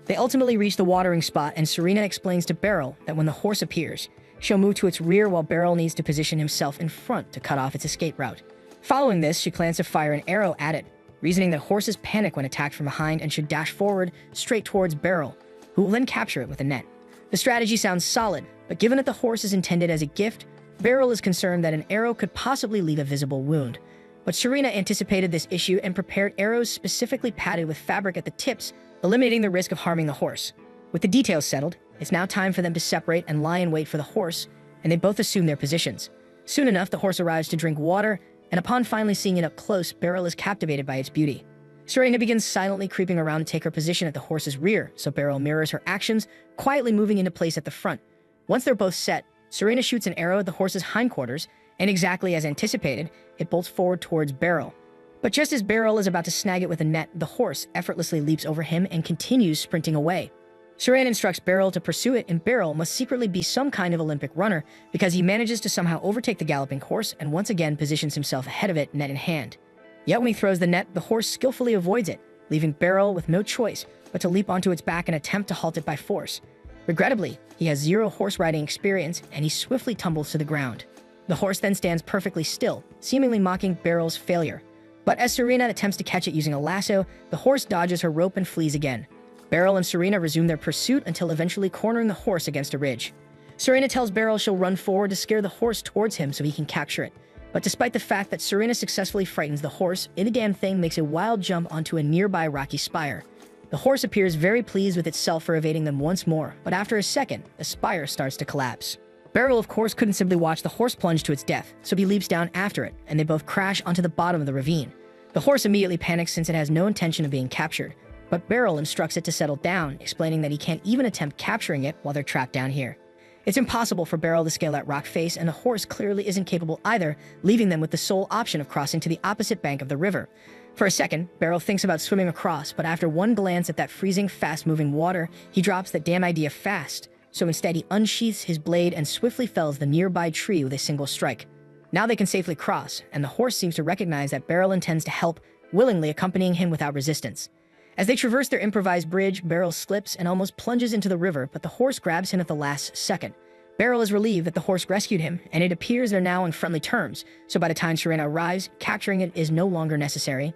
S1: They ultimately reach the watering spot, and Serena explains to Beryl that when the horse appears, she'll move to its rear while Beryl needs to position himself in front to cut off its escape route. Following this, she plans to fire an arrow at it, reasoning that horses panic when attacked from behind and should dash forward straight towards Beryl, who will then capture it with a net. The strategy sounds solid, but given that the horse is intended as a gift, Beryl is concerned that an arrow could possibly leave a visible wound. But Serena anticipated this issue and prepared arrows specifically padded with fabric at the tips, eliminating the risk of harming the horse. With the details settled, it's now time for them to separate and lie in wait for the horse, and they both assume their positions. Soon enough, the horse arrives to drink water, and upon finally seeing it up close, Beryl is captivated by its beauty. Serena begins silently creeping around to take her position at the horse's rear, so Beryl mirrors her actions, quietly moving into place at the front. Once they're both set, Serena shoots an arrow at the horse's hindquarters, and exactly as anticipated, it bolts forward towards Beryl. But just as Beryl is about to snag it with a net, the horse effortlessly leaps over him and continues sprinting away. Serena instructs Beryl to pursue it, and Beryl must secretly be some kind of Olympic runner because he manages to somehow overtake the galloping horse and once again positions himself ahead of it, net in hand. Yet when he throws the net, the horse skillfully avoids it, leaving Beryl with no choice but to leap onto its back and attempt to halt it by force. Regrettably, he has zero horse riding experience and he swiftly tumbles to the ground. The horse then stands perfectly still, seemingly mocking Beryl's failure. But as Serena attempts to catch it using a lasso, the horse dodges her rope and flees again. Beryl and Serena resume their pursuit until eventually cornering the horse against a ridge. Serena tells Beryl she'll run forward to scare the horse towards him so he can capture it. But despite the fact that Serena successfully frightens the horse, the damn thing makes a wild jump onto a nearby rocky spire. The horse appears very pleased with itself for evading them once more, but after a second, the spire starts to collapse. Beryl, of course, couldn't simply watch the horse plunge to its death, so he leaps down after it, and they both crash onto the bottom of the ravine. The horse immediately panics since it has no intention of being captured, but Beryl instructs it to settle down, explaining that he can't even attempt capturing it while they're trapped down here. It's impossible for Beryl to scale that rock face, and the horse clearly isn't capable either, leaving them with the sole option of crossing to the opposite bank of the river. For a second, Beryl thinks about swimming across, but after one glance at that freezing, fast-moving water, he drops that damn idea fast. So instead he unsheaths his blade and swiftly fells the nearby tree with a single strike. Now they can safely cross, and the horse seems to recognize that Beryl intends to help, willingly accompanying him without resistance. As they traverse their improvised bridge, Beryl slips and almost plunges into the river, but the horse grabs him at the last second. Beryl is relieved that the horse rescued him, and it appears they're now on friendly terms, so by the time Serena arrives, capturing it is no longer necessary.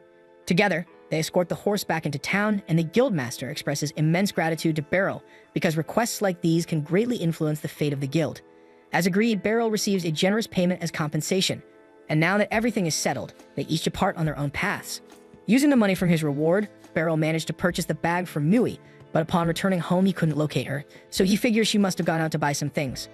S1: Together, they escort the horse back into town, and the guildmaster expresses immense gratitude to Beryl because requests like these can greatly influence the fate of the guild. As agreed, Beryl receives a generous payment as compensation, and now that everything is settled, they each depart on their own paths. Using the money from his reward, Beryl managed to purchase the bag for Mui, but upon returning home he couldn't locate her, so he figures she must have gone out to buy some things.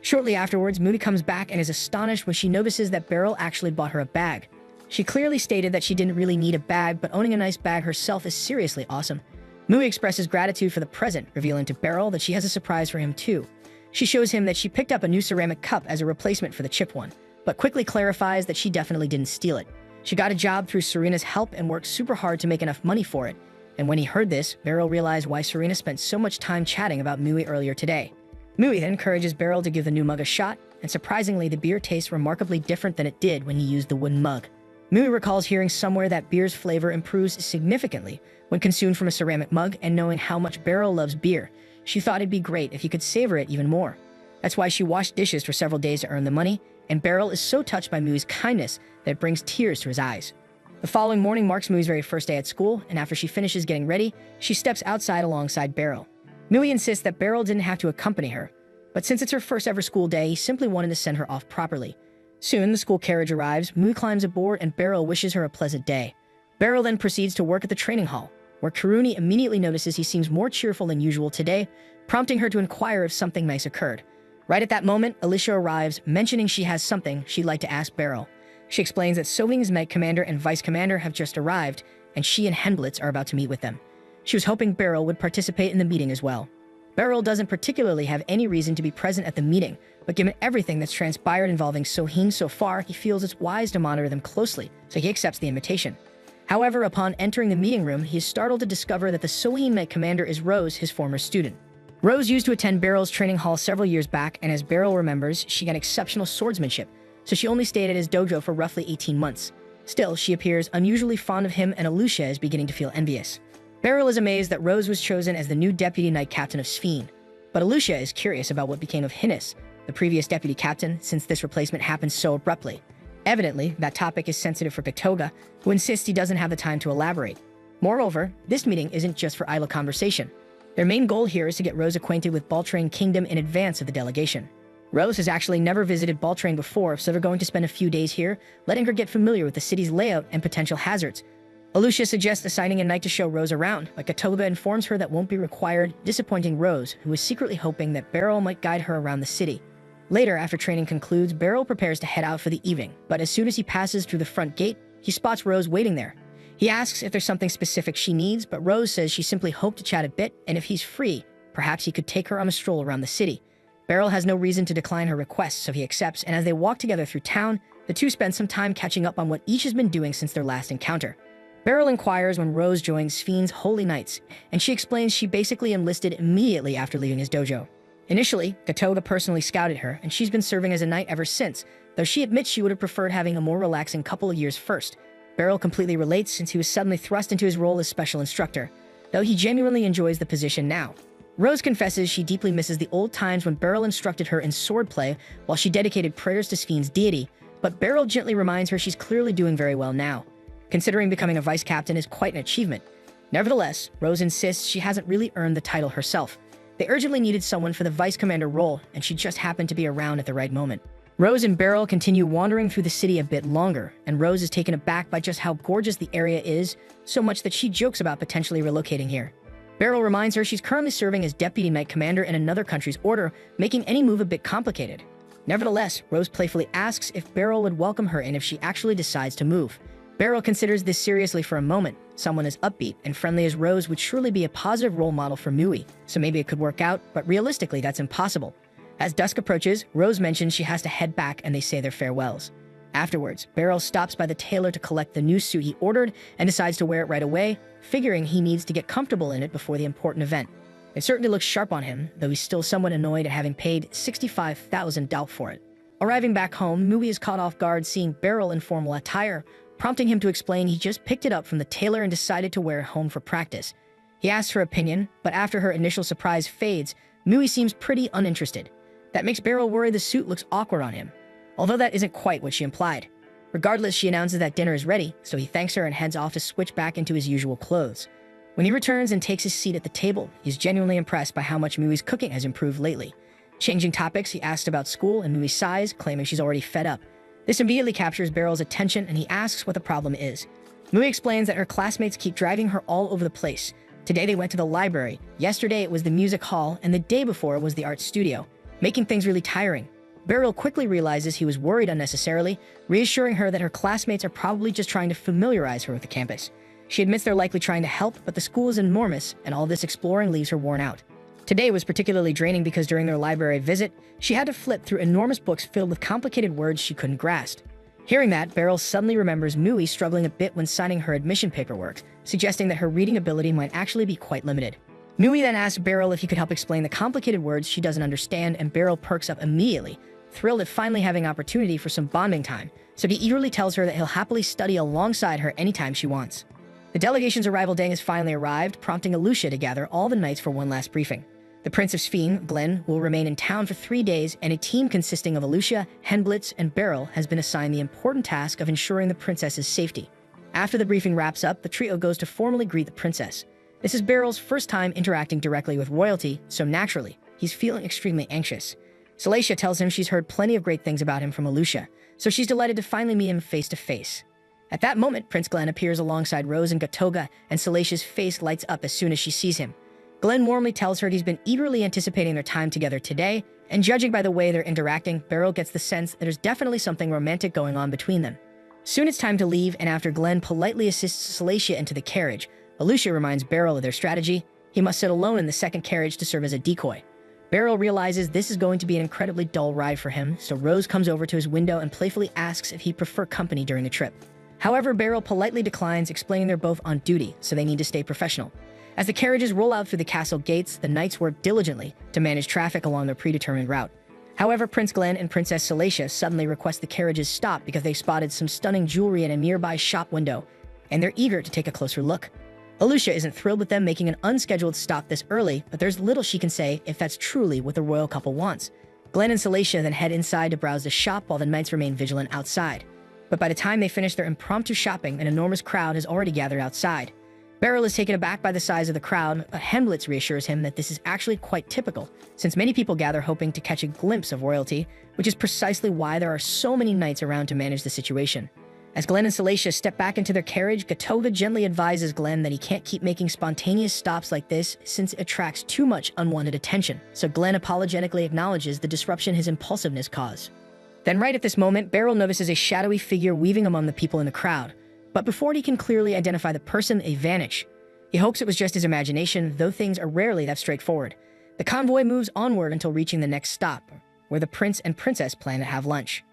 S1: Shortly afterwards, Mui comes back and is astonished when she notices that Beryl actually bought her a bag. She clearly stated that she didn't really need a bag, but owning a nice bag herself is seriously awesome. Mui expresses gratitude for the present, revealing to Beryl that she has a surprise for him too. She shows him that she picked up a new ceramic cup as a replacement for the chipped one, but quickly clarifies that she definitely didn't steal it. She got a job through Serena's help and worked super hard to make enough money for it. And when he heard this, Beryl realized why Serena spent so much time chatting about Mui earlier today. Mui then encourages Beryl to give the new mug a shot, and surprisingly, the beer tastes remarkably different than it did when he used the wooden mug. Mui recalls hearing somewhere that beer's flavor improves significantly when consumed from a ceramic mug, and knowing how much Beryl loves beer, she thought it'd be great if he could savor it even more. That's why she washed dishes for several days to earn the money, and Beryl is so touched by Mui's kindness that it brings tears to his eyes. The following morning marks Mui's very first day at school, and after she finishes getting ready, she steps outside alongside Beryl. Mui insists that Beryl didn't have to accompany her, but since it's her first ever school day, he simply wanted to send her off properly. Soon, the school carriage arrives, Mui climbs aboard, and Beryl wishes her a pleasant day. Beryl then proceeds to work at the training hall, where Karuni immediately notices he seems more cheerful than usual today, prompting her to inquire if something nice occurred. Right at that moment, Alicia arrives, mentioning she has something she'd like to ask Beryl. She explains that Sohing's Knight Commander and Vice Commander have just arrived, and she and Henblitz are about to meet with them. She was hoping Beryl would participate in the meeting as well. Beryl doesn't particularly have any reason to be present at the meeting, but given everything that's transpired involving Sohin so far, he feels it's wise to monitor them closely, so he accepts the invitation. However, upon entering the meeting room, he is startled to discover that the Sohin Knight Commander is Rose, his former student. Rose used to attend Beryl's training hall several years back, and as Beryl remembers, she got exceptional swordsmanship, so she only stayed at his dojo for roughly 18 months. Still, she appears unusually fond of him, and Alicia is beginning to feel envious. Beryl is amazed that Rose was chosen as the new deputy knight captain of Sphene, but Alicia is curious about what became of Hinnis, the previous deputy captain, since this replacement happened so abruptly. Evidently, that topic is sensitive for Pictoga, who insists he doesn't have the time to elaborate. Moreover, this meeting isn't just for idle conversation. Their main goal here is to get Rose acquainted with Baltrain Kingdom in advance of the delegation. Rose has actually never visited Baltrain before, so they're going to spend a few days here, letting her get familiar with the city's layout and potential hazards. Alucia suggests assigning a night to show Rose around, but Gatoga informs her that won't be required, disappointing Rose, who is secretly hoping that Beryl might guide her around the city. Later, after training concludes, Beryl prepares to head out for the evening, but as soon as he passes through the front gate, he spots Rose waiting there. He asks if there's something specific she needs, but Rose says she simply hoped to chat a bit, and if he's free, perhaps he could take her on a stroll around the city. Beryl has no reason to decline her request, so he accepts, and as they walk together through town, the two spend some time catching up on what each has been doing since their last encounter. Beryl inquires when Rose joins Sphyn's Holy Knights, and she explains she basically enlisted immediately after leaving his dojo. Initially, Gatoga personally scouted her, and she's been serving as a knight ever since, though she admits she would have preferred having a more relaxing couple of years first. Beryl completely relates since he was suddenly thrust into his role as special instructor, though he genuinely enjoys the position now. Rose confesses she deeply misses the old times when Beryl instructed her in swordplay while she dedicated prayers to Sphyn's deity, but Beryl gently reminds her she's clearly doing very well now, considering becoming a vice captain is quite an achievement. Nevertheless, Rose insists she hasn't really earned the title herself. They urgently needed someone for the vice commander role, and she just happened to be around at the right moment. Rose and Beryl continue wandering through the city a bit longer, and Rose is taken aback by just how gorgeous the area is, so much that she jokes about potentially relocating here. Beryl reminds her she's currently serving as deputy knight commander in another country's order, making any move a bit complicated. Nevertheless, Rose playfully asks if Beryl would welcome her in if she actually decides to move. Beryl considers this seriously for a moment. Someone as upbeat and friendly as Rose would surely be a positive role model for Mui, so maybe it could work out, but realistically that's impossible. As dusk approaches, Rose mentions she has to head back and they say their farewells. Afterwards, Beryl stops by the tailor to collect the new suit he ordered and decides to wear it right away, figuring he needs to get comfortable in it before the important event. It certainly looks sharp on him, though he's still somewhat annoyed at having paid 65,000 DAU for it. Arriving back home, Mui is caught off guard seeing Beryl in formal attire, prompting him to explain he just picked it up from the tailor and decided to wear it home for practice. He asks her opinion, but after her initial surprise fades, Mui seems pretty uninterested. That makes Beryl worry the suit looks awkward on him, although that isn't quite what she implied. Regardless, she announces that dinner is ready, so he thanks her and heads off to switch back into his usual clothes. When he returns and takes his seat at the table, he's genuinely impressed by how much Mui's cooking has improved lately. Changing topics, he asks about school, and Mui sighs, claiming she's already fed up. This immediately captures Beryl's attention, and he asks what the problem is. Mui explains that her classmates keep driving her all over the place. Today they went to the library, yesterday it was the music hall, and the day before it was the art studio, making things really tiring. Beryl quickly realizes he was worried unnecessarily, reassuring her that her classmates are probably just trying to familiarize her with the campus. She admits they're likely trying to help, but the school is enormous, and all this exploring leaves her worn out. Today was particularly draining because during their library visit, she had to flip through enormous books filled with complicated words she couldn't grasp. Hearing that, Beryl suddenly remembers Mui struggling a bit when signing her admission paperwork, suggesting that her reading ability might actually be quite limited. Mui then asks Beryl if he could help explain the complicated words she doesn't understand, and Beryl perks up immediately, thrilled at finally having opportunity for some bonding time, so he eagerly tells her that he'll happily study alongside her anytime she wants. The delegation's arrival day has finally arrived, prompting Alucia to gather all the knights for one last briefing. The Prince of Sphyn, Glenn, will remain in town for 3 days, and a team consisting of Alucia, Henblitz, and Beryl has been assigned the important task of ensuring the princess's safety. After the briefing wraps up, the trio goes to formally greet the princess. This is Beryl's first time interacting directly with royalty, so naturally, he's feeling extremely anxious. Salacia tells him she's heard plenty of great things about him from Alucia, so she's delighted to finally meet him face to face. At that moment, Prince Glenn appears alongside Rose and Gatoga, and Salacia's face lights up as soon as she sees him. Glenn warmly tells her he's been eagerly anticipating their time together today, and judging by the way they're interacting, Beryl gets the sense that there's definitely something romantic going on between them. Soon it's time to leave, and after Glenn politely assists Salacia into the carriage, Alucia reminds Beryl of their strategy. He must sit alone in the second carriage to serve as a decoy. Beryl realizes this is going to be an incredibly dull ride for him, so Rose comes over to his window and playfully asks if he'd prefer company during the trip. However, Beryl politely declines, explaining they're both on duty, so they need to stay professional. As the carriages roll out through the castle gates, the knights work diligently to manage traffic along their predetermined route. However, Prince Glenn and Princess Salacia suddenly request the carriages stop because they spotted some stunning jewelry in a nearby shop window, and they're eager to take a closer look. Alucia isn't thrilled with them making an unscheduled stop this early, but there's little she can say if that's truly what the royal couple wants. Glenn and Salacia then head inside to browse the shop while the knights remain vigilant outside. But by the time they finish their impromptu shopping, an enormous crowd has already gathered outside. Beryl is taken aback by the size of the crowd, but Hemblitz reassures him that this is actually quite typical, since many people gather hoping to catch a glimpse of royalty, which is precisely why there are so many knights around to manage the situation. As Glenn and Salacia step back into their carriage, Gatoga gently advises Glenn that he can't keep making spontaneous stops like this since it attracts too much unwanted attention, so Glenn apologetically acknowledges the disruption his impulsiveness caused. Then right at this moment, Beryl notices a shadowy figure weaving among the people in the crowd, but before he can clearly identify the person, they vanish. He hopes it was just his imagination, though things are rarely that straightforward. The convoy moves onward until reaching the next stop, where the prince and princess plan to have lunch.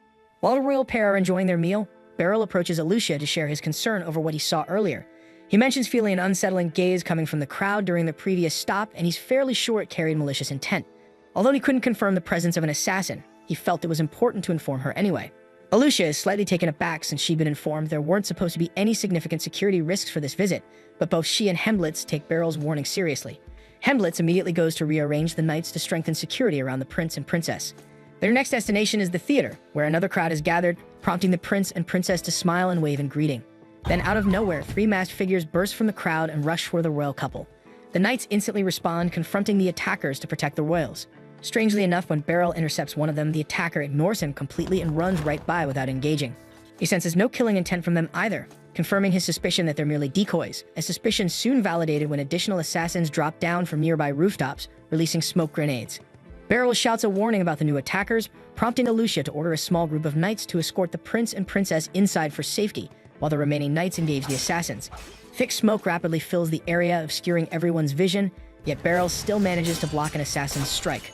S1: While the royal pair are enjoying their meal, Beryl approaches Alucia to share his concern over what he saw earlier. He mentions feeling an unsettling gaze coming from the crowd during the previous stop, and he's fairly sure it carried malicious intent. Although he couldn't confirm the presence of an assassin, he felt it was important to inform her anyway. Alucia is slightly taken aback since she'd been informed there weren't supposed to be any significant security risks for this visit, but both she and Hemblitz take Beryl's warning seriously. Hemblitz immediately goes to rearrange the knights to strengthen security around the prince and princess. Their next destination is the theater, where another crowd is gathered, prompting the prince and princess to smile and wave in greeting. Then out of nowhere, three masked figures burst from the crowd and rush toward the royal couple. The knights instantly respond, confronting the attackers to protect the royals. Strangely enough, when Beryl intercepts one of them, the attacker ignores him completely and runs right by without engaging. He senses no killing intent from them either, confirming his suspicion that they're merely decoys, a suspicion soon validated when additional assassins drop down from nearby rooftops, releasing smoke grenades. Beryl shouts a warning about the new attackers, prompting Alucia to order a small group of knights to escort the prince and princess inside for safety, while the remaining knights engage the assassins. Thick smoke rapidly fills the area, obscuring everyone's vision, yet Beryl still manages to block an assassin's strike.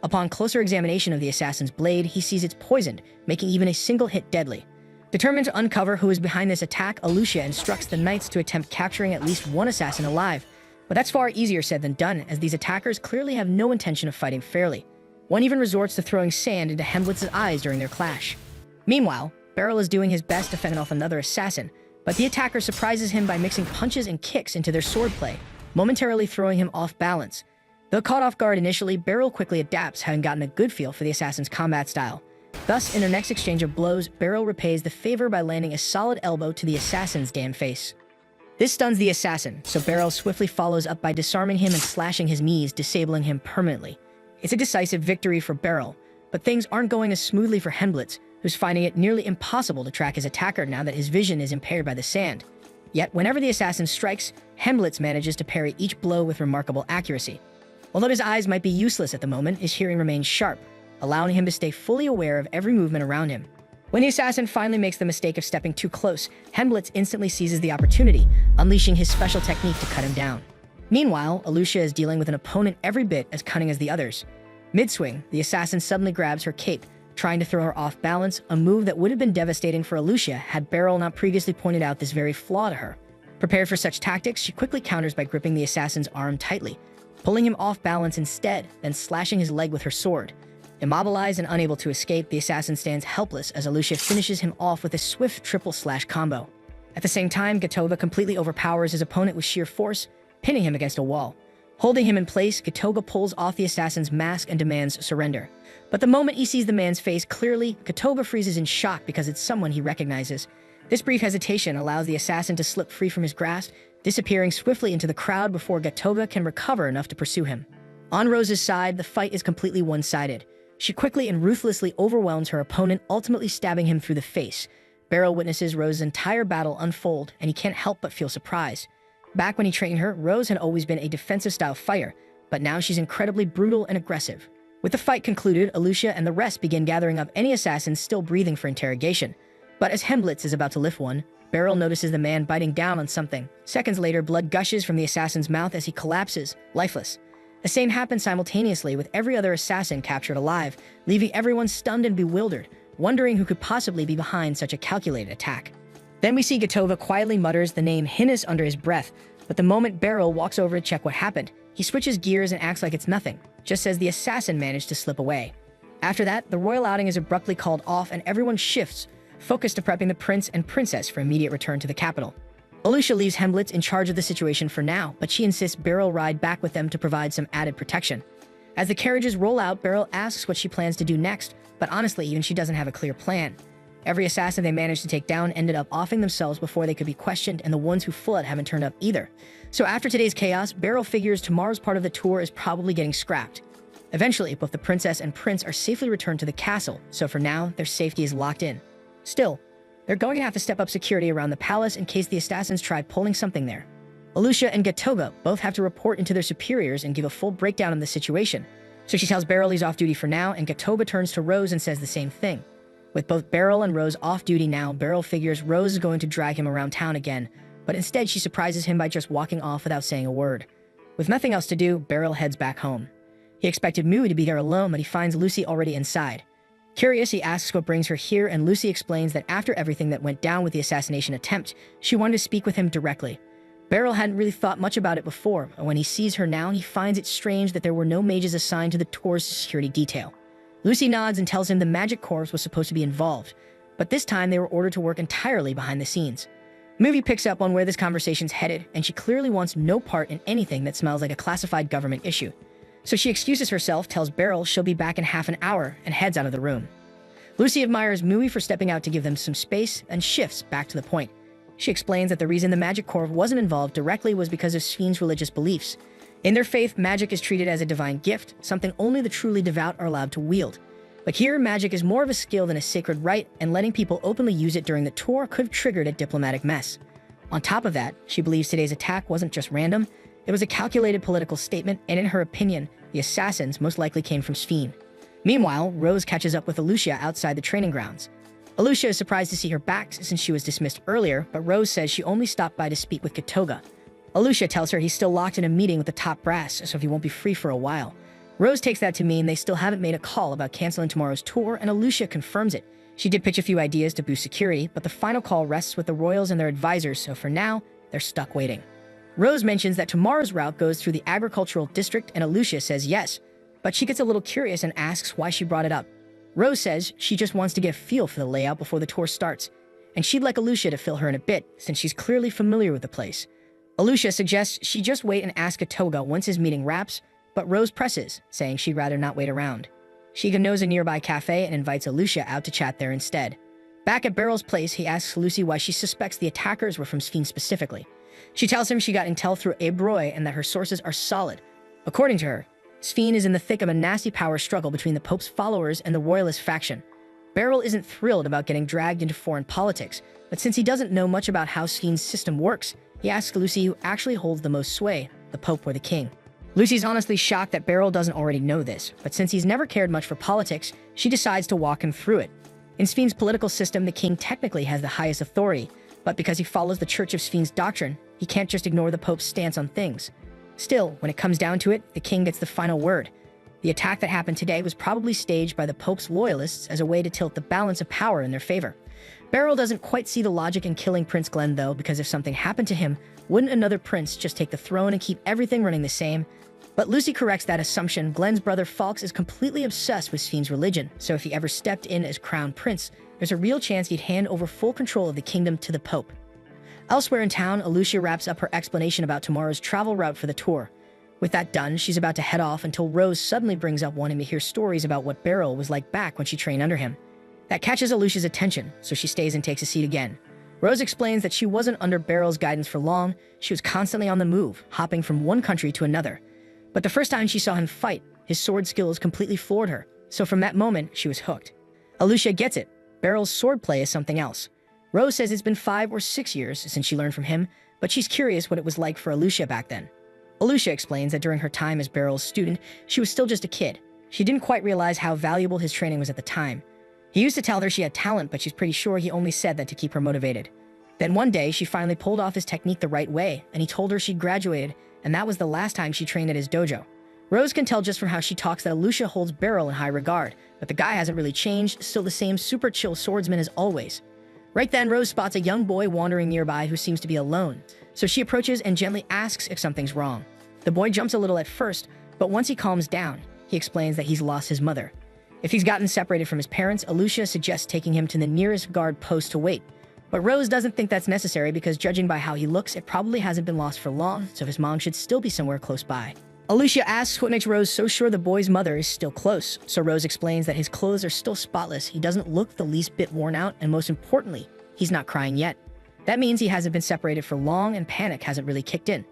S1: Upon closer examination of the assassin's blade, he sees it's poisoned, making even a single hit deadly. Determined to uncover who is behind this attack, Alucia instructs the knights to attempt capturing at least one assassin alive. But that's far easier said than done, as these attackers clearly have no intention of fighting fairly. One even resorts to throwing sand into Hemblitz's eyes during their clash. Meanwhile, Beryl is doing his best to fend off another assassin, but the attacker surprises him by mixing punches and kicks into their swordplay, momentarily throwing him off balance. Though caught off guard initially, Beryl quickly adapts, having gotten a good feel for the assassin's combat style. Thus, in their next exchange of blows, Beryl repays the favor by landing a solid elbow to the assassin's damn face. This stuns the assassin, so Beryl swiftly follows up by disarming him and slashing his knees, disabling him permanently. It's a decisive victory for Beryl, but things aren't going as smoothly for Hemblitz, who's finding it nearly impossible to track his attacker now that his vision is impaired by the sand. Yet, whenever the assassin strikes, Hemblitz manages to parry each blow with remarkable accuracy. Although his eyes might be useless at the moment, his hearing remains sharp, allowing him to stay fully aware of every movement around him. When the assassin finally makes the mistake of stepping too close, Hemblitz instantly seizes the opportunity, unleashing his special technique to cut him down. Meanwhile, Alucia is dealing with an opponent every bit as cunning as the others. Mid-swing, the assassin suddenly grabs her cape, trying to throw her off balance, a move that would have been devastating for Alucia had Beryl not previously pointed out this very flaw to her. Prepared for such tactics, she quickly counters by gripping the assassin's arm tightly, pulling him off balance instead, then slashing his leg with her sword. Immobilized and unable to escape, the assassin stands helpless as Alucia finishes him off with a swift triple slash combo. At the same time, Gatoga completely overpowers his opponent with sheer force, pinning him against a wall. Holding him in place, Gatoga pulls off the assassin's mask and demands surrender. But the moment he sees the man's face clearly, Gatoga freezes in shock because it's someone he recognizes. This brief hesitation allows the assassin to slip free from his grasp, disappearing swiftly into the crowd before Gatoga can recover enough to pursue him. On Rose's side, the fight is completely one-sided. She quickly and ruthlessly overwhelms her opponent, ultimately stabbing him through the face. Beryl witnesses Rose's entire battle unfold, and he can't help but feel surprised. Back when he trained her, Rose had always been a defensive-style fighter, but now she's incredibly brutal and aggressive. With the fight concluded, Alucia and the rest begin gathering up any assassins still breathing for interrogation. But as Hemblitz is about to lift one, Beryl notices the man biting down on something. Seconds later, blood gushes from the assassin's mouth as he collapses, lifeless. The same happens simultaneously with every other assassin captured alive, leaving everyone stunned and bewildered, wondering who could possibly be behind such a calculated attack. Then we see Gatoga quietly mutters the name Hinnis under his breath, but the moment Beryl walks over to check what happened, he switches gears and acts like it's nothing, just as the assassin managed to slip away. After that, the royal outing is abruptly called off and everyone shifts, focused to prepping the prince and princess for immediate return to the capital. Alucia leaves Hemblitz in charge of the situation for now, but she insists Beryl ride back with them to provide some added protection. As the carriages roll out, Beryl asks what she plans to do next, but honestly, even she doesn't have a clear plan. Every assassin they managed to take down ended up offing themselves before they could be questioned, and the ones who fled haven't turned up either. So after today's chaos, Beryl figures tomorrow's part of the tour is probably getting scrapped. Eventually, both the princess and prince are safely returned to the castle, so for now, their safety is locked in. Still, they're going to have to step up security around the palace in case the assassins try pulling something there. Alucia and Gatoga both have to report into their superiors and give a full breakdown of the situation. So she tells Beryl he's off duty for now, and Gatoga turns to Rose and says the same thing. With both Beryl and Rose off duty now, Beryl figures Rose is going to drag him around town again, but instead she surprises him by just walking off without saying a word. With nothing else to do, Beryl heads back home. He expected Mui to be there alone, but he finds Lucy already inside. Curious, he asks what brings her here, and Lucy explains that after everything that went down with the assassination attempt, she wanted to speak with him directly. Beryl hadn't really thought much about it before, but when he sees her now, he finds it strange that there were no mages assigned to the tour's security detail. Lucy nods and tells him the Magic Corps was supposed to be involved, but this time they were ordered to work entirely behind the scenes. Movie picks up on where this conversation's headed, and she clearly wants no part in anything that smells like a classified government issue. So she excuses herself, tells Beryl she'll be back in half an hour, and heads out of the room. Lucy admires Mui for stepping out to give them some space and shifts back to the point. She explains that the reason the Magic Corps wasn't involved directly was because of Sphène's religious beliefs. In their faith, magic is treated as a divine gift, something only the truly devout are allowed to wield. But here, magic is more of a skill than a sacred right, and letting people openly use it during the tour could have triggered a diplomatic mess. On top of that, she believes today's attack wasn't just random, it was a calculated political statement, and in her opinion, the assassins most likely came from Sphène. Meanwhile, Rose catches up with Alucia outside the training grounds. Alucia is surprised to see her back since she was dismissed earlier, but Rose says she only stopped by to speak with Gatoga. Alucia tells her he's still locked in a meeting with the top brass, so he won't be free for a while. Rose takes that to mean they still haven't made a call about canceling tomorrow's tour, and Alucia confirms it. She did pitch a few ideas to boost security, but the final call rests with the royals and their advisors, so for now, they're stuck waiting. Rose mentions that tomorrow's route goes through the agricultural district, and Alucia says yes, but she gets a little curious and asks why she brought it up. Rose says she just wants to get a feel for the layout before the tour starts, and she'd like Alucia to fill her in a bit, since she's clearly familiar with the place. Alucia suggests she just wait and ask Gatoga once his meeting wraps, but Rose presses, saying she'd rather not wait around. She knows a nearby cafe and invites Alucia out to chat there instead. Back at Beryl's place, he asks Lucy why she suspects the attackers were from Sphène specifically. She tells him she got intel through Abe Roy and that her sources are solid. According to her, Sphène is in the thick of a nasty power struggle between the Pope's followers and the Royalist faction. Beryl isn't thrilled about getting dragged into foreign politics, but since he doesn't know much about how Sphène's system works, he asks Lucy who actually holds the most sway, the Pope or the King. Lucy's honestly shocked that Beryl doesn't already know this, but since he's never cared much for politics, she decides to walk him through it. In Sphène's political system, the King technically has the highest authority, but because he follows the Church of Sphène's doctrine, he can't just ignore the Pope's stance on things. Still, when it comes down to it, the King gets the final word. The attack that happened today was probably staged by the Pope's loyalists as a way to tilt the balance of power in their favor. Beryl doesn't quite see the logic in killing Prince Glenn though, because if something happened to him, wouldn't another prince just take the throne and keep everything running the same? But Lucy corrects that assumption. Glenn's brother Fawkes is completely obsessed with Sphène's religion, so if he ever stepped in as crown prince, there's a real chance he'd hand over full control of the kingdom to the Pope. Elsewhere in town, Alucia wraps up her explanation about tomorrow's travel route for the tour. With that done, she's about to head off until Rose suddenly brings up wanting to hear stories about what Beryl was like back when she trained under him. That catches Alucia's attention, so she stays and takes a seat again. Rose explains that she wasn't under Beryl's guidance for long, she was constantly on the move, hopping from one country to another. But the first time she saw him fight, his sword skills completely floored her, so from that moment, she was hooked. Alucia gets it. Beryl's swordplay is something else. Rose says it's been 5 or 6 years since she learned from him, but she's curious what it was like for Alucia back then. Alucia explains that during her time as Beryl's student, she was still just a kid. She didn't quite realize how valuable his training was at the time. He used to tell her she had talent, but she's pretty sure he only said that to keep her motivated. Then one day, she finally pulled off his technique the right way, and he told her she'd graduated, and that was the last time she trained at his dojo. Rose can tell just from how she talks that Alucia holds Beryl in high regard, but the guy hasn't really changed, still the same super chill swordsman as always. Right then, Rose spots a young boy wandering nearby who seems to be alone, so she approaches and gently asks if something's wrong. The boy jumps a little at first, but once he calms down, he explains that he's lost his mother. If he's gotten separated from his parents, Alucia suggests taking him to the nearest guard post to wait. But Rose doesn't think that's necessary because judging by how he looks, it probably hasn't been lost for long, so his mom should still be somewhere close by. Alicia asks what makes Rose so sure the boy's mother is still close, so Rose explains that his clothes are still spotless, he doesn't look the least bit worn out, and most importantly, he's not crying yet. That means he hasn't been separated for long and panic hasn't really kicked in.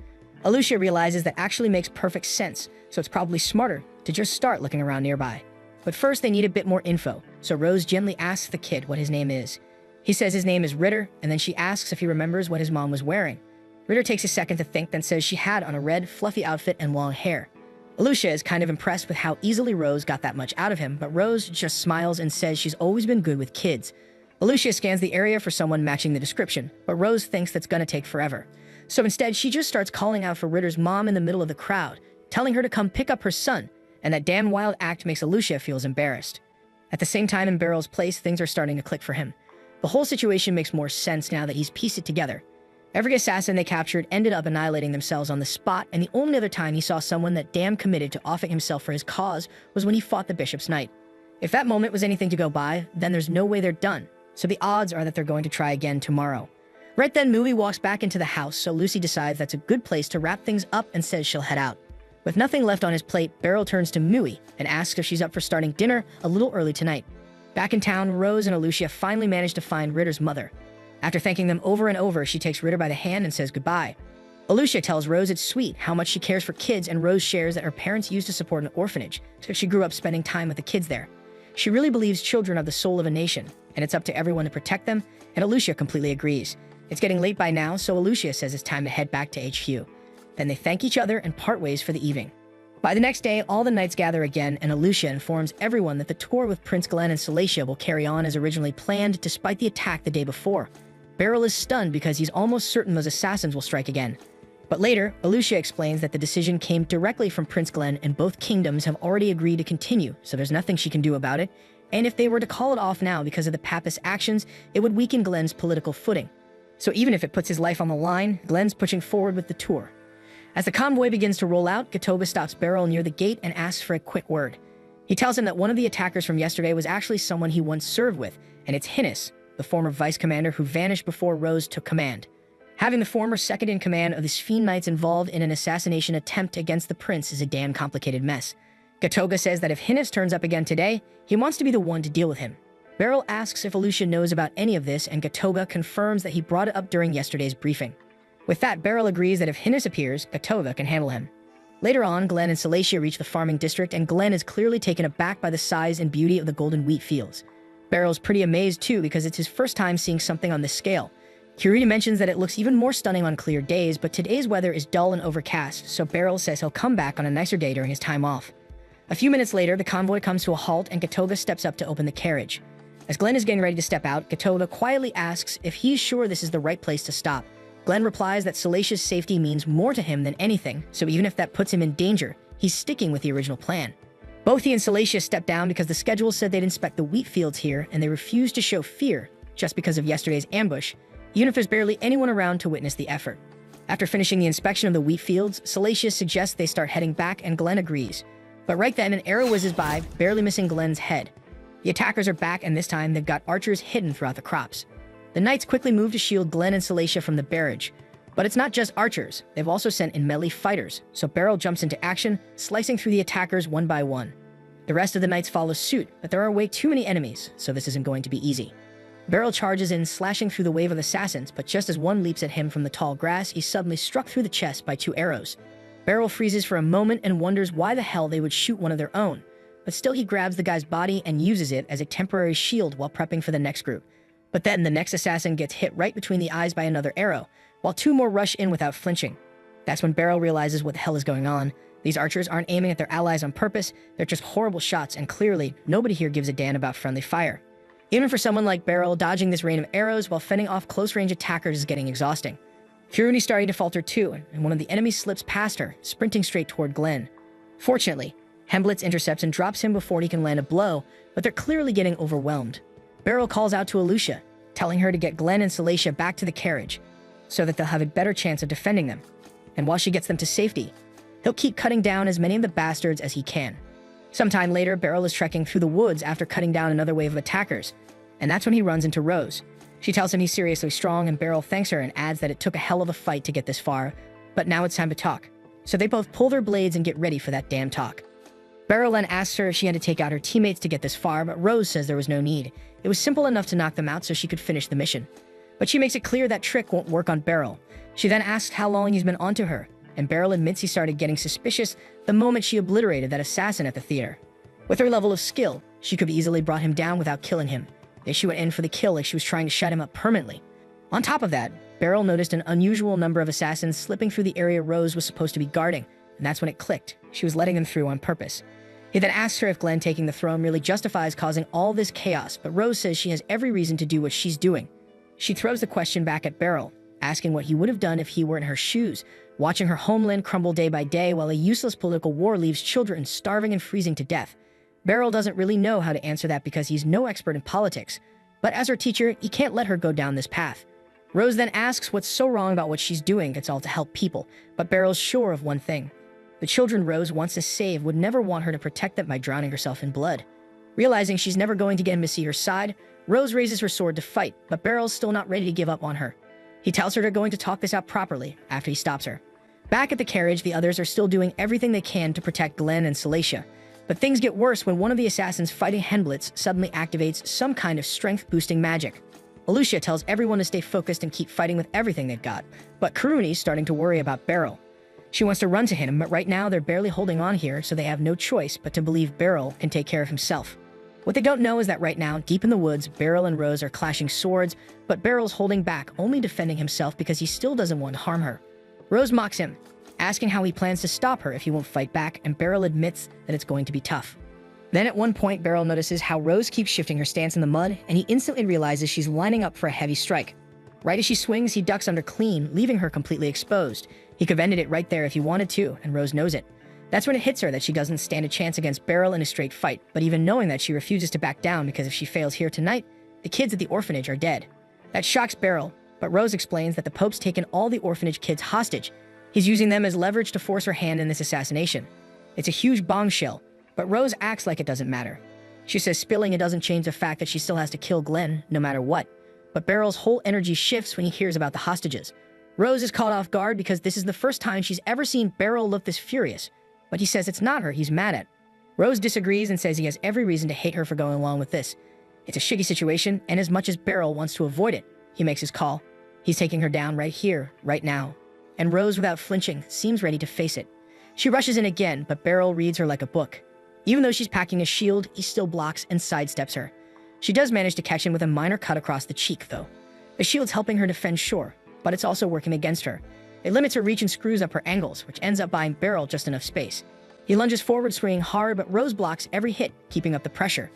S1: Alicia realizes that actually makes perfect sense, so it's probably smarter to just start looking around nearby. But first they need a bit more info, so Rose gently asks the kid what his name is. He says his name is Ritter, and then she asks if he remembers what his mom was wearing. Ritter takes a second to think, then says she had on a red, fluffy outfit and long hair. Alicia is kind of impressed with how easily Rose got that much out of him, but Rose just smiles and says she's always been good with kids. Alicia scans the area for someone matching the description, but Rose thinks that's gonna take forever. So instead, she just starts calling out for Ritter's mom in the middle of the crowd, telling her to come pick up her son, and that damn wild act makes Alicia feels embarrassed. At the same time in Beryl's place, things are starting to click for him. The whole situation makes more sense now that he's pieced it together. Every assassin they captured ended up annihilating themselves on the spot, and the only other time he saw someone that damn committed to offing himself for his cause was when he fought the Bishop's Knight. If that moment was anything to go by, then there's no way they're done, so the odds are that they're going to try again tomorrow. Right then, Mui walks back into the house, so Lucy decides that's a good place to wrap things up and says she'll head out. With nothing left on his plate, Beryl turns to Mui and asks if she's up for starting dinner a little early tonight. Back in town, Rose and Alicia finally manage to find Ritter's mother. After thanking them over and over, she takes Ritter by the hand and says goodbye. Alicia tells Rose it's sweet how much she cares for kids, and Rose shares that her parents used to support an orphanage, so she grew up spending time with the kids there. She really believes children are the soul of a nation, and it's up to everyone to protect them, and Alicia completely agrees. It's getting late by now, so Alicia says it's time to head back to HQ. Then they thank each other and part ways for the evening. By the next day, all the knights gather again, and Alicia informs everyone that the tour with Prince Glenn and Salacia will carry on as originally planned despite the attack the day before. Beryl is stunned because he's almost certain those assassins will strike again. But later, Alicia explains that the decision came directly from Prince Glenn and both kingdoms have already agreed to continue, so there's nothing she can do about it, and if they were to call it off now because of the Papist actions, it would weaken Glenn's political footing. So even if it puts his life on the line, Glenn's pushing forward with the tour. As the convoy begins to roll out, Gatoba stops Beryl near the gate and asks for a quick word. He tells him that one of the attackers from yesterday was actually someone he once served with, and it's Hinnis, the former vice commander who vanished before Rose took command. Having the former second-in-command of the Sphene Knights involved in an assassination attempt against the prince is a damn complicated mess. Gatoga says that if Hinnis turns up again today, he wants to be the one to deal with him. Beryl asks if Alicia knows about any of this, and Gatoga confirms that he brought it up during yesterday's briefing. With that, Beryl agrees that if Hinnis appears, Gatoga can handle him. Later on, Glenn and Salacia reach the farming district, and Glenn is clearly taken aback by the size and beauty of the golden wheat fields. Beryl's pretty amazed too because it's his first time seeing something on this scale. Kirita mentions that it looks even more stunning on clear days, but today's weather is dull and overcast, so Beryl says he'll come back on a nicer day during his time off. A few minutes later, the convoy comes to a halt and Gatoga steps up to open the carriage. As Glenn is getting ready to step out, Gatoga quietly asks if he's sure this is the right place to stop. Glenn replies that Salacia's safety means more to him than anything, so even if that puts him in danger, he's sticking with the original plan. Both he and Salacia step down because the schedule said they'd inspect the wheat fields here, and they refuse to show fear just because of yesterday's ambush, even if there's barely anyone around to witness the effort. After finishing the inspection of the wheat fields, Salacia suggests they start heading back, and Glenn agrees. But right then, an arrow whizzes by, barely missing Glenn's head. The attackers are back, and this time they've got archers hidden throughout the crops. The knights quickly move to shield Glenn and Salacia from the barrage. But it's not just archers, they've also sent in melee fighters, so Beryl jumps into action, slicing through the attackers one by one. The rest of the knights follow suit, but there are way too many enemies, so this isn't going to be easy. Beryl charges in, slashing through the wave of assassins, but just as one leaps at him from the tall grass, he's suddenly struck through the chest by 2 arrows. Beryl freezes for a moment and wonders why the hell they would shoot one of their own, but still he grabs the guy's body and uses it as a temporary shield while prepping for the next group. But then the next assassin gets hit right between the eyes by another arrow, while 2 more rush in without flinching. That's when Beryl realizes what the hell is going on. These archers aren't aiming at their allies on purpose, they're just horrible shots, and clearly, nobody here gives a damn about friendly fire. Even for someone like Beryl, dodging this rain of arrows while fending off close-range attackers is getting exhausting. Kiruni's starting to falter too, and one of the enemies slips past her, sprinting straight toward Glenn. Fortunately, Hemblitz intercepts and drops him before he can land a blow, but they're clearly getting overwhelmed. Beryl calls out to Alicia, telling her to get Glenn and Salacia back to the carriage, so that they'll have a better chance of defending them. And while she gets them to safety, he'll keep cutting down as many of the bastards as he can. Sometime later, Beryl is trekking through the woods after cutting down another wave of attackers, and that's when he runs into Rose. She tells him he's seriously strong, and Beryl thanks her and adds that it took a hell of a fight to get this far, but now it's time to talk. So they both pull their blades and get ready for that damn talk. Beryl then asks her if she had to take out her teammates to get this far, but Rose says there was no need. It was simple enough to knock them out so she could finish the mission. But she makes it clear that trick won't work on Beryl. She then asks how long he's been onto her, and Beryl admits he started getting suspicious the moment she obliterated that assassin at the theater. With her level of skill, she could have easily brought him down without killing him. Yet she went in for the kill like she was trying to shut him up permanently. On top of that, Beryl noticed an unusual number of assassins slipping through the area Rose was supposed to be guarding, and that's when it clicked. She was letting them through on purpose. He then asks her if Glenn taking the throne really justifies causing all this chaos, but Rose says she has every reason to do what she's doing. She throws the question back at Beryl, asking what he would have done if he were in her shoes, watching her homeland crumble day by day while a useless political war leaves children starving and freezing to death. Beryl doesn't really know how to answer that because he's no expert in politics, but as her teacher, he can't let her go down this path. Rose then asks what's so wrong about what she's doing. It's all to help people, but Beryl's sure of one thing. The children Rose wants to save would never want her to protect them by drowning herself in blood. Realizing she's never going to get him to see her side, Rose raises her sword to fight, but Beryl's still not ready to give up on her. He tells her they're going to talk this out properly after he stops her. Back at the carriage, the others are still doing everything they can to protect Glenn and Salacia. But things get worse when one of the assassins fighting Henblitz suddenly activates some kind of strength-boosting magic. Alucia tells everyone to stay focused and keep fighting with everything they've got, but Karuni's starting to worry about Beryl. She wants to run to him, but right now they're barely holding on here, so they have no choice but to believe Beryl can take care of himself. What they don't know is that right now, deep in the woods, Beryl and Rose are clashing swords, but Beryl's holding back, only defending himself because he still doesn't want to harm her. Rose mocks him, asking how he plans to stop her if he won't fight back, and Beryl admits that it's going to be tough. Then at one point, Beryl notices how Rose keeps shifting her stance in the mud, and he instantly realizes she's lining up for a heavy strike. Right as she swings, he ducks under clean, leaving her completely exposed. He could have ended it right there if he wanted to, and Rose knows it. That's when it hits her that she doesn't stand a chance against Beryl in a straight fight, but even knowing that, she refuses to back down because if she fails here tonight, the kids at the orphanage are dead. That shocks Beryl, but Rose explains that the Pope's taken all the orphanage kids hostage. He's using them as leverage to force her hand in this assassination. It's a huge bombshell, but Rose acts like it doesn't matter. She says spilling it doesn't change the fact that she still has to kill Glenn, no matter what. But Beryl's whole energy shifts when he hears about the hostages. Rose is caught off guard because this is the first time she's ever seen Beryl look this furious, but he says it's not her he's mad at. Rose disagrees and says he has every reason to hate her for going along with this. It's a shitty situation, and as much as Beryl wants to avoid it, he makes his call. He's taking her down right here, right now. And Rose, without flinching, seems ready to face it. She rushes in again, but Beryl reads her like a book. Even though she's packing a shield, he still blocks and sidesteps her. She does manage to catch him with a minor cut across the cheek, though. The shield's helping her defend sure, but it's also working against her. It limits her reach and screws up her angles, which ends up buying Beryl just enough space. He lunges forward, swinging hard, but Rose blocks every hit, keeping up the pressure.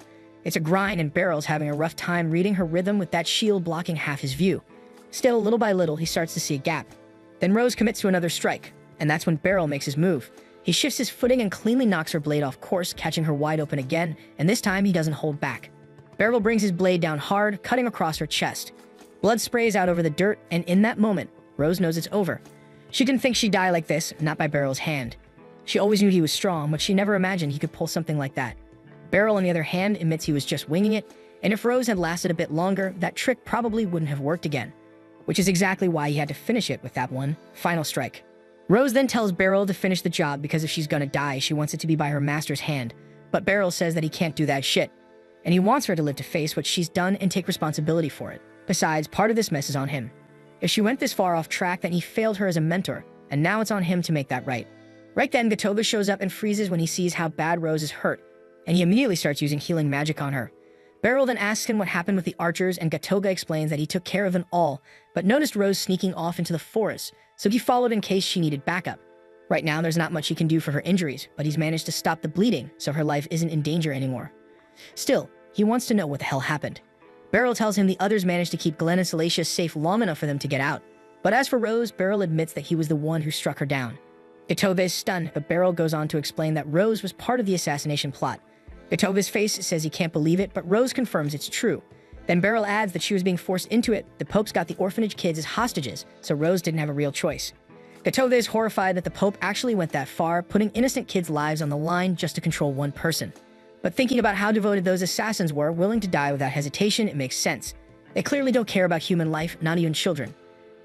S1: It's a grind, and Beryl's having a rough time reading her rhythm with that shield blocking half his view. Still, little by little, he starts to see a gap. Then Rose commits to another strike, and that's when Beryl makes his move. He shifts his footing and cleanly knocks her blade off course, catching her wide open again, and this time he doesn't hold back. Beryl brings his blade down hard, cutting across her chest. Blood sprays out over the dirt, and in that moment, Rose knows it's over. She didn't think she'd die like this, not by Beryl's hand. She always knew he was strong, but she never imagined he could pull something like that. Beryl, on the other hand, admits he was just winging it, and if Rose had lasted a bit longer, that trick probably wouldn't have worked again. Which is exactly why he had to finish it with that one final strike. Rose then tells Beryl to finish the job because if she's gonna die, she wants it to be by her master's hand. But Beryl says that he can't do that shit, and he wants her to live to face what she's done and take responsibility for it. Besides, part of this mess is on him. If she went this far off track, then he failed her as a mentor, and now it's on him to make that right. Right then, Gatova shows up and freezes when he sees how bad Rose is hurt, and he immediately starts using healing magic on her. Beryl then asks him what happened with the archers, and Gatoga explains that he took care of them all, but noticed Rose sneaking off into the forest, so he followed in case she needed backup. Right now, there's not much he can do for her injuries, but he's managed to stop the bleeding, so her life isn't in danger anymore. Still, he wants to know what the hell happened. Beryl tells him the others managed to keep Glenn and Salacia safe long enough for them to get out. But as for Rose, Beryl admits that he was the one who struck her down. Gatova is stunned, but Beryl goes on to explain that Rose was part of the assassination plot. Gatova's face says he can't believe it, but Rose confirms it's true. Then Beryl adds that she was being forced into it. The Pope's got the orphanage kids as hostages, so Rose didn't have a real choice. Gatova is horrified that the Pope actually went that far, putting innocent kids' lives on the line just to control one person. But thinking about how devoted those assassins were, willing to die without hesitation, it makes sense. They clearly don't care about human life, not even children.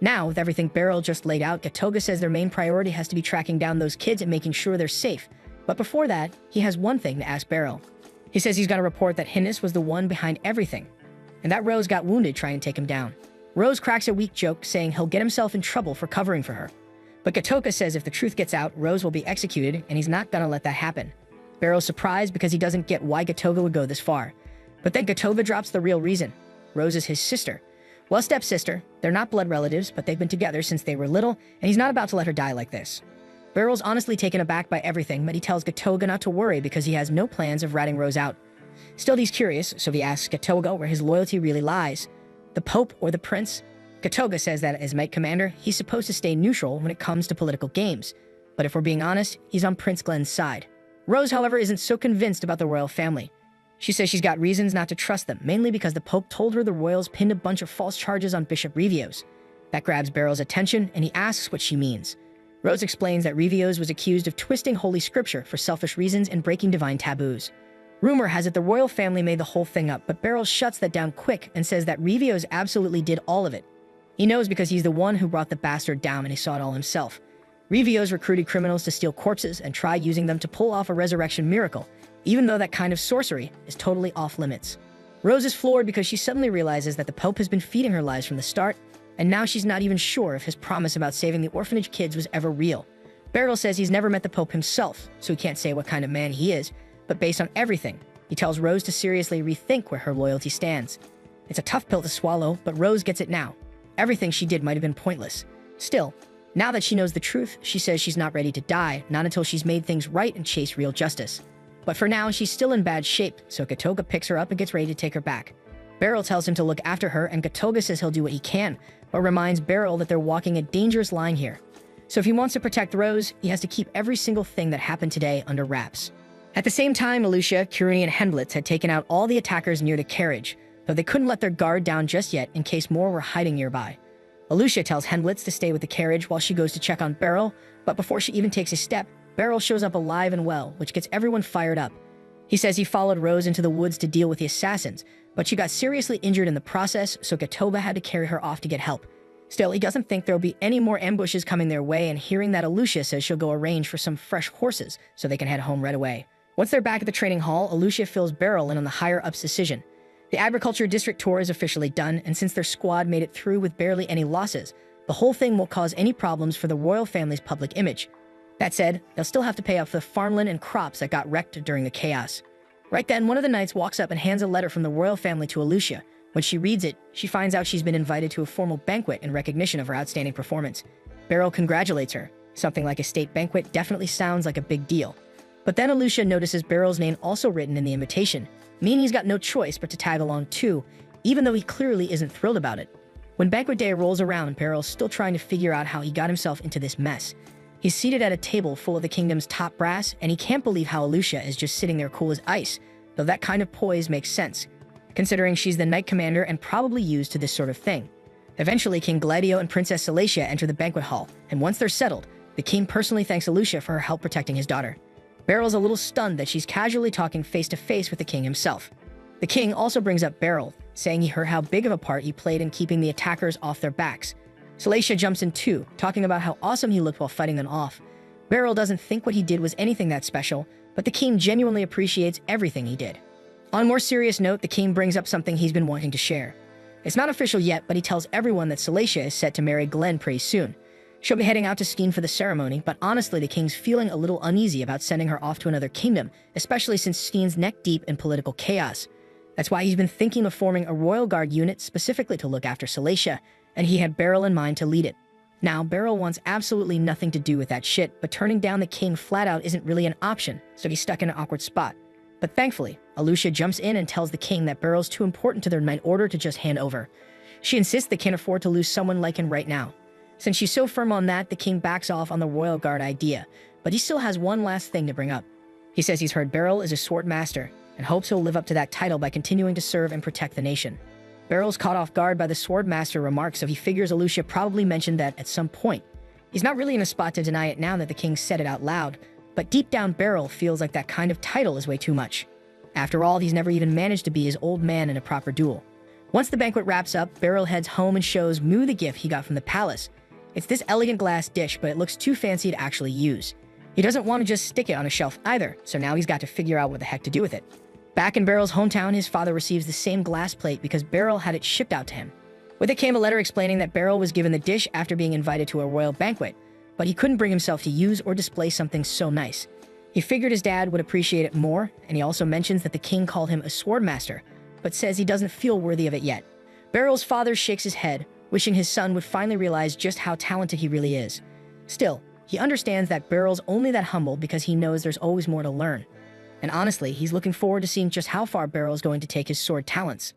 S1: Now, with everything Beryl just laid out, Gatoga says their main priority has to be tracking down those kids and making sure they're safe. But before that, he has one thing to ask Beryl. He says he's got to report that Hinnis was the one behind everything, and that Rose got wounded trying to take him down. Rose cracks a weak joke, saying he'll get himself in trouble for covering for her. But Gatoga says if the truth gets out, Rose will be executed, and he's not gonna let that happen. Beryl's surprised because he doesn't get why Gatoga would go this far. But then Gatoga drops the real reason. Rose is his sister. Well, stepsister. They're not blood relatives, but they've been together since they were little, and he's not about to let her die like this. Beryl's honestly taken aback by everything, but he tells Gatoga not to worry because he has no plans of ratting Rose out. Still, he's curious, so he asks Gatoga where his loyalty really lies. The Pope or the Prince? Gatoga says that as Knight Commander, he's supposed to stay neutral when it comes to political games. But if we're being honest, he's on Prince Glenn's side. Rose, however, isn't so convinced about the royal family. She says she's got reasons not to trust them, mainly because the Pope told her the royals pinned a bunch of false charges on Bishop Revios. That grabs Beryl's attention, and he asks what she means. Rose explains that Revios was accused of twisting Holy Scripture for selfish reasons and breaking divine taboos. Rumor has it the royal family made the whole thing up, but Beryl shuts that down quick and says that Revios absolutely did all of it. He knows because he's the one who brought the bastard down and he saw it all himself. Revios recruited criminals to steal corpses and tried using them to pull off a resurrection miracle, even though that kind of sorcery is totally off limits. Rose is floored because she suddenly realizes that the Pope has been feeding her lies from the start, and now she's not even sure if his promise about saving the orphanage kids was ever real. Beryl says he's never met the Pope himself, so he can't say what kind of man he is, but based on everything, he tells Rose to seriously rethink where her loyalty stands. It's a tough pill to swallow, but Rose gets it now. Everything she did might have been pointless. Still, now that she knows the truth, she says she's not ready to die, not until she's made things right and chased real justice. But for now, she's still in bad shape, so Gatoga picks her up and gets ready to take her back. Beryl tells him to look after her, and Gatoga says he'll do what he can, but reminds Beryl that they're walking a dangerous line here. So if he wants to protect Rose, he has to keep every single thing that happened today under wraps. At the same time, Alucia, Kiruni, and Hendlitz had taken out all the attackers near the carriage, though they couldn't let their guard down just yet in case more were hiding nearby. Alucia tells Hendlitz to stay with the carriage while she goes to check on Beryl, but before she even takes a step, Beryl shows up alive and well, which gets everyone fired up. He says he followed Rose into the woods to deal with the assassins, but she got seriously injured in the process, so Gatoga had to carry her off to get help. Still, he doesn't think there'll be any more ambushes coming their way, and hearing that Alucia says she'll go arrange for some fresh horses so they can head home right away. Once they're back at the training hall, Alucia fills Beryl in on the higher-ups' decision. The agriculture district tour is officially done, and since their squad made it through with barely any losses, the whole thing won't cause any problems for the royal family's public image. That said, they'll still have to pay off for the farmland and crops that got wrecked during the chaos. Right then, one of the knights walks up and hands a letter from the royal family to Alucia. When she reads it, she finds out she's been invited to a formal banquet in recognition of her outstanding performance. Beryl congratulates her. Something like a state banquet definitely sounds like a big deal. But then Alucia notices Beryl's name also written in the invitation, meaning he's got no choice but to tag along too, even though he clearly isn't thrilled about it. When banquet day rolls around, Beryl's still trying to figure out how he got himself into this mess. He's seated at a table full of the kingdom's top brass, and he can't believe how Alucia is just sitting there cool as ice, though that kind of poise makes sense, considering she's the knight commander and probably used to this sort of thing. Eventually, King Gladio and Princess Salacia enter the banquet hall, and once they're settled, the king personally thanks Alucia for her help protecting his daughter. Beryl's a little stunned that she's casually talking face-to-face with the king himself. The king also brings up Beryl, saying he heard how big of a part he played in keeping the attackers off their backs. Salacia jumps in too, talking about how awesome he looked while fighting them off. Beryl doesn't think what he did was anything that special, but the king genuinely appreciates everything he did. On a more serious note, the king brings up something he's been wanting to share. It's not official yet, but he tells everyone that Salacia is set to marry Glenn pretty soon. She'll be heading out to Skeen for the ceremony, but honestly, the king's feeling a little uneasy about sending her off to another kingdom, especially since Skeen's neck-deep in political chaos. That's why he's been thinking of forming a royal guard unit specifically to look after Salacia, and he had Beryl in mind to lead it. Now, Beryl wants absolutely nothing to do with that shit, but turning down the king flat out isn't really an option, so he's stuck in an awkward spot. But thankfully, Alucia jumps in and tells the king that Beryl's too important to their knight order to just hand over. She insists they can't afford to lose someone like him right now. Since she's so firm on that, the king backs off on the royal guard idea, but he still has one last thing to bring up. He says he's heard Beryl is a sword master, and hopes he'll live up to that title by continuing to serve and protect the nation. Beryl's caught off guard by the sword master remark, so he figures Alucia probably mentioned that at some point. He's not really in a spot to deny it now that the king said it out loud, but deep down Beryl feels like that kind of title is way too much. After all, he's never even managed to be his old man in a proper duel. Once the banquet wraps up, Beryl heads home and shows Mu the gift he got from the palace. It's this elegant glass dish, but it looks too fancy to actually use. He doesn't want to just stick it on a shelf either, so now he's got to figure out what the heck to do with it. Back in Beryl's hometown, his father receives the same glass plate because Beryl had it shipped out to him. With it came a letter explaining that Beryl was given the dish after being invited to a royal banquet, but he couldn't bring himself to use or display something so nice. He figured his dad would appreciate it more, and he also mentions that the king called him a sword master, but says he doesn't feel worthy of it yet. Beryl's father shakes his head, wishing his son would finally realize just how talented he really is. Still, he understands that Beryl's only that humble because he knows there's always more to learn. And honestly, he's looking forward to seeing just how far Beryl is going to take his sword talents.